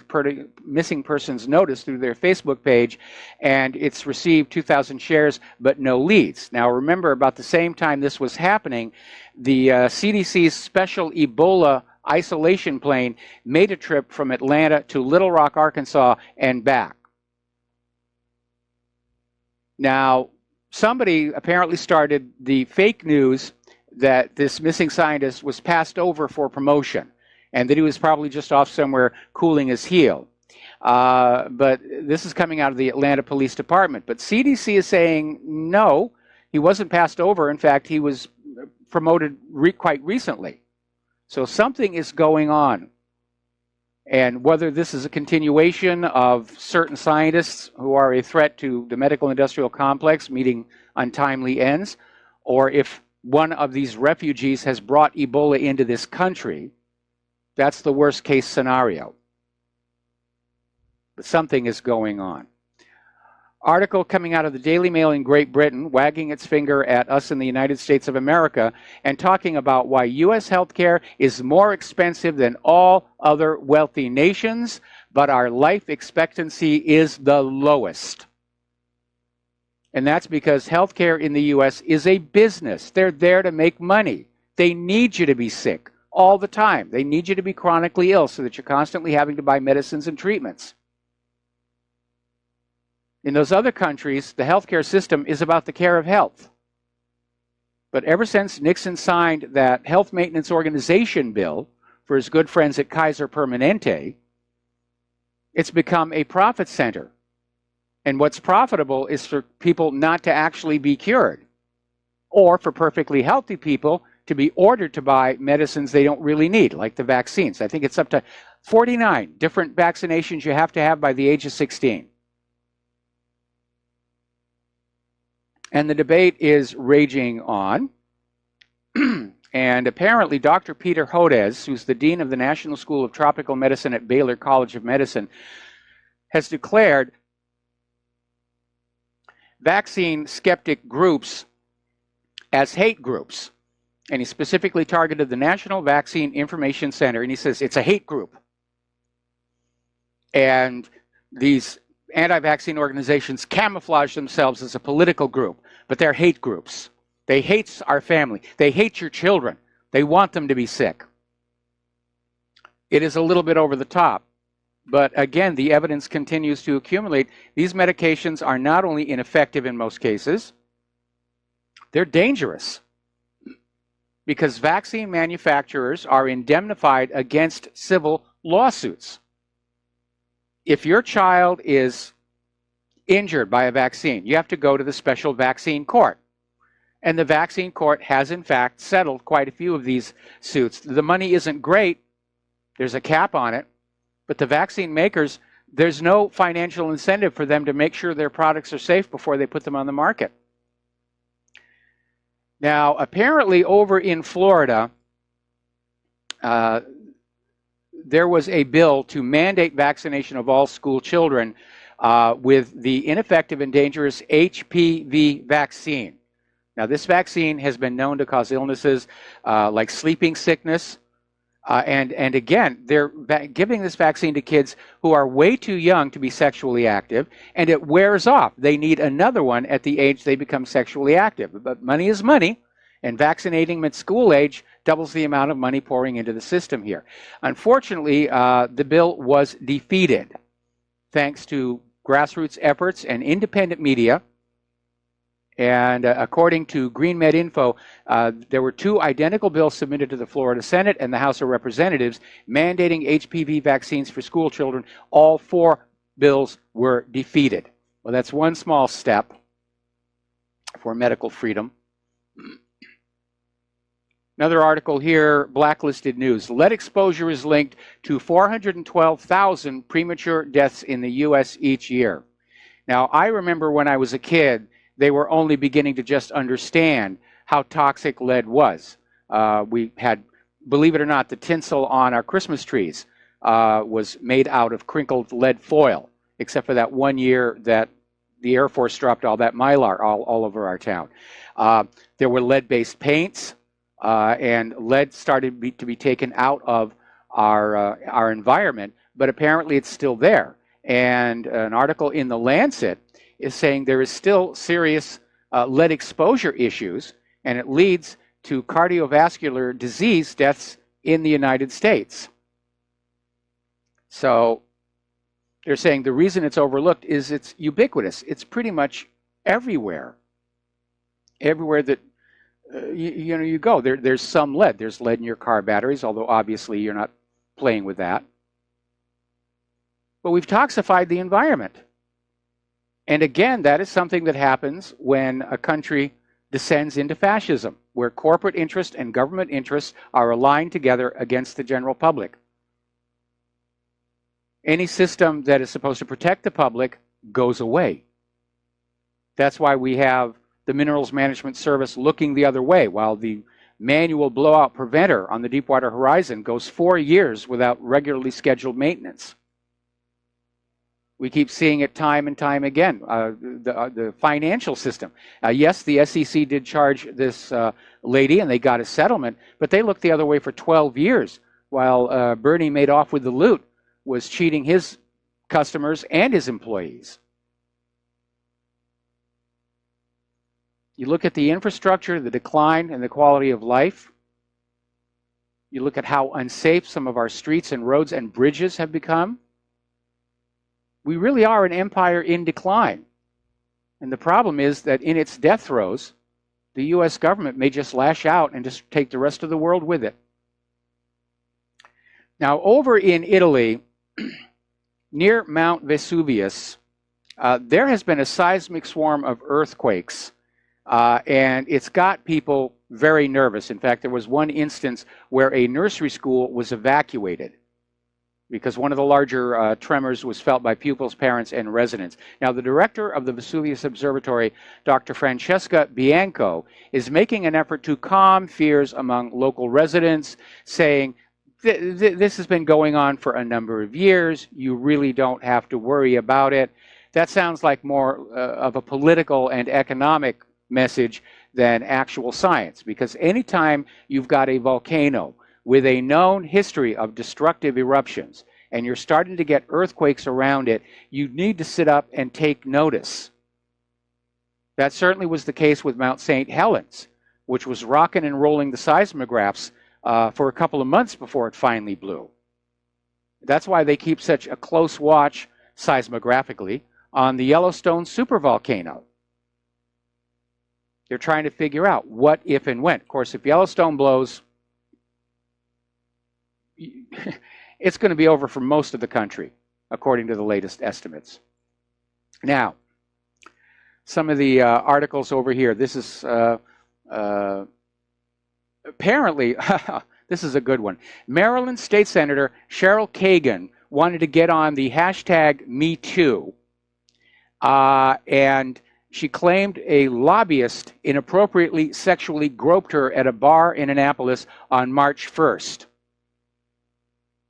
persons notice through their Facebook page, and it's received 2,000 shares, but no leads. Now, remember, about the same time this was happening, the CDC's special Ebola isolation plane made a trip from Atlanta to Little Rock, Arkansas, and back. Now, somebody apparently started the fake news that this missing scientist was passed over for promotion and that he was probably just off somewhere cooling his heel. But this is coming out of the Atlanta Police Department. But CDC is saying, no, he wasn't passed over. In fact, he was promoted quite recently. So something is going on. And whether this is a continuation of certain scientists who are a threat to the medical industrial complex meeting untimely ends, or if one of these refugees has brought Ebola into this country, that's the worst case scenario. But something is going on. Article coming out of the Daily Mail in Great Britain, wagging its finger at us in the United States of America and talking about why U.S. healthcare is more expensive than all other wealthy nations, but our life expectancy is the lowest. And that's because healthcare in the U.S. is a business. They're there to make money. They need you to be sick all the time. They need you to be chronically ill so that you're constantly having to buy medicines and treatments. In those other countries, the healthcare system is about the care of health. But ever since Nixon signed that health maintenance organization bill for his good friends at Kaiser Permanente, it's become a profit center. And what's profitable is for people not to actually be cured, or for perfectly healthy people to be ordered to buy medicines they don't really need, like the vaccines. I think it's up to 49 different vaccinations you have to have by the age of 16. And the debate is raging on. And apparently Dr. Peter Hodez, who's the dean of the National School of Tropical Medicine at Baylor College of Medicine, has declared vaccine skeptic groups as hate groups. And he specifically targeted the National Vaccine Information Center, and he says it's a hate group. And these anti-vaccine organizations camouflage themselves as a political group, but they're hate groups. They hate our family. They hate your children. They want them to be sick. It is a little bit over the top. But again, the evidence continues to accumulate. These medications are not only ineffective in most cases, they're dangerous. Because vaccine manufacturers are indemnified against civil lawsuits. If your child is injured by a vaccine, you have to go to the special vaccine court. And the vaccine court has, in fact, settled quite a few of these suits. The money isn't great. There's a cap on it. But the vaccine makers, there's no financial incentive for them to make sure their products are safe before they put them on the market. Now, apparently over in Florida, there was a bill to mandate vaccination of all school children with the ineffective and dangerous HPV vaccine. Now, this vaccine has been known to cause illnesses like sleeping sickness. And again, they're giving this vaccine to kids who are way too young to be sexually active, and it wears off. They need another one at the age they become sexually active. But money is money, and vaccinating them at school age doubles the amount of money pouring into the system here. Unfortunately, the bill was defeated thanks to grassroots efforts and independent media. And according to Green Med Info, there were two identical bills submitted to the Florida Senate and the House of Representatives mandating HPV vaccines for school children. All four bills were defeated. Well, that's one small step for medical freedom. Another article here, Blacklisted News. Lead exposure is linked to 412,000 premature deaths in the U.S. each year. Now, I remember when I was a kid, they were only beginning to just understand how toxic lead was. We had, believe it or not, the tinsel on our Christmas trees was made out of crinkled lead foil, except for that one year that the Air Force dropped all that Mylar all over our town. There were lead-based paints, and lead started to be taken out of our environment, but apparently it's still there. And an article in The Lancet is saying there is still serious lead exposure issues, and it leads to cardiovascular disease deaths in the United States. So they're saying the reason it's overlooked is it's ubiquitous. It's pretty much everywhere. Everywhere that you go, there's some lead. There's lead in your car batteries, although obviously you're not playing with that. But we've toxified the environment. And again, that is something that happens when a country descends into fascism, where corporate interest and government interests are aligned together against the general public. Any system that is supposed to protect the public goes away. That's why we have the Minerals Management Service looking the other way, while the manual blowout preventer on the Deepwater Horizon goes 4 years without regularly scheduled maintenance. We keep seeing it time and time again. The financial system. Yes, the SEC did charge this lady, and they got a settlement, but they looked the other way for 12 years, while Bernie Madoff with the loot was cheating his customers and his employees. You look at the infrastructure, the decline and the quality of life. You look at how unsafe some of our streets and roads and bridges have become. We really are an empire in decline. And the problem is that in its death throes, the U.S. government may just lash out and just take the rest of the world with it. Now, over in Italy, near Mount Vesuvius, there has been a seismic swarm of earthquakes, and it's got people very nervous. In fact, there was one instance where a nursery school was evacuated because one of the larger tremors was felt by pupils, parents, and residents. Now, the director of the Vesuvius Observatory, Dr. Francesca Bianco, is making an effort to calm fears among local residents, saying, this has been going on for a number of years. You really don't have to worry about it. That sounds like more of a political and economic message than actual science, because anytime you've got a volcano with a known history of destructive eruptions and you're starting to get earthquakes around it, you need to sit up and take notice. That certainly was the case with Mount St. Helens, which was rocking and rolling the seismographs for a couple of months before it finally blew. That's why they keep such a close watch seismographically on the Yellowstone supervolcano. They're trying to figure out what, if, and when. Of course, if Yellowstone blows, it's going to be over for most of the country, according to the latest estimates. Now, some of the articles over here. This is apparently, this is a good one. Maryland State Senator Cheryl Kagan wanted to get on the hashtag #MeToo, and she claimed a lobbyist inappropriately sexually groped her at a bar in Annapolis on March 1st.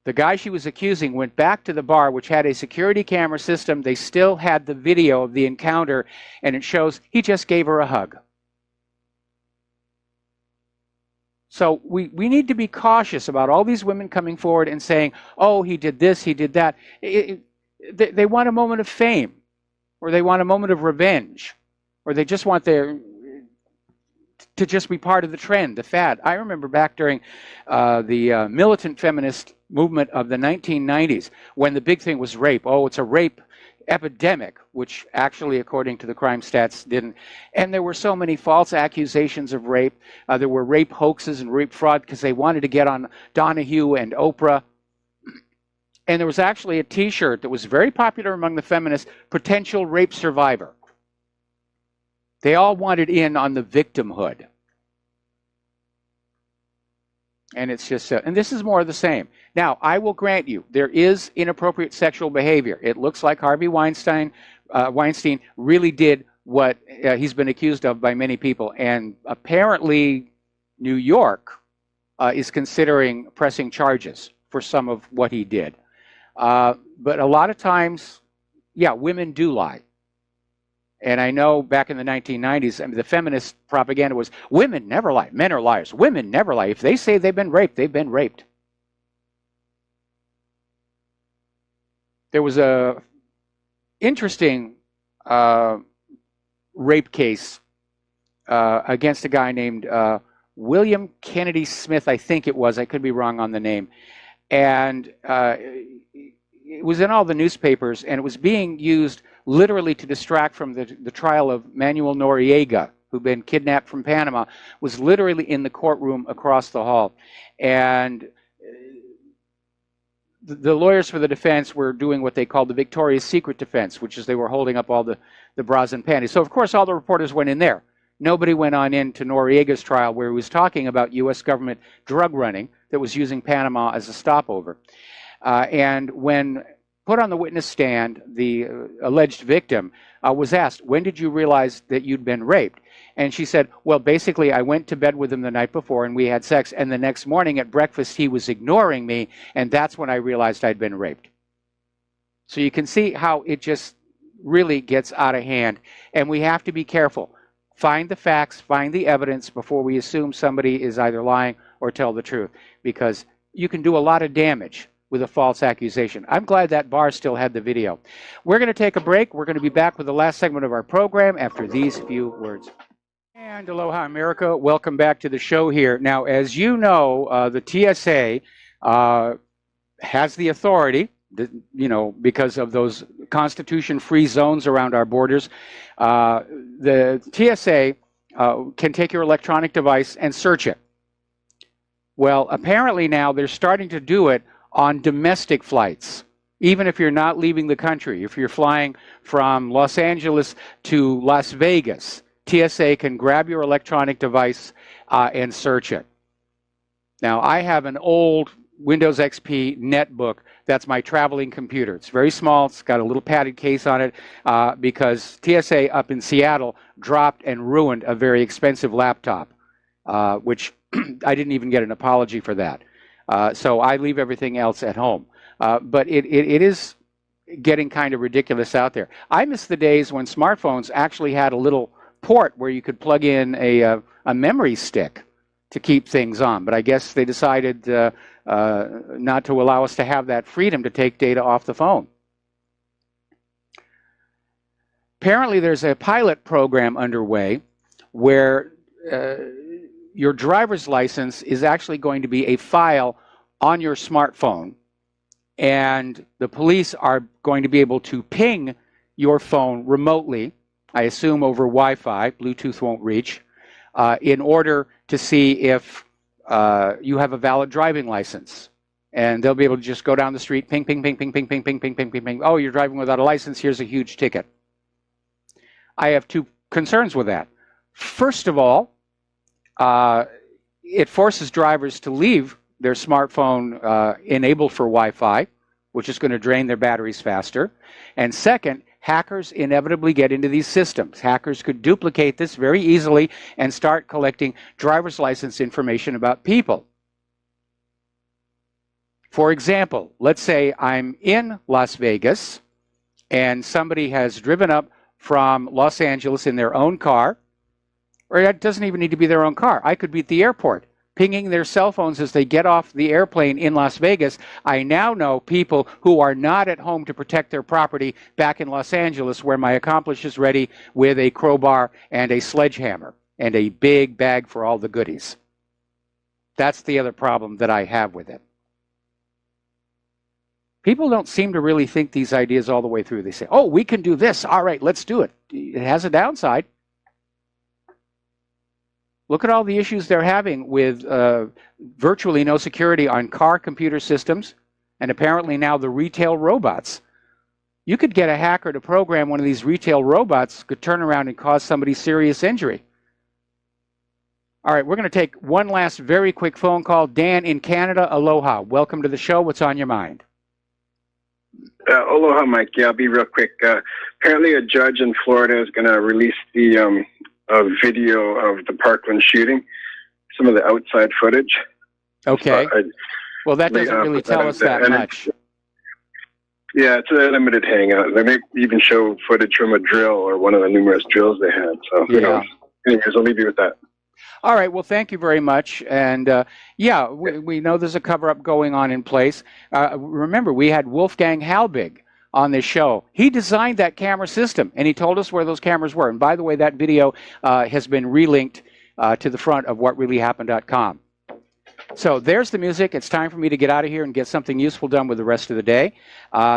The guy she was accusing went back to the bar, which had a security camera system. They still had the video of the encounter, and it shows he just gave her a hug. So we need to be cautious about all these women coming forward and saying, oh, he did this, he did that. They want a moment of fame, or they want a moment of revenge, or they just want to just be part of the trend, the fad. I remember back during the militant feminist movement of the 1990s, when the big thing was rape. Oh, it's a rape epidemic, which actually, according to the crime stats, didn't. And there were so many false accusations of rape. There were rape hoaxes and rape fraud because they wanted to get on Donahue and Oprah. And there was actually a T-shirt that was very popular among the feminists, potential rape survivor. They all wanted in on the victimhood. And it's just, and this is more of the same. Now, I will grant you, there is inappropriate sexual behavior. It looks like Harvey Weinstein really did what he's been accused of by many people. And apparently, New York is considering pressing charges for some of what he did. But a lot of times, yeah, women do lie. And I know back in the 1990s, I mean, the feminist propaganda was, women never lie, men are liars, women never lie. If they say they've been raped, they've been raped. There was a interesting rape case against a guy named William Kennedy Smith, I think it was. I could be wrong on the name. And it was in all the newspapers, and it was being used literally to distract from the trial of Manuel Noriega, who'd been kidnapped from Panama, was literally in the courtroom across the hall. And the lawyers for the defense were doing what they called the Victoria's Secret defense, which is they were holding up all the bras and panties. So, of course, all the reporters went in there. Nobody went on into Noriega's trial, where he was talking about U.S. government drug running that was using Panama as a stopover. And when put on the witness stand, the alleged victim was asked, when did you realize that you'd been raped? And she said, well, basically, I went to bed with him the night before, and we had sex, and the next morning at breakfast, he was ignoring me, and that's when I realized I'd been raped. So you can see how it just really gets out of hand, and we have to be careful. Find the facts, find the evidence before we assume somebody is either lying or tell the truth, because you can do a lot of damage with a false accusation. I'm glad that bar still had the video. We're going to take a break. We're going to be back with the last segment of our program after these few words. And aloha, America. Welcome back to the show here. Now, as you know, the TSA has the authority, you know, because of those constitution-free zones around our borders. The TSA can take your electronic device and search it. Well, apparently now they're starting to do it on domestic flights, even if you're not leaving the country. If you're flying from Los Angeles to Las Vegas, TSA can grab your electronic device and search it. Now, I have an old Windows XP netbook. That's my traveling computer. It's very small. It's got a little padded case on it because TSA up in Seattle dropped and ruined a very expensive laptop, which I didn't even get an apology for that. So I leave everything else at home. But it is getting kind of ridiculous out there. I miss the days when smartphones actually had a little port where you could plug in a memory stick to keep things on. But I guess they decided not to allow us to have that freedom to take data off the phone. Apparently there's a pilot program underway where your driver's license is actually going to be a file on your smartphone, and the police are going to be able to ping your phone remotely, I assume over Wi-Fi, Bluetooth won't reach, in order to see if you have a valid driving license. And they'll be able to just go down the street, ping, ping, ping, ping, ping, ping, ping, ping, ping, ping, ping. Oh, you're driving without a license, here's a huge ticket. I have two concerns with that. First of all, it forces drivers to leave their smartphone enabled for Wi-Fi, which is going to drain their batteries faster. And second, hackers inevitably get into these systems. Hackers could duplicate this very easily and start collecting driver's license information about people. For example, let's say I'm in Las Vegas and somebody has driven up from Los Angeles in their own car, or it doesn't even need to be their own car. I could be at the airport, pinging their cell phones as they get off the airplane in Las Vegas. I now know people who are not at home to protect their property back in Los Angeles, where my accomplice is ready with a crowbar and a sledgehammer and a big bag for all the goodies. That's the other problem that I have with it. People don't seem to really think these ideas all the way through. They say, oh, we can do this. All right, let's do it. It has a downside. Look at all the issues they're having with virtually no security on car computer systems, and apparently now the retail robots. You could get a hacker to program one of these retail robots, could turn around and cause somebody serious injury. All right, we're going to take one last very quick phone call. Dan in Canada, aloha. Welcome to the show. What's on your mind? Aloha, Mike. Yeah, I'll be real quick. Apparently a judge in Florida is going to release the video of the Parkland shooting, some of the outside footage. Okay. Well, that doesn't really tell us that much. Yeah, it's a limited hangout. They may even show footage from a drill or one of the numerous drills they had. So, who knows? Anyways, I'll leave you with that. All right. Well, thank you very much. And yeah, we know there's a cover-up going on in place. Remember, we had Wolfgang Halbig on this show. He designed that camera system, and he told us where those cameras were. And by the way, that video has been relinked to the front of whatreallyhappened.com. So there's the music. It's time for me to get out of here and get something useful done with the rest of the day.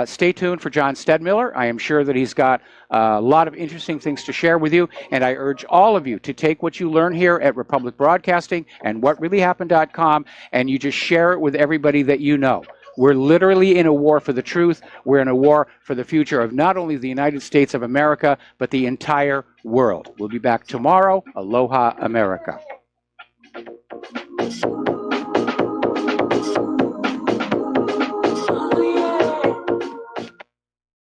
Stay tuned for John Stedmiller. I am sure that he's got a lot of interesting things to share with you, and I urge all of you to take what you learn here at Republic Broadcasting and whatreallyhappened.com, and you just share it with everybody that you know. We're literally in a war for the truth. We're in a war for the future of not only the United States of America, but the entire world. We'll be back tomorrow. Aloha, America.